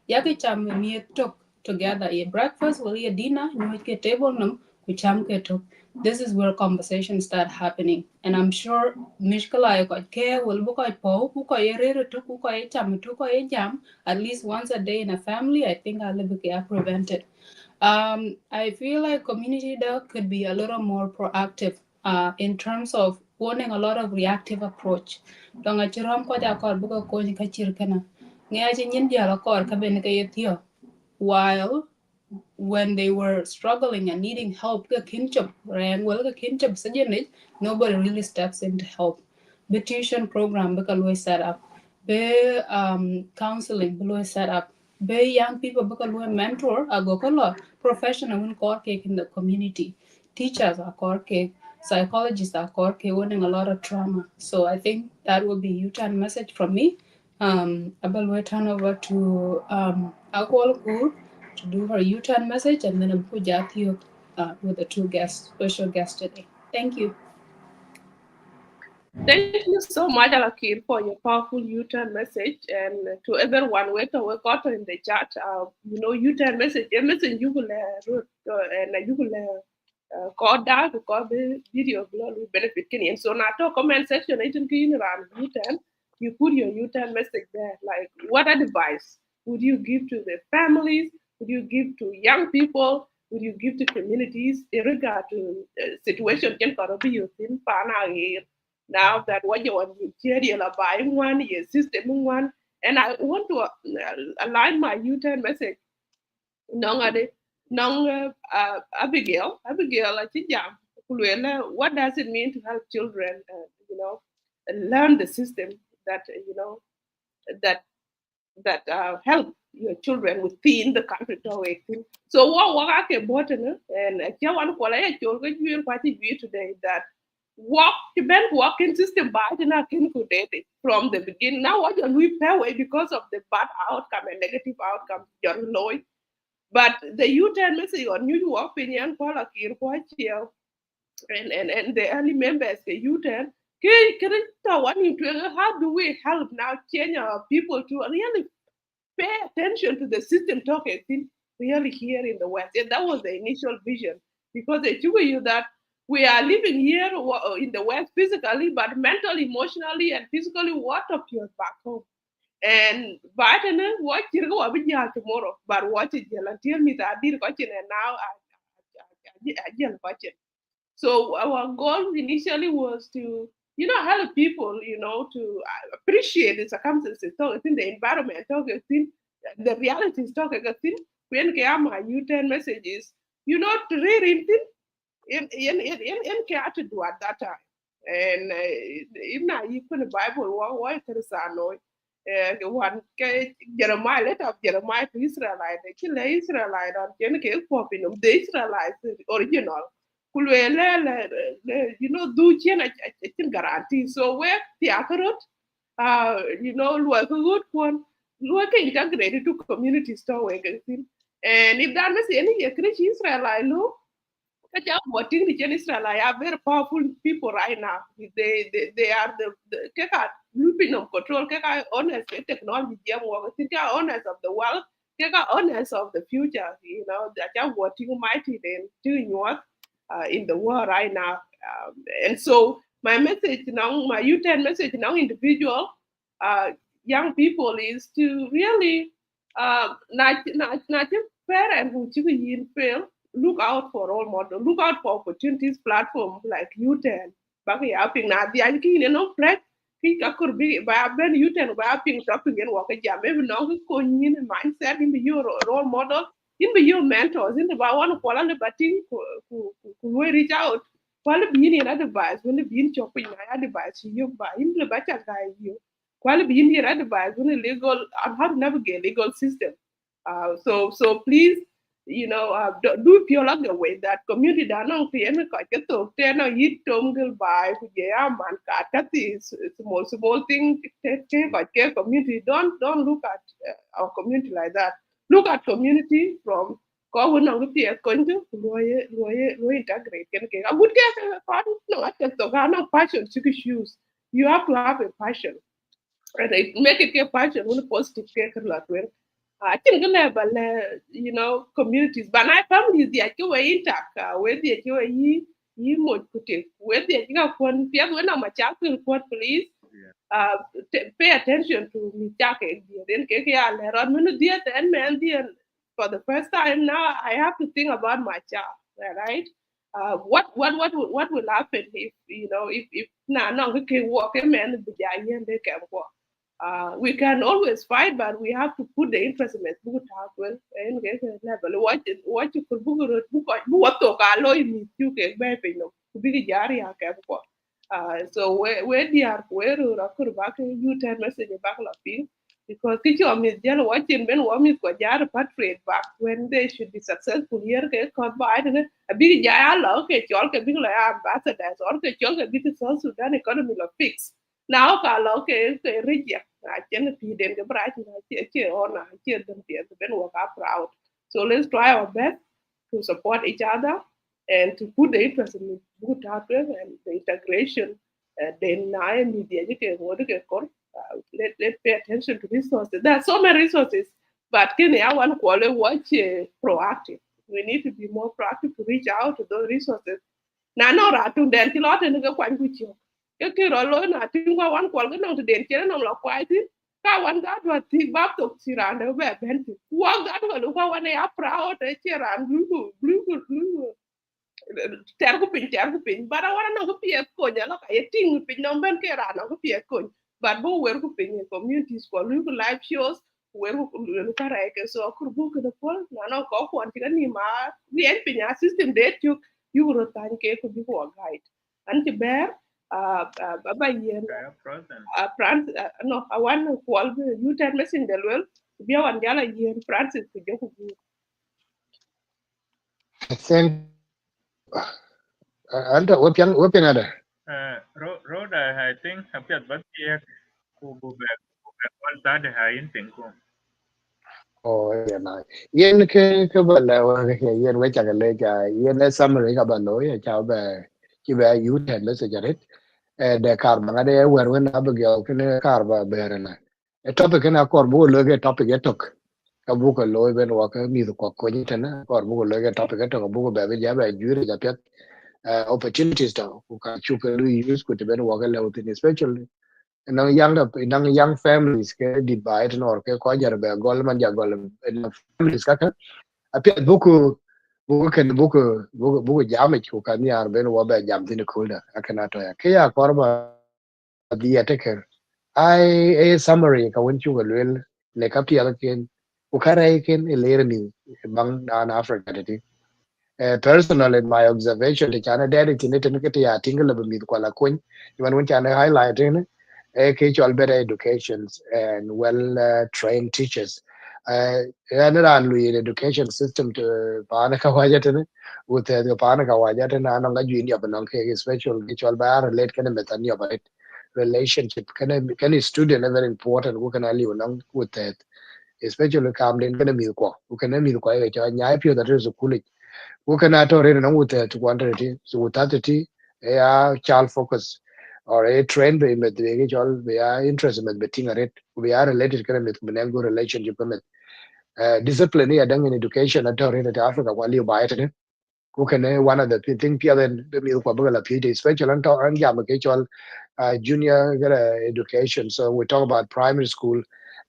Yaki cham me talk together. A breakfast will a dinner, you get table num, we cham ke talk. This is where conversations start happening. And I'm sure Mishkala got care will book I po, who ko ere to who ko cham to ko jam at least once a day in a family. I think I'll be prevented. I feel like community dog could be a little more proactive in terms of wanting a lot of reactive approach. Don't a chiram ko ja kor buko ko ni ka chir kana. Nga chi nyin ja la kor ka ben ka yetio. While when they were struggling and needing help, the kinchum ran well the kinchum sajenit, nobody really steps in to help. The tuition program because set up. The counseling below set up. The young people because we mentor a go professional in core cake in the community. Teachers are core cake, psychologists are core cake winning a lot of trauma. So I think that will be U-turn message from me. I will turn over to Akwal Kur to do her U-turn message, and then I'll put Jathiok with the two guests, special guests today. Thank you. Thank you so much, Alakir, for your powerful U-turn message, and to everyone we got in the chat. U-turn message, a message you will and you will call that because the video will benefit Kenyan. So now to comment section, I think around U-turn, you put your U-turn message there. Like, what advice would you give to the families? Would you give to young people? Would you give to communities in regard to situation can be used in Pana here? Now that what you want to buying one, your system one, and I want to align my U-turn message. Nong ade, nong Abigail, I think what does it mean to help children, learn the system that that help your children within the country to working. So what I can button and I can't want to call it you quite today that walk the best working system by the nakin from the beginning. Now what you pay away because of the bad outcome and negative outcome you're low. But the U-turn message on New opinion call a here and the early members the U-turn how do we help now change our people to really pay attention to the system talking thing really here in the West. And that was the initial vision because they show you that we are living here in the West physically, but mentally, emotionally, and physically, what of yours back home? And Biden, what you go tomorrow, but watch it until me that I did watching and now I watching. So our goal initially was to, help people, to appreciate the circumstances, talk in the environment, talk in the realities, talk when ke ama U10 messages, you know, to read in care to do at that time. And if not, you put the Bible, what is one Jeremiah, letter of Jeremiah to Israelite, the kill Israelite on Jennifer Popinum, the Israelites original. Kulwele, you know, do Chena guarantee. So where the accurate, you know, work a good one, work integrated to community store. And if that was any Israelite, look. What in the Israel are very powerful people right now. They are the keka looping of control, keka owners of technology, keka owners of the world, keka owners of the future. You know that are working mighty then doing what in the world right now. And so my message now, my U10 message now, individual uh, young people is to really not just parent who fail, look out for role model, look out for opportunities platform like U10. Baki yaping na di an ki ne no plek ki ka kur bi ba ben U10 ba ping topping and walk jam maybe no ko nyin mindset in be your role model, in be your mentors, in the ba one ko la bating ku reach out. Kwale bi ni advice, when the bin chopping na advice you ba in the bacha guy you. Kwale bi ni advice when legal on how to navigate legal system. So please, you know, do feel like the way that community da nong tien ko ke to te no yit tom gel bai ku je man ka ti small thing te ko ke community don't look at our community like that. Look at community from ko won no ti ko ndu lo integrate ken ke a good ke ko no at to ga no passion to shoes. You have to have a passion, and it make it a passion when positive ke la I think level, you know, communities, but I families the actual intact, where the actual ye mood put it, where the actual one, Pierre, when I'm a child, please, uh, pay attention to me, jacket, then Kaya, on minute, dear, and man, dear, for the first time now, I have to think about my child, right? What will happen if, you know, if now, no, we can walk a man, the giant, they can walk. We can always fight, but we have to put the interest in it. Book well and get a level. What you could book what to allow me to get baby no to be jari so where they are where could back you turn message back laughing because teacher of Miss Jello watching when women got jar patriot back when they should be successful here get caught by a big jaya okay y'all can be like ambassadors or okay y'all can be the South Sudan economy of fix now ka lo ke reject I can feed them the bright on them ben work out proud. So let's try our best to support each other and to put the interest in good hardware and the integration. Then I media let pay attention to resources. There are so many resources, but can I want quality watch proactive. We need to be more proactive to reach out to those resources. Now, no, rather than the lot and go quite with you. Ke ro lo na tin kwa wan kwal no to den chere no lo kwai tin ka wan ga do ti ba to sirande be ben ti wa ga do lo ka wan ya proud e chiran lu ter ku pin bara wan no ku pie ko nya lo ka e ting pin no ben ke ra no ku pie ko but bo wer ku pin communities ko lu live shows wer ku lu ka ra ke so kur bu ke do pol na no ko ko ti ni ma ni en pin ya system de tu yu ro tan ke ku bi ko guide anti bear ba yen France no I want to call you tell messenger well be wan jala yen Francis ku joku Thank anta wapian ada. Roda I think hapiat bat ye ku bu be wal ta de ha in tin ku Oh ya na. Yen ke bala wa ke yen we cha le cha yen le summary ka ba lo ya cha ba ki ba you ten le se jaret. De kar ba de wer wen abgel ke ne kar ba berena. E topic na kor bu lo ke topic etok. Ka bu ko lo ben wa ka mi ko ko ni tan kor bu lo ke topic etok bu ko ba be ja ba jure ja pet opportunities ta ku ka chu ke lu use ko te ben wa ka le utin especially nang young families ke divide nor ke ko jar be gol man ja gol families ka apia buku jam ku kan yar ben wa be jam tin ko da akana to ya ke ya korba dia take ai summary ka won chu gol le ka pia ken ukara ken ilere mi bang dan Africa ti personal in my observation the chana dad ti ne ten ke ya tinga le mi ko la kun even when chana highlight ne ke chol better educations and well trained teachers and ran lu education system to pana ka wajata ne with the pana ka wajata na no ga ju india ban ke special ke chol ba relate kan metan yo ba relationship can student are very important who can ali along with that especially kam den kan mi ko ga cha nya pio da rezo kuli who can ato re no with that quantity so with that child focus or a trend be met the chol be interest met betting at we are related kan met go relationship met discipline ya dang in education ato re ta Africa wali ba ita who can one of the thing pia den the mi ko ba la pide especially an to an jam ke chol junior education. So we talk about primary school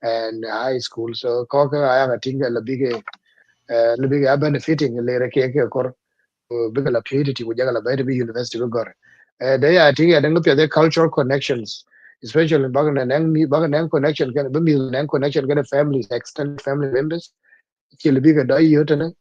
and high school. So koka I think la big benefiting le ke kor big la PhD ku jaga la bay be university go gor. They I think I think the cultural connections especially bagan and connection can be and connection can families extended family members. Ki le big da yotana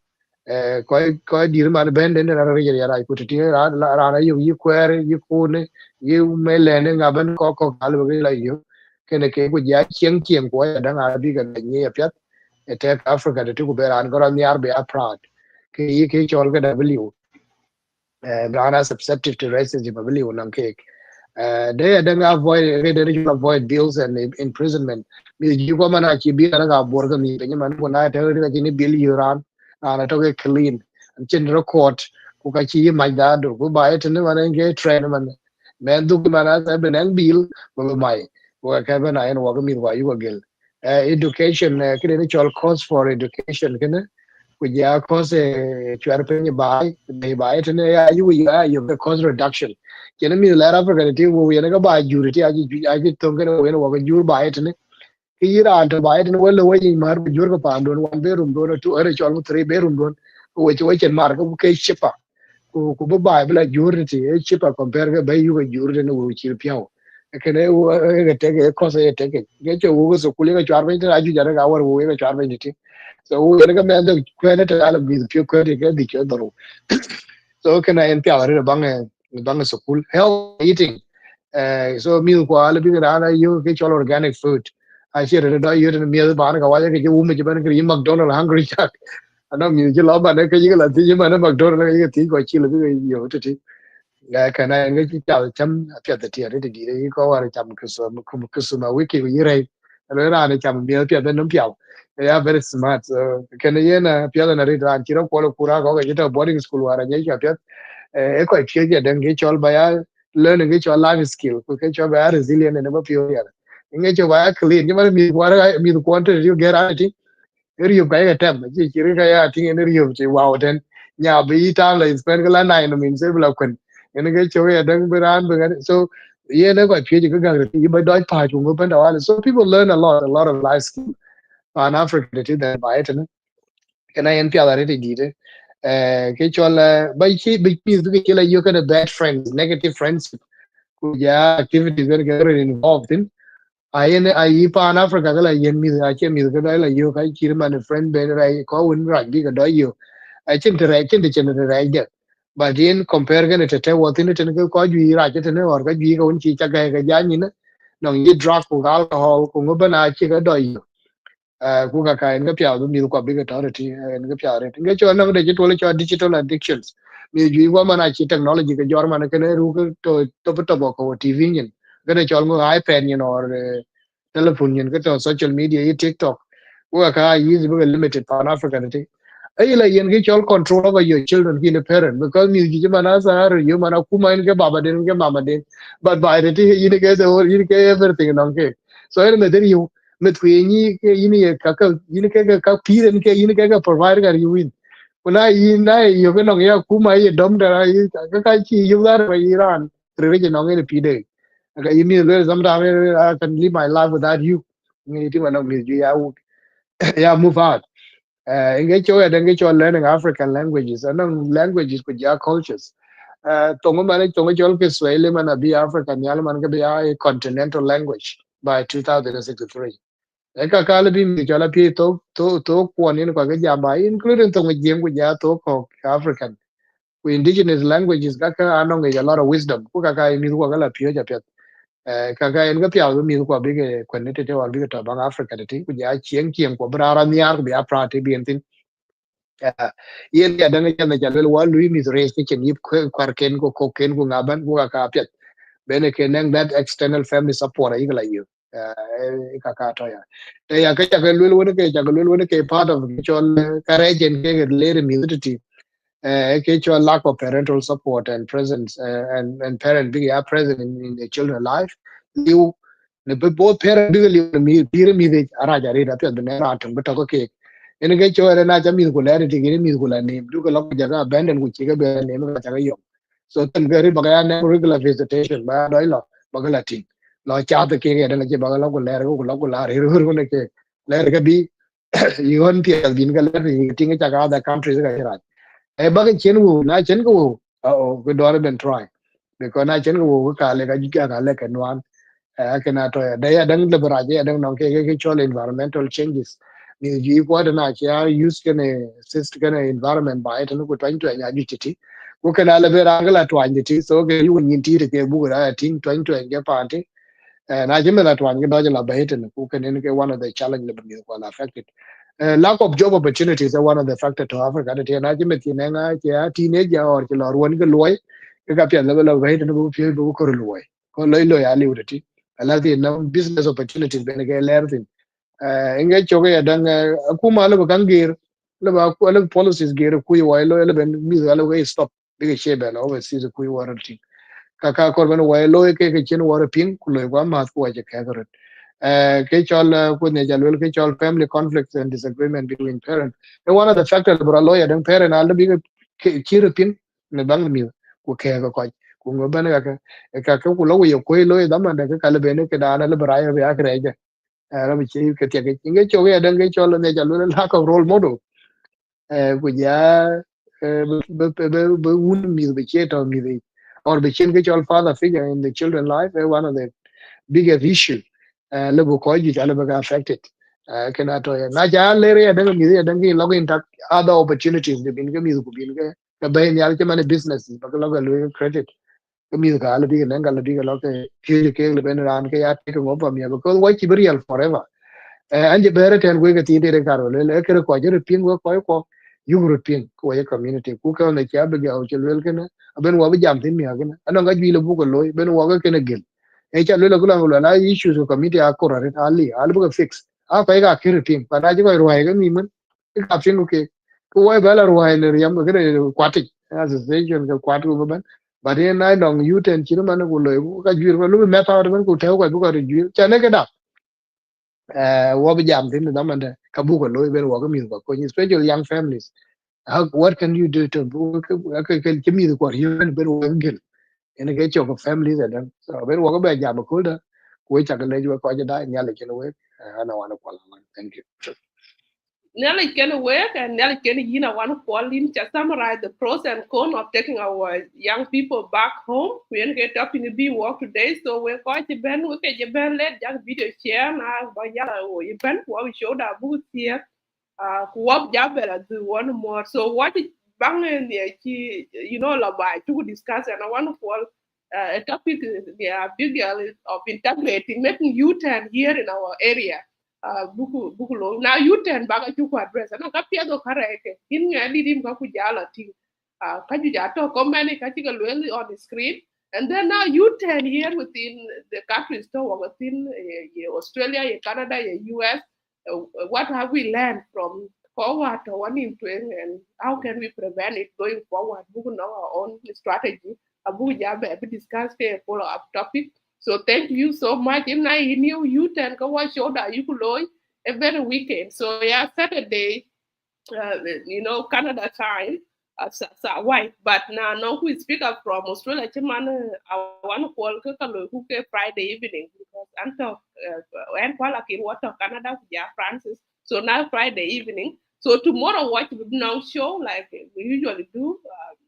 ko dir man ben den ra ra ya ku ti ra yu kwer yu ku ne yu mele ne ngaben ko gal be la yu kene ke ku ja chieng ko ya dang abi ga ni ya pet e tek Africa de ku be ran gora ni arbe a proud ke chol ga w brana susceptible to racism w nan ke they don't avoid bills and imprisonment. You go man achi bi na ga bor ga ni pe man ko na te ga ni bill yuran na to get clean and chin record ku ka chi ma da do ku ba it ne man ge train man du man as ben ang bill ko mai ko ka ba na en wa ga mi wa yu ga education kide ni chol cost for education kene kuja cause chwar penye bai tene ya yu the cost reduction kene mi la Africa ti wo yene ga ba juri ti aji tonga no wen wo ga jur bai tene ki yira anta bai tene wala wayi mar bu jur ga pa don one bedroom don two are chol three bedroom don wo chen mar ga ke chipa ku bu bai bla jur ti e chipa compare ga bai yu ga jur ne wo chi piao kene wo ga te ga cause e te ga che wo so kule ga chwar bai tene aju jara ga war wo ga chwar bai ti so we ga me da kwene ta ala bi pio kwene ga di ke daro so can I pia re bang school health eating so meal ko ala bi na na you ke chol organic food I share it da you ne meal ba na ka wa ke u me ban ke McDonald hungry jack ana mi ke la ba na ke ga la ti ma na McDonald ke ti ko chi la bi yo ti cái này cái chào chấm phía từ thiệt đấy thì đấy có vào chấm cái số mà wiki của như này rồi ra này chấm bia phía bên nấm phiểu they are very smart so cái này na phía là này ra chỉ có qua kura có cái chỗ boarding school vào nhảy phía e ko phía cái đằng cái chỗ bài learning cái chỗ life skill cái chỗ bài resilient này nó phía cái chỗ bài clean nhưng mà mi quan trọng là get out riup ka ga tem ji kiri ka ya tin ne riup ji wow den nya bi ta la spend ka la nai no min se bla kun ene ga cho ya dang bran ba so ye ne ko pye ji ga ga ti ba doi pa chu ngo ban da wala so people learn a lot of life skill on Africa to that by it ne kana en pya la re di de ke cho la ba chi bi pi du ke la you kind of bad friends negative friends ku ya activities that get involved in ai ai pa an Africa cái là yen mi ai che mi cái đó là yêu cái chỉ mà friend bên này có un right đi cái đó yêu ai chen chen re de ba din compare cái này te wo tin te có duy ra che te ne or cái duy cái un chi cha cái ja ni ne no yi drug ko alcohol ko ngo bana chi cái đó yêu ku ka kai nga pya du mi ko bi ga ta ti nga pya re nga cho na de to le cho digital addictions mi ju wa mana chi technology cái jor mana cái ne ru to ko TV nyin cái này cho ngo iPad nyin or telephone yin ka social media yi TikTok wo ka use be limited pan Africa ti ai la yen ke chol control over your children ki the parent because mi ji mana sa you mana kuma in ke baba den ke mama den but by the ti yin ke the yin ke everything non ke so ene me der you met ku yin ke yin ye yin ke ka piren ke yin ke provide ga you win kuna yin na yo ke non ya kuma ye dom da yi ka chi yu da ra Iran re je non ne pide okay, you mean sometimes I can live my life without you. Nghĩ chứ mà nó nghĩ gì yeah, move out. Cái chỗ là cái chỗ learning African languages, nó languages của gia cultures. Tung cái chỗ cái Swahili mà là bị African, nhà mà cái bị continental language by 2063. Eka kala bi mi chola pi to kwon in kwa ja ba including to ngiem ku ja to ko African ku indigenous languages ka anong a lot of wisdom ku ka mi ku ka la pi ja pet ka en ga pya mi ku bi ke connected to bi to bang Africa ti ku ja chien ko brara niar ku bi apra ti bi entin yen ya danga ja na ja le wa lui mi re ke chen yip kwar ken ko ken ku ngaban ku ka pet bene ke nang that external family support ai la you ka to ya ya ka ka lul wona ke ja lul wona ke part of chol courage and ke later immunity ke chol lack of parental support and presence and parent being are present in the children life you the both parent big mi pire mi de ara ja re da pe de na tum to ko ke en ke chol na ja mi ko la ti ke mi ko la ni du ko la ja ga abandon ku chi ga be ne ma ja ga yo so tan gari baga ya ne regular visitation ba doi lo baga la ting lo cha te ke ga na che baga lo ko le ko la re ru ne ke le ga bi yon pi al bin ga le ni ting cha ga da countries ga ra e baga chen wu na chen ko go do ben try because na chen ko ka le ga le ka nwan kana to ya da ya dang le bra ya dang non ke chol environmental changes ni ji ko da na cha use kene assist kene environment ba ita ko twan to ya ji ti ko kana le bra ga la twan ti so ke yu ni ti ke bu ra tin twan to ya pa ti na ji me la twan ga do la ba ita ko kene ke one of the challenge le bi ko la affected lack of job opportunities are one of the factor to Africa that na ji me ti na nga ya teenager or ki lor won ga loy ka pya le la ba ita bu fi bu ko loy ko loy ya li ti alati na business opportunities bene ke lertin inga choge ya dan akuma le bangir le ba ko le policies gere ku yo lo le ben mi lo ga stop bige shebe na overseas ku yo warati kaka kor ben wa lo ke chen war pin ku lo wa ma ku je ka garo ke chol ku ne jalwel ke chol family conflicts and disagreement between parents and one of the factors bro lo ya dan parent al bige chire pin ne bang mi ku ke ga ko ku ngo ben ga ka ku lo yo ku lo da man da ka le ben ke da na le bra ya kre ra mi chi ke ke nge cho ge dan ge cho le ja lu la ko role model ku ja be un mi be che to mi be or be chen ge cho father figure in the children life one of the biggest issue le bu ko ji le be affected kana to ya na ja le re dan mi dan ge lo ge other opportunities de bin ge mi ku bin ge ka be ni al che man business ba ko lo ge lu credit cái music là đi cái năng là đi cái lo cái kia cái là bên ran cái art cái ngõ phẩm ya because why chi real forever anje bere ten we ga ti de karo le ke ko je pin go ko yu pin ko ye community ku ka ne cha be ga o che le ke na ben wa be jam tin mi ha ke na ano ga ji le bu ko loy ben wa ga ke ne gel e cha le ko la issues ko community a ko ra ali al bu ga fix a ko ga ke pin pa na ji ko ro ga mi man ka pin ko ke ko wa ba la ro ne yam ga ne kwati as a station ga kwati ko ban but in I don't you ten chi man ko loy ko ga ju ko lu me pa ko ko te ko bu ko ju cha ne ke da wo be jam tin da man da ka bu ko loy ben wo ko mi ko especially young families how what can you do to bu ka ke mi ko ri ben wo gel en ke cho ko families da so ben wo ko be jam ko da ko cha ka le ju ko ja da nya le ken we ana wana ko la thank you Nelly can work and Nelly can one calling to summarize the pros and cons of taking our young people back home. We get up in the B work today, so we're quite a band. We can ben let that video share now by yellow or event what we showed our booth here. Kuwab jabela do one more. So what is banging the like to discuss and I want to call a topic the big of integrating making youth and here in our area buku lo na yuten baga chuku address na ka piedo kareke in nga didim ka ku jala ti ka ju jato comment ka ti on the screen and then now yuten here within the countries to within Australia, Canada, US, what have we learned from forward to one in twin and how can we prevent it going forward? Buku know our own strategy. Abu jabe discuss a follow up topic. So thank you so much. If I knew you can go watch show that you could loy every weekend. So yeah, Saturday, Canada time, white. But now no who speak up from Australia. I want to call who Friday evening because I'm talk and water Canada, yeah, Francis. So now Friday evening. So tomorrow watch the now show like we usually do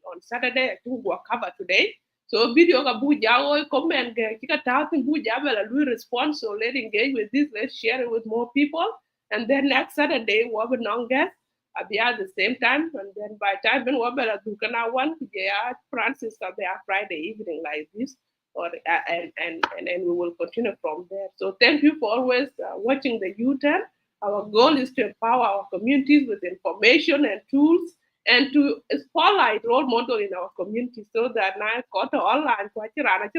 on Saturday. I think we'll cover today. So video ka buja or comment ke kika tawtin buja bela lui response, so let's engage with this, let's share it with more people. And then next Saturday we have non guest at the same time, and then by time when we bela do kana one yeah Francis ka be Friday evening like this, or and we will continue from there. So thank you for always watching the U-turn. Our goal is to empower our communities with information and tools, and to spotlight role model in our community, so that now got online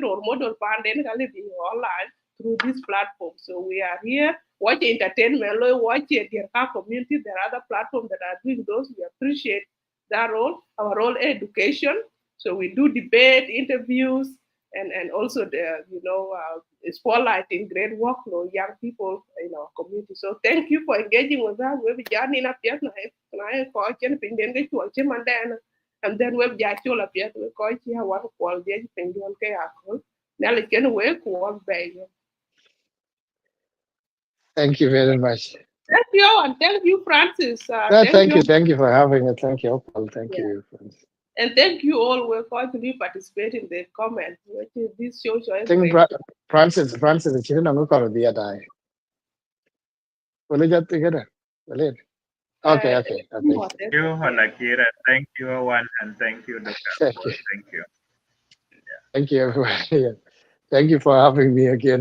role model online through this platform. So we are here watch entertainment, watch the community. There are other platforms that are doing those. We appreciate that role. Our role education. So we do debate, interviews, and also the spotlighting great work for young people in our community. So thank you for engaging with us. We've been in a piece na ko chen pin den ke chuo che mandana, and then we've got you up yet we ko chi ha wa ko de pin don ke akol na le chen we ko be. Thank you very much. Thank you, and thank you, Francis. Thank you for having it. Thank you, Opal. Thank Yeah. you, friends. And thank you all. We're going to be participating in the comments, which is this show. I think Francis, is children of the die. Will you get together? Will it? Okay. Thank you, Halakira. Thank you, Owen, and thank you, Dr. Thank Paul. you. Thank you. Thank you, everybody. Thank you for having me again.